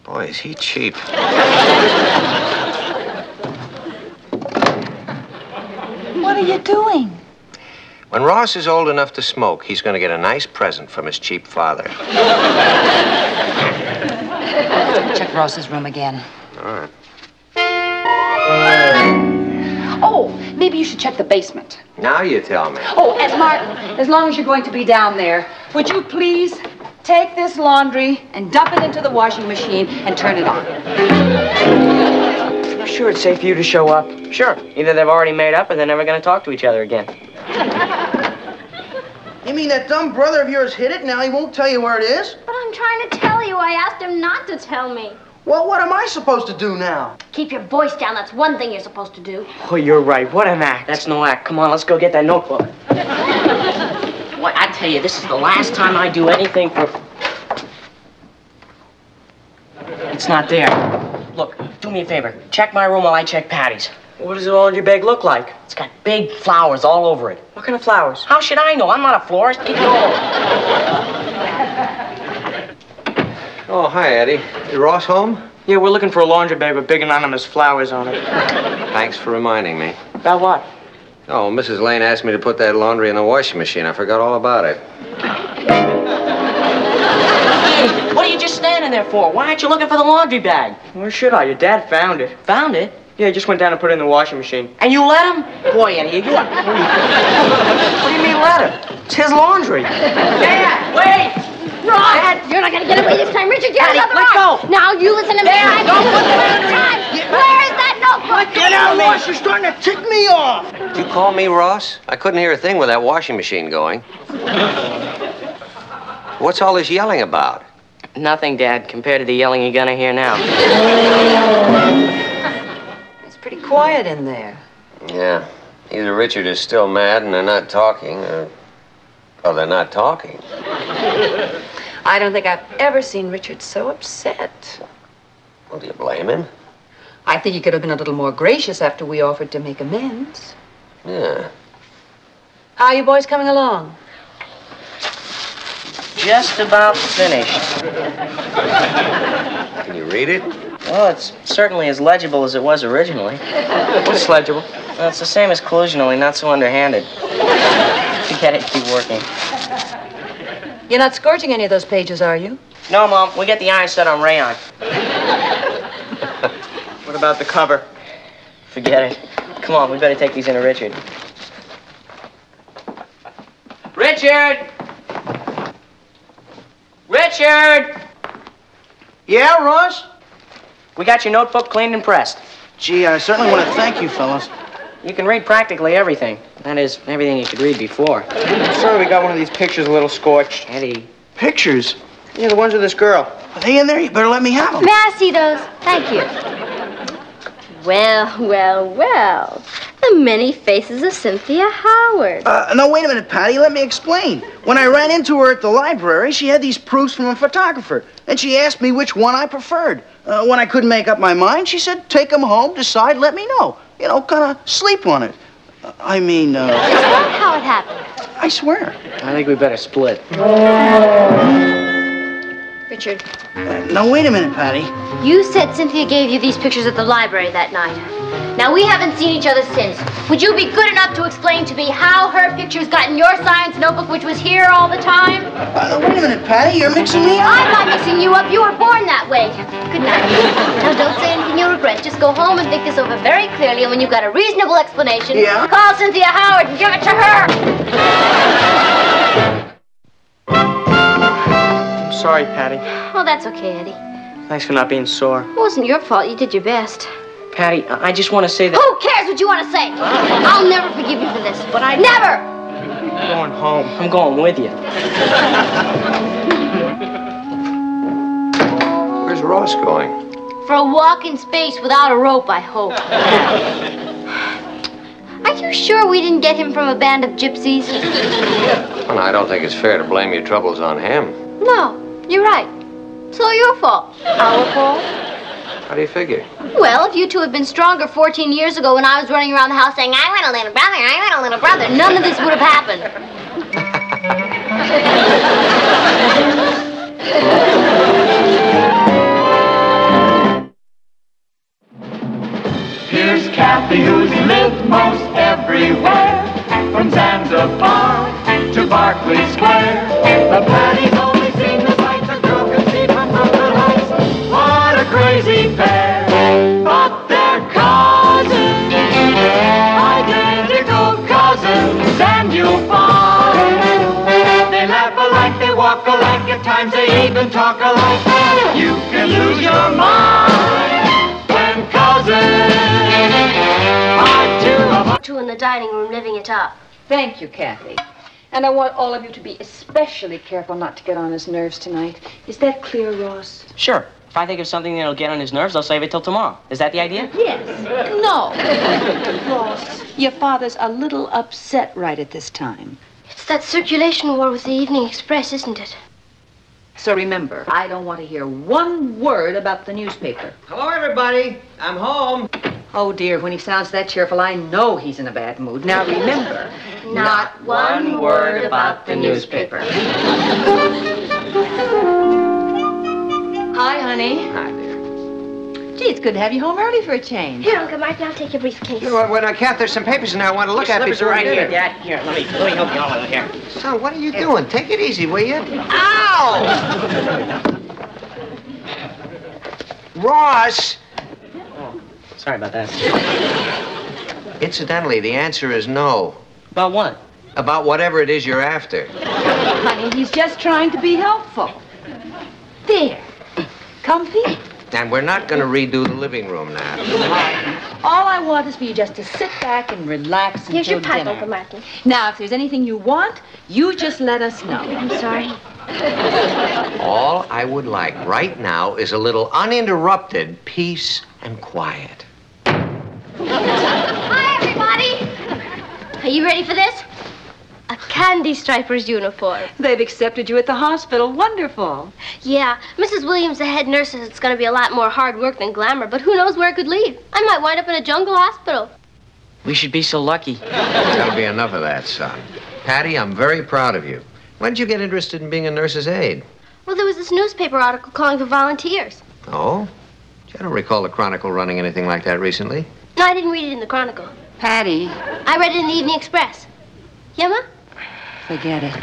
Boy, is he cheap. What are you doing? When Ross is old enough to smoke, he's going to get a nice present from his cheap father. Check Ross's room again. All right. Oh, maybe you should check the basement. Now you tell me. Oh, and Martin, as long as you're going to be down there, would you please take this laundry and dump it into the washing machine and turn it on? I'm sure it's safe for you to show up. Sure. Either they've already made up or they're never going to talk to each other again. You mean that dumb brother of yours hid it? Now he won't tell you where it is? But I'm trying to tell you. I asked him not to tell me. Well, what am I supposed to do now? Keep your voice down. That's one thing you're supposed to do. Oh, you're right. What an act. That's no act. Come on, let's go get that notebook. Well, I tell you, this is the last time I do anything for... It's not there. Look, do me a favor. Check my room while I check Patty's. What does the laundry bag look like? It's got big flowers all over it. What kind of flowers? How should I know? I'm not a florist. Keep going. Oh, hi, Eddie. Is Ross home? Yeah, we're looking for a laundry bag with big anonymous flowers on it. Thanks for reminding me. About what? Oh, Mrs. Lane asked me to put that laundry in the washing machine. I forgot all about it. Hey, what are you just standing there for? Why aren't you looking for the laundry bag? Where should I? Your dad found it. Found it? Yeah, he just went down and put it in the washing machine. And you let him? Boy, Eddie, you are... What do you mean let him? It's his laundry. Dad, wait! Ross! Dad, you're not gonna get away this time. Richard, you have another let Ross. go. Now you listen to me. Dad, don't put the time. Where is that notebook? Get out, Ross. You're starting to tick me off. Did you call me Ross? I couldn't hear a thing with that washing machine going. What's all this yelling about? Nothing, Dad, compared to the yelling you're gonna hear now. It's pretty quiet in there. Yeah. Either Richard is still mad and they're not talking, or they're not talking. I don't think I've ever seen Richard so upset. Well, do you blame him? I think he could have been a little more gracious after we offered to make amends. Yeah. How are you boys coming along? Just about finished. Can you read it? Well, it's certainly as legible as it was originally. What's legible? Well, it's the same as collusion, only not so underhanded. Forget it, keep working. You're not scorching any of those pages, are you? No, Mom, we get the iron set on rayon. What about the cover? Forget it. Come on, we better take these into Richard. Richard! Richard! Yeah, Ross? We got your notebook cleaned and pressed. Gee, I certainly want to thank you, fellas. You can read practically everything. That is, everything you could read before. I'm sorry we got one of these pictures a little scorched. Eddie. Pictures? Yeah, the ones of this girl. Are they in there? You better let me have them. May I see those? Thank you. Well, well, well. The many faces of Cynthia Howard. No, wait a minute, Patty. Let me explain. When I ran into her at the library, she had these proofs from a photographer, and she asked me which one I preferred. When I couldn't make up my mind, she said, take them home, decide, let me know. You know, kind of sleep on it. I mean, Is that how it happened? I swear. I think we better split. Richard, Now, wait a minute, Patty. you said Cynthia gave you these pictures at the library that night. Now, we haven't seen each other since. Would you be good enough to explain to me how her pictures got in your science notebook, which was here all the time? Wait a minute, Patty. You're mixing me up. I'm not mixing you up. You were born that way. Good night. Now, don't say anything you'll regret. Just go home and think this over very clearly, and when you've got a reasonable explanation, call Cynthia Howard and give it to her. I'm sorry, Patty. Oh, that's okay, Eddie. Thanks for not being sore. It wasn't your fault. You did your best. Patty, I just want to say that... Who cares what you want to say? I'll never forgive you for this. But I never! I'm going home. I'm going with you. Where's Ross going? For a walk in space without a rope, I hope. Are you sure we didn't get him from a band of gypsies? Well, I don't think it's fair to blame your troubles on him. No, you're right. It's all your fault. Our fault? How do you figure? Well, if you two had been stronger 14 years ago when I was running around the house saying, I want a little brother, I want a little brother, none of this would have happened. Here's Kathy, who's lived most everywhere, from Zanzibar to Berkeley Square. But Patty's only seen the sights a girl can see from Brooklyn Heights. times they even talk alike. You can lose your mind when cousins are two of us. Two in the dining room living it up. Thank you, Kathy. And I want all of you to be especially careful not to get on his nerves tonight. Is that clear, Ross? Sure. If I think of something that'll get on his nerves, I'll save it till tomorrow. Is that the idea? Yes. No. Ross, your father's a little upset right at this time. It's that circulation war with the Evening Express, isn't it? So remember, I don't want to hear one word about the newspaper. Hello, everybody. I'm home. Oh, dear, when he sounds that cheerful, I know he's in a bad mood. Now, remember, not one word about the newspaper. Hi, honey. Hi there. Gee, it's good to have you home early for a change. Here, Uncle Martin, I'll take your briefcase. Kath, there's some papers in there I want to look at Slippers before are right dinner. here, Dad. Here, let me help you all over here. Son, what are you doing? Take it easy, will you? Ow! Ross! Sorry about that. Incidentally, the answer is no. About what? About whatever it is you're after. Honey, he's just trying to be helpful. There. Comfy? And we're not going to redo the living room now. All I want is for you just to sit back and relax Here's until your pipe, dinner. Uncle Martin. Now, if there's anything you want, you just let us know. I'm sorry. All I would like right now is a little uninterrupted peace and quiet. Hi, everybody. Are you ready for this? A candy striper's uniform. They've accepted you at the hospital. Wonderful. Yeah, Mrs. Williams, the head nurse, says it's going to be a lot more hard work than glamour, but who knows where it could lead. I might wind up in a jungle hospital. We should be so lucky. That'll be enough of that, son. Patty, I'm very proud of you. When did you get interested in being a nurse's aide? Well, there was this newspaper article calling for volunteers. Oh? I don't recall the Chronicle running anything like that recently. No, I didn't read it in the Chronicle. Patty. I read it in the Evening Express. Yeah, Ma? Forget it.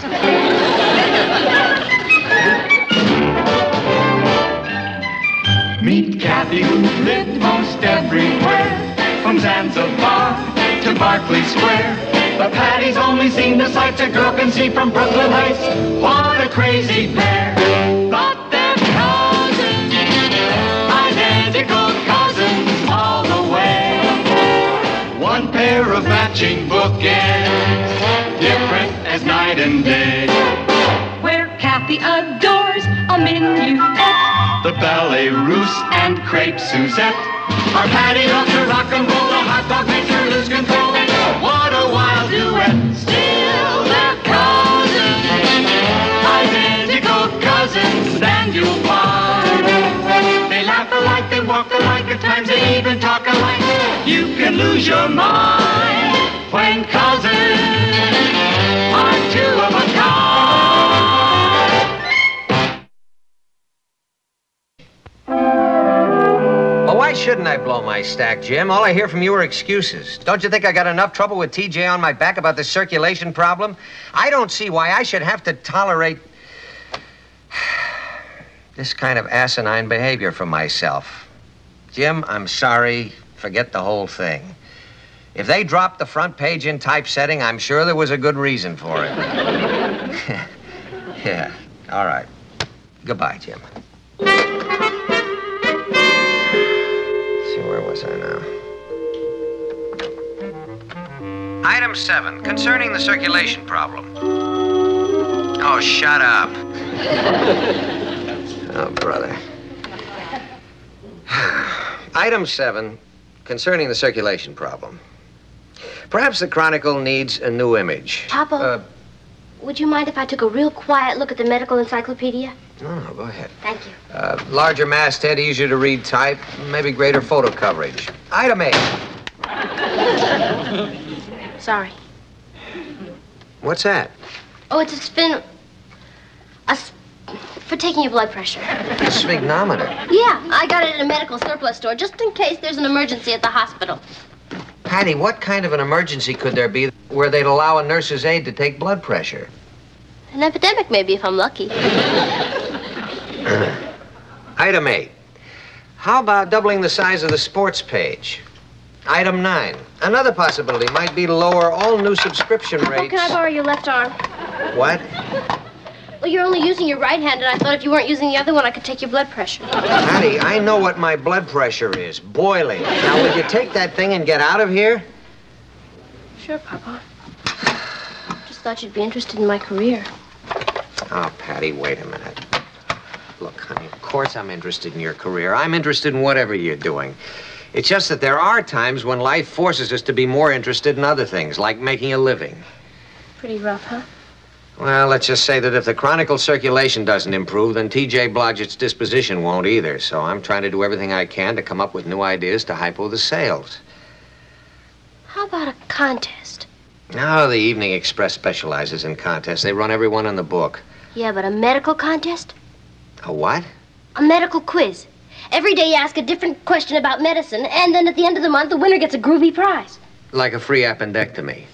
Meet Kathy, who's lived most everywhere, from Zanzibar to Berkeley Square. But Patty's only seen the sights a girl can see from Brooklyn Heights. What a crazy pair! But they're cousins, identical cousins all the way. One pair of matching bookends, different as night and day. Where Kathy adores a minuet. The ballet russe and crepe Suzette. Our Patty loves to rock and roll, the hot dog makes her lose control. What a wild duet. Still they're cousins, identical cousins, and you'll find they laugh alike, they walk alike, at times they even talk alike. You can lose your mind when cousins are two of a kind. Well, why shouldn't I blow my stack, Jim? All I hear from you are excuses. Don't you think I got enough trouble with TJ on my back about the circulation problem? I don't see why I should have to tolerate this kind of asinine behavior from myself. Jim, I'm sorry. Forget the whole thing. If they dropped the front page in typesetting, I'm sure there was a good reason for it. Yeah, all right. Goodbye, Jim. Where was I now? Item 7, concerning the circulation problem. Oh, shut up. Oh, brother. Item 7, concerning the circulation problem. Perhaps the Chronicle needs a new image. Papa, would you mind if I took a real quiet look at the medical encyclopedia? No, go ahead. Thank you. Larger masthead, easier to read type, maybe greater photo coverage. Item 8. Sorry. What's that? Oh, it's a for taking your blood pressure. A sphygmometer. Yeah, I got it at a medical surplus store just in case there's an emergency at the hospital. Patty, what kind of an emergency could there be where they'd allow a nurse's aide to take blood pressure? An epidemic, maybe, if I'm lucky. Item 8. How about doubling the size of the sports page? Item 9. Another possibility might be to lower all new subscription rates. Oh, can I borrow your left arm? What? Well, you're only using your right hand, and I thought if you weren't using the other one, I could take your blood pressure. Patty, I know what my blood pressure is. Boiling. Now, will you take that thing and get out of here? Sure, Papa. Just thought you'd be interested in my career. Oh, Patty, wait a minute. Look, honey, of course I'm interested in your career. I'm interested in whatever you're doing. It's just that there are times when life forces us to be more interested in other things, like making a living. Pretty rough, huh? Well, let's just say that if the Chronicle circulation doesn't improve, then T.J. Blodgett's disposition won't either. So I'm trying to do everything I can to come up with new ideas to hypo the sales. How about a contest? No, the Evening Express specializes in contests. They run every one in the book. Yeah, but a medical contest? A what? A medical quiz. Every day you ask a different question about medicine, and then at the end of the month, the winner gets a groovy prize. Like a free appendectomy.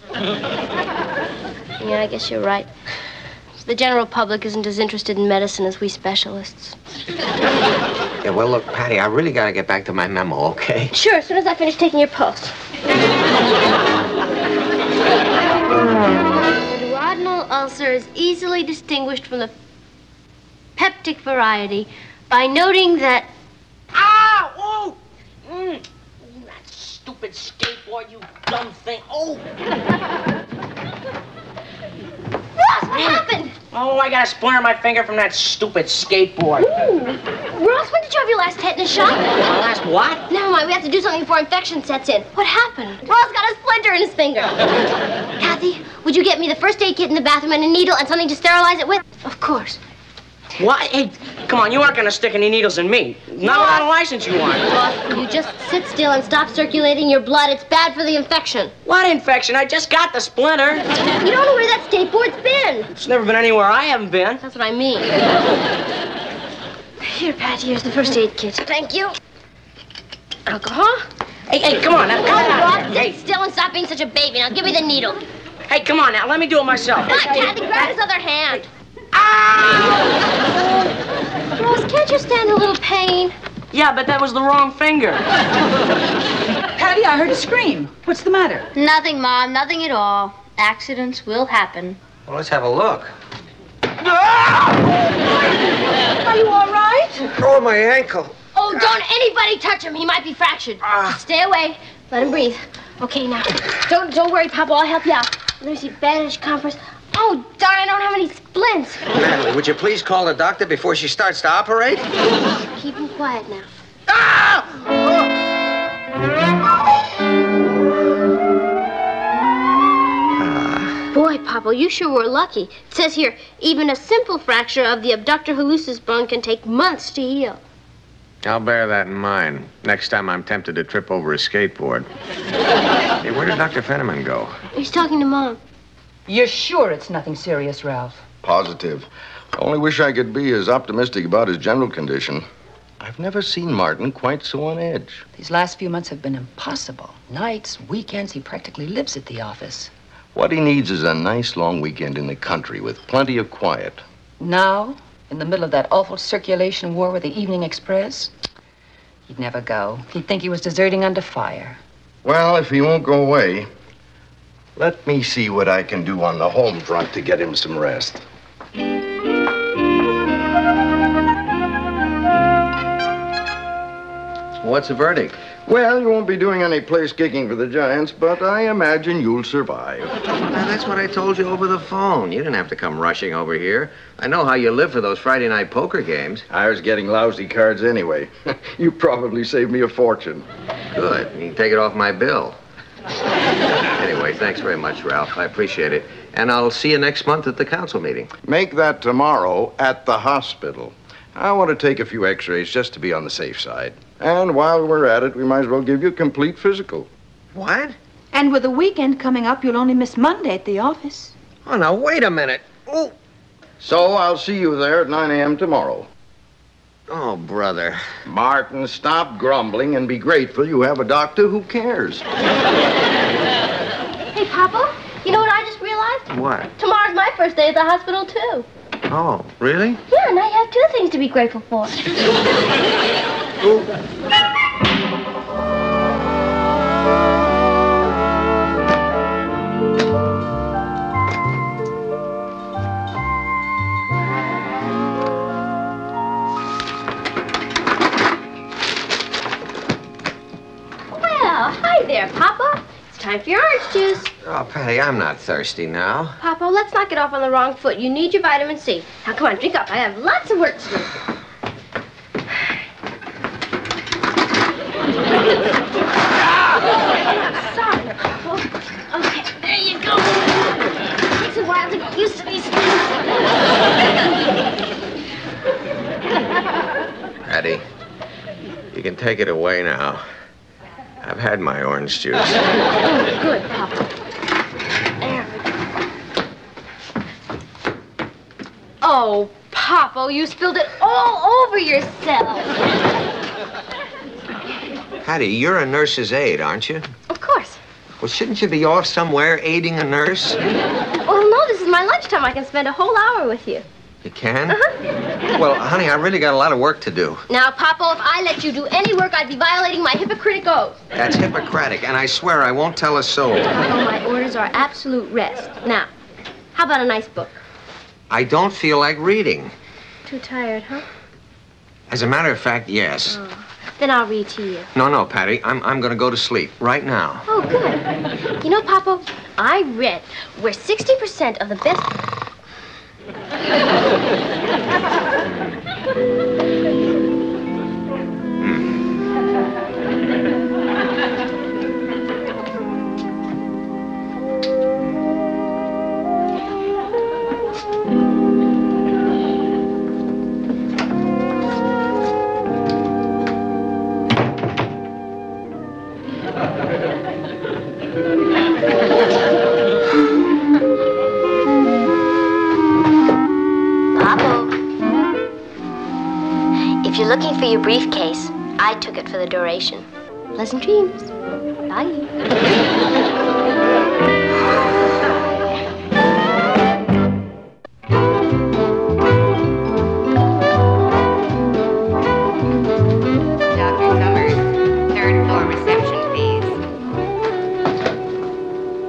Yeah, I guess you're right. The general public isn't as interested in medicine as we specialists. Yeah, well, look, Patty, I really got to get back to my memo, okay? Sure, as soon as I finish taking your pulse. The duodenal ulcer is easily distinguished from the peptic variety by noting that... Ow! Oh! That stupid skateboard, you dumb thing. Oh! Ross, what happened? Oh, I got a splinter in my finger from that stupid skateboard. Ooh. Ross, when did you have your last tetanus shot? My last what? Never mind, we have to do something before infection sets in. What happened? Ross got a splinter in his finger. Kathy, would you get me the first aid kit in the bathroom and a needle and something to sterilize it with? Of course. What? Hey, come on, you aren't gonna stick any needles in me. Not without a license, you aren't. Ross, you just sit still and stop circulating your blood. It's bad for the infection. What infection? I just got the splinter. You don't know where that skateboard's been. It's never been anywhere I haven't been. That's what I mean. Here, Pat, here's the first aid kit. Thank you. Alcohol? Hey, come on now. Ross, sit still and stop being such a baby. Now, give me the needle. Hey, come on now. Let me do it myself. Not Kathy, grab his other hand. Ah! Ross, can't you stand a little pain? Yeah, but that was the wrong finger. Patty, I heard a scream. What's the matter? Nothing, Mom. Nothing at all. Accidents will happen. Well, let's have a look. Are you all right? Oh, my ankle. Oh, don't anybody touch him. He might be fractured. Just stay away. Let him breathe. Okay, now. Don't worry, Papa. I'll help you out. Let me see. Bandage, compress. Oh, darn, I don't have any splints. Natalie, would you please call the doctor before she starts to operate? Keep him quiet now. Boy, Papa, you sure were lucky. It says here, even a simple fracture of the abductor hallucis bone can take months to heal. I'll bear that in mind. Next time I'm tempted to trip over a skateboard. Hey, where did Dr. Fenneman go? He's talking to Mom. You're sure it's nothing serious, Ralph? Positive. I only wish I could be as optimistic about his general condition. I've never seen Martin quite so on edge. These last few months have been impossible. Nights, weekends, he practically lives at the office. What he needs is a nice long weekend in the country with plenty of quiet. Now, in the middle of that awful circulation war with the Evening Express, he'd never go. He'd think he was deserting under fire. Well, if he won't go away, let me see what I can do on the home front to get him some rest. What's the verdict? Well, you won't be doing any place kicking for the Giants, but I imagine you'll survive. Now, that's what I told you over the phone. You didn't have to come rushing over here. I know how you live for those Friday night poker games. I was getting lousy cards anyway. You probably saved me a fortune. Good. You can take it off my bill. Anyway, thanks very much, Ralph. I appreciate it. And I'll see you next month at the council meeting. Make that tomorrow at the hospital. I want to take a few x-rays just to be on the safe side. And while we're at it, we might as well give you a complete physical. What? And with the weekend coming up, you'll only miss Monday at the office. Oh, now, wait a minute. Oh. So I'll see you there at 9 a.m. tomorrow. Oh, brother. Martin, stop grumbling and be grateful you have a doctor who cares. Hey, Papa, you know what I just realized? What? Tomorrow's my first day at the hospital, too. Oh, really? Yeah, now you have two things to be grateful for. there, Papa. It's time for your orange juice. Oh, Patty, I'm not thirsty now. Papa, let's not get off on the wrong foot. You need your vitamin C. Now, come on, drink up. I have lots of work to do. Sorry, Papa. Okay, there you go. It takes a while to get used to these things. Patty, you can take it away now. I've had my orange juice. Oh, good, Papa. There. Oh, Papa, you spilled it all over yourself. Patty, you're a nurse's aide, aren't you? Of course. Well, shouldn't you be off somewhere aiding a nurse? Well, no, this is my lunchtime. I can spend a whole hour with you. You can? Uh-huh. Well, honey, I really got a lot of work to do. Now, Papa, if I let you do any work, I'd be violating my Hippocratic oath. That's Hippocratic, and I swear I won't tell a soul. Papa, my orders are absolute rest. Now, how about a nice book? I don't feel like reading. Too tired, huh? As a matter of fact, yes. Oh. Then I'll read to you. No, Patty, I'm going to go to sleep right now. Oh, good. You know, Papa, I read where 60% of the best... If you're looking for your briefcase, I took it for the duration. Pleasant dreams. Bye. Dr. Summers, third floor reception, please.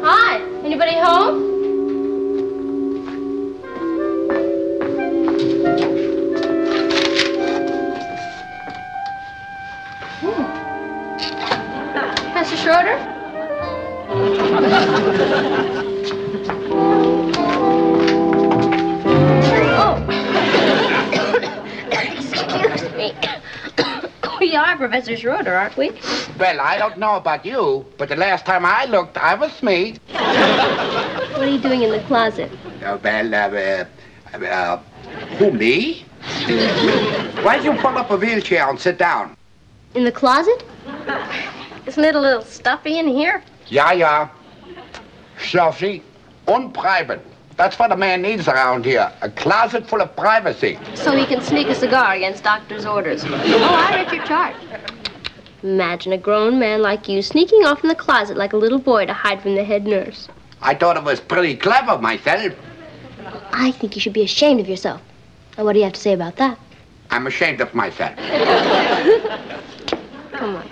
Hi, anybody home? Mr. Schroeder? Oh. Excuse me. We are Professor Schroeder, aren't we? Well, I don't know about you, but the last time I looked, I was me. What are you doing in the closet? Who, me? Why don't you pull up a wheelchair and sit down? In the closet? Isn't it a little stuffy in here? Yeah. Stuffy, unprivate. That's what a man needs around here. A closet full of privacy. So he can sneak a cigar against doctor's orders. Oh, I read your chart. Imagine a grown man like you sneaking off in the closet like a little boy to hide from the head nurse. I thought it was pretty clever myself. I think you should be ashamed of yourself. And what do you have to say about that? I'm ashamed of myself. Come on.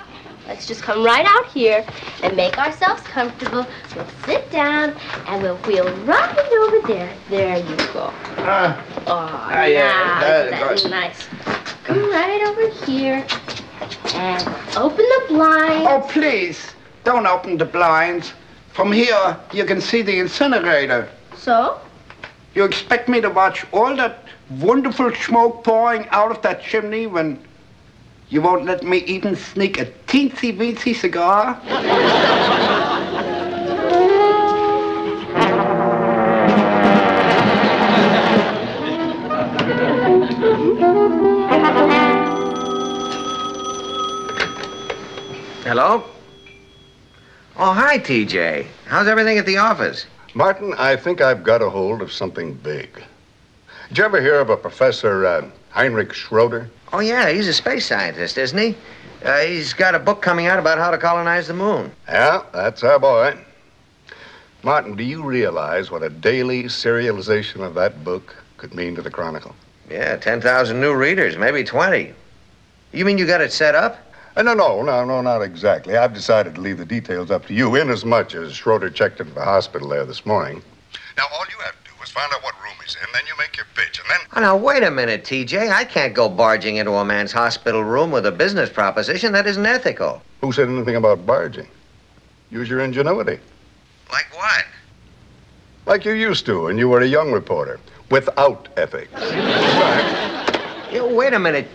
Let's just come right out here and make ourselves comfortable. We'll sit down and we'll wheel right over there. There you go. That's nice. Come right over here and open the blinds. Oh, please, don't open the blinds. From here, you can see the incinerator. So? You expect me to watch all that wonderful smoke pouring out of that chimney when you won't let me even sneak a teensy-weensy cigar? Hello? Oh, hi, TJ. How's everything at the office? Martin, I think I've got a hold of something big. Did you ever hear of a Professor Heinrich Schroeder? Oh, yeah, he's a space scientist, isn't he? He's got a book coming out about how to colonize the moon. Yeah, that's our boy. Martin, do you realize what a daily serialization of that book could mean to the Chronicle? Yeah, 10,000 new readers, maybe 20. You mean you got it set up? No, not exactly. I've decided to leave the details up to you, inasmuch as Schroeder checked into the hospital there this morning. Now, all you have to do is find out what room he's in, then you make your pitch, and then... Oh, now, wait a minute, TJ. I can't go barging into a man's hospital room with a business proposition. That isn't ethical. Who said anything about barging? Use your ingenuity. Like what? Like you used to when you were a young reporter. Without ethics. Wait a minute.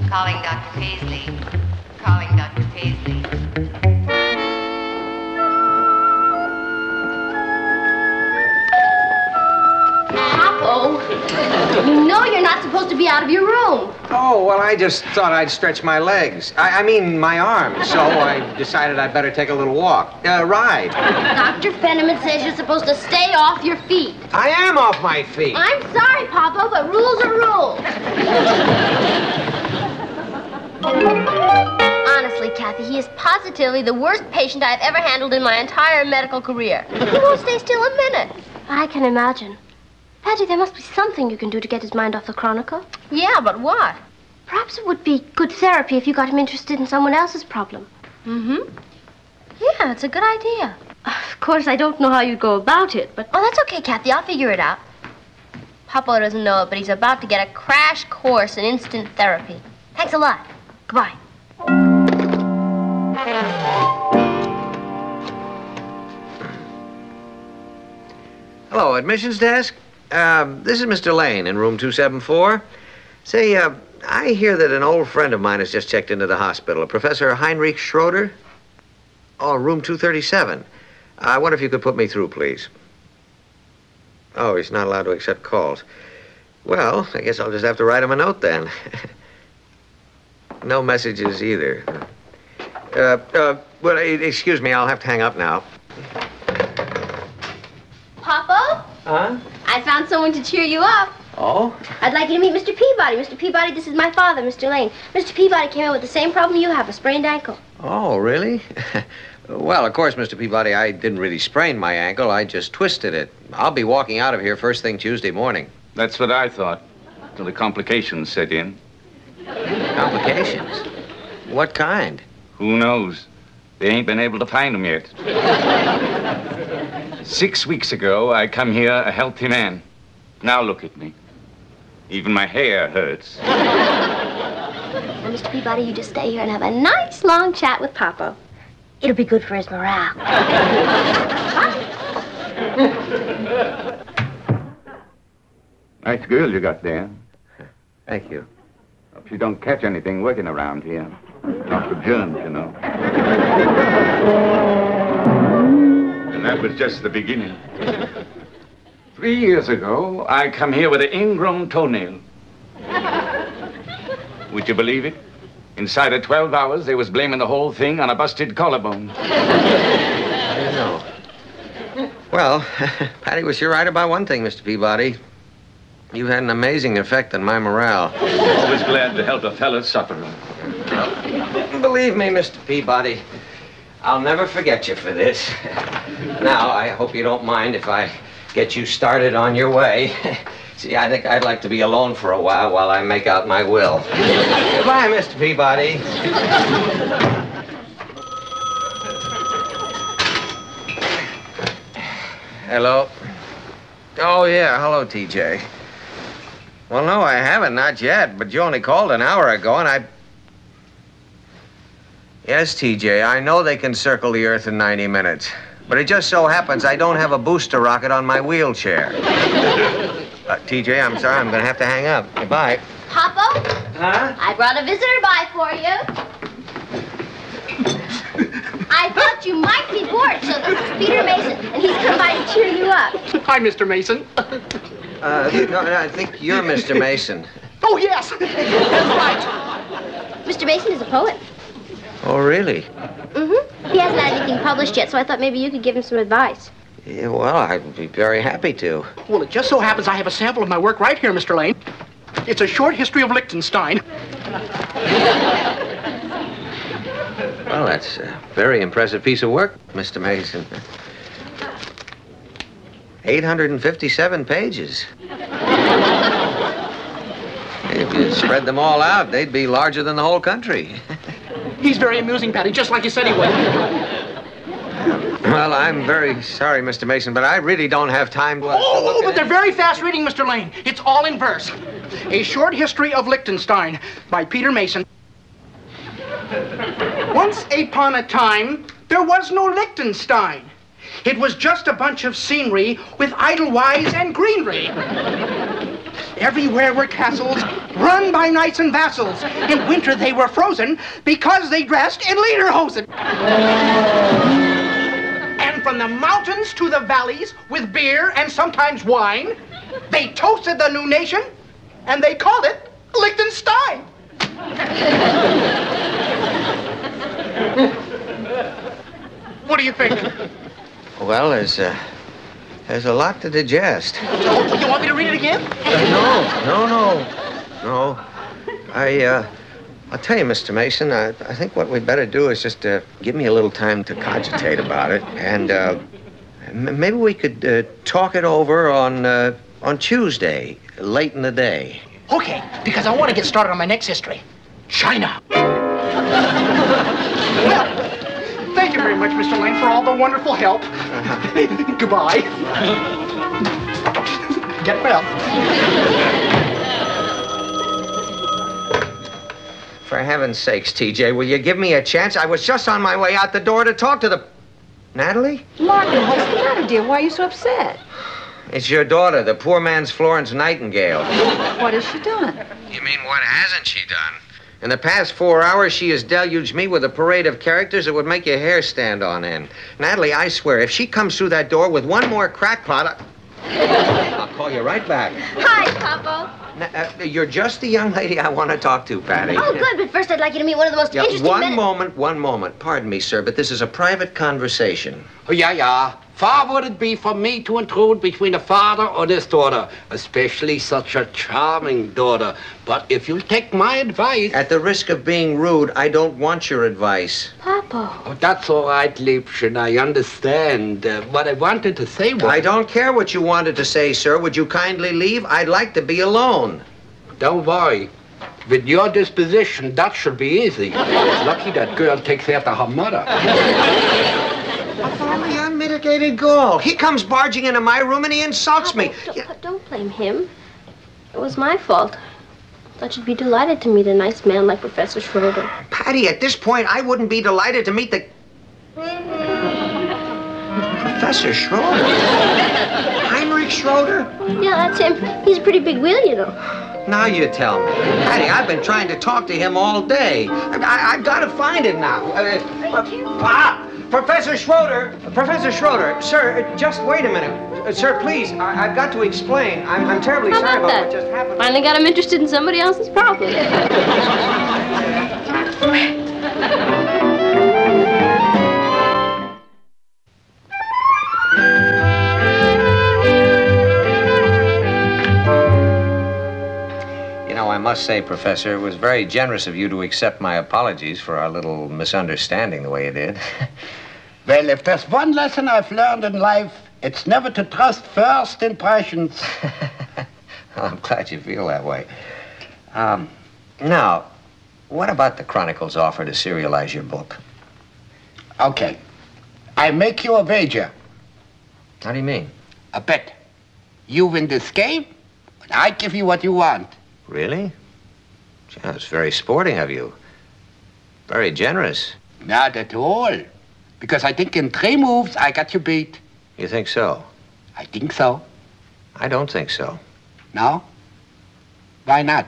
Calling Dr. Paisley. Calling Dr. Paisley. Papa, you know you're not supposed to be out of your room. Oh, well, I just thought I'd stretch my legs. I mean, my arms. So I decided I'd better take a little walk. Ride. Dr. Fenneman says you're supposed to stay off your feet. I am off my feet. I'm sorry, Papa, but rules are rules. Honestly, Kathy, he is positively the worst patient I've ever handled in my entire medical career. He won't stay still a minute. I can imagine. Patty, there must be something you can do to get his mind off the Chronicle. Yeah, but what? Perhaps it would be good therapy if you got him interested in someone else's problem. Mm-hmm. Yeah, it's a good idea. Of course, I don't know how you'd go about it, but... Oh, that's okay, Kathy. I'll figure it out. Papa doesn't know it, but he's about to get a crash course in instant therapy. Thanks a lot. Goodbye. Hello, admissions desk. This is Mr. Lane in room 274. Say, I hear that an old friend of mine has just checked into the hospital, Professor Heinrich Schroeder. Oh, room 237. I wonder if you could put me through, please. Oh, he's not allowed to accept calls. Well, I guess I'll just have to write him a note then. No messages either. Well, excuse me, I'll have to hang up now. Papa? Huh? I found someone to cheer you up. Oh? I'd like you to meet Mr. Peabody. Mr. Peabody, this is my father, Mr. Lane. Mr. Peabody came in with the same problem you have, a sprained ankle. Oh, really? Well, of course, Mr. Peabody, I didn't really sprain my ankle. I just twisted it. I'll be walking out of here first thing Tuesday morning. That's what I thought, till the complications set in. Complications? What kind? Who knows? They ain't been able to find them yet. 6 weeks ago, I come here a healthy man. Now look at me. Even my hair hurts. Now, Mr. Peabody, you just stay here and have a nice long chat with Papa. It'll be good for his morale. Nice girl you got there. Thank you. Hope you don't catch anything working around here. Not for germs, you know. And that was just the beginning. 3 years ago, I come here with an ingrown toenail. Would you believe it? Inside of 12 hours, they was blaming the whole thing on a busted collarbone. I don't know. Well, Patty was sure right about one thing, Mr. Peabody. You had an amazing effect on my morale. Always glad to help a fellow sufferer. Believe me, Mr. Peabody, I'll never forget you for this. Now, I hope you don't mind if I get you started on your way. See, I think I'd like to be alone for a while I make out my will. Goodbye, Mr. Peabody. Hello. Oh, yeah. Hello, TJ. Well, no, I haven't. Not yet. But you only called an hour ago, and I... Yes, TJ, I know they can circle the Earth in 90 minutes. But it just so happens I don't have a booster rocket on my wheelchair. TJ, I'm sorry. I'm going to have to hang up. Goodbye. Papa? Huh? I brought a visitor by for you. I thought you might be bored, so this is Peter Mason, and he's come by to cheer you up. Hi, Mr. Mason. No, I think you're Mr. Mason. Oh, yes. That's right. Mr. Mason is a poet. Oh, really? Mm-hmm. He hasn't had anything published yet, so I thought maybe you could give him some advice. Yeah, well, I'd be very happy to. Well, it just so happens I have a sample of my work right here, Mr. Lane. It's a short history of Liechtenstein. Well, that's a very impressive piece of work, Mr. Mason. 857 pages. If you spread them all out, they'd be larger than the whole country. He's very amusing, Patty, just like you said he would. Well, I'm very sorry, Mr. Mason, but I really don't have time to... Oh, but they're very fast reading, Mr. Lane. It's all in verse. A Short History of Liechtenstein by Peter Mason. Once upon a time, there was no Liechtenstein. It was just a bunch of scenery with Edelweiss and greenery. Everywhere were castles run by knights and vassals. In winter they were frozen because they dressed in lederhosen. And from the mountains to the valleys with beer and sometimes wine, they toasted the new nation and they called it Liechtenstein. What do you think? Well, there's a lot to digest. So, you want me to read it again? No. I'll tell you, Mr. Mason, I think what we'd better do is just give me a little time to cogitate about it, and maybe we could talk it over on Tuesday, late in the day. Okay, because I want to get started on my next history. China. Well, thank you very much, Mr. Lane, for all the wonderful help. Goodbye. Get well. For heaven's sakes, TJ, will you give me a chance? I was just on my way out the door to talk to the... Natalie? Martin, what's the matter, dear? Why are you so upset? It's your daughter, the poor man's Florence Nightingale. What has she done? You mean, what hasn't she done? In the past 4 hours, she has deluged me with a parade of characters that would make your hair stand on end. Natalie, I swear, if she comes through that door with one more crackpot, I'll call you right back. Hi, Papa. You're just the young lady I want to talk to, Patty. Oh, good, but first I'd like you to meet one of the most interesting men... One moment. Pardon me, sir, but this is a private conversation. Oh, yeah. Far would it be for me to intrude between the father or this daughter, especially such a charming daughter. But if you'll take my advice... At the risk of being rude, I don't want your advice. Papa. Oh, that's all right, Liebchen, I understand. What I wanted to say was... I don't care what you wanted to say, sir. Would you kindly leave? I'd like to be alone. Don't worry. With your disposition, that should be easy. Lucky that girl takes after her mother. Only unmitigated gall. He comes barging into my room and he insults me. Don't blame him. It was my fault. I thought you'd be delighted to meet a nice man like Professor Schroeder. Patty, at this point, I wouldn't be delighted to meet the... Professor Schroeder? Heinrich Schroeder? Yeah, that's him. He's a pretty big wheel, you know. Now you tell me. Patty, I've been trying to talk to him all day. I've got to find him now. Professor Schroeder, sir, just wait a minute. Sir, please, I've got to explain. I'm terribly sorry about what just happened. Finally got him interested in somebody else's problem. I must say, Professor, it was very generous of you to accept my apologies for our little misunderstanding the way you did. Well, if there's one lesson I've learned in life, it's never to trust first impressions. Well, I'm glad you feel that way. Now, what about the Chronicle's offer to serialize your book? Okay. I make you a wager. How do you mean? A bet. You win this game, and I give you what you want. Really? Gee, that's very sporting of you. Very generous. Not at all. Because I think in 3 moves, I got you beat. You think so? I think so. I don't think so. No? Why not?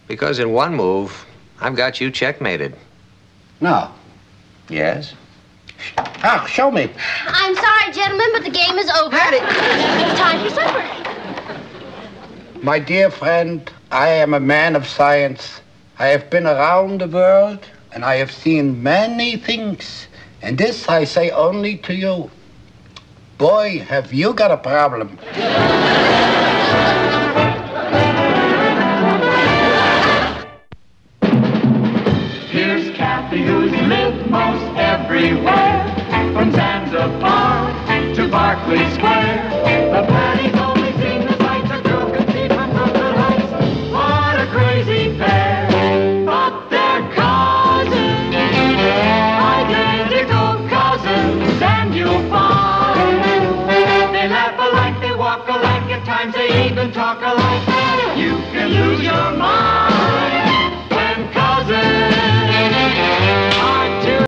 Because in 1 move, I've got you checkmated. No. Yes? Ah, show me. I'm sorry, gentlemen, but the game is over. It's time for supper. My dear friend, I am a man of science. I have been around the world, and I have seen many things. And this I say only to you. Boy, have you got a problem. Here's Kathy, who's lived most everywhere, from Zanzibar to Berkeley Square. The Patty's only seen the sights a girl can see from Brooklyn Heights. What a crazy pair, but they're cousins, identical cousins. sometimes they even talk alike. You can lose your mind.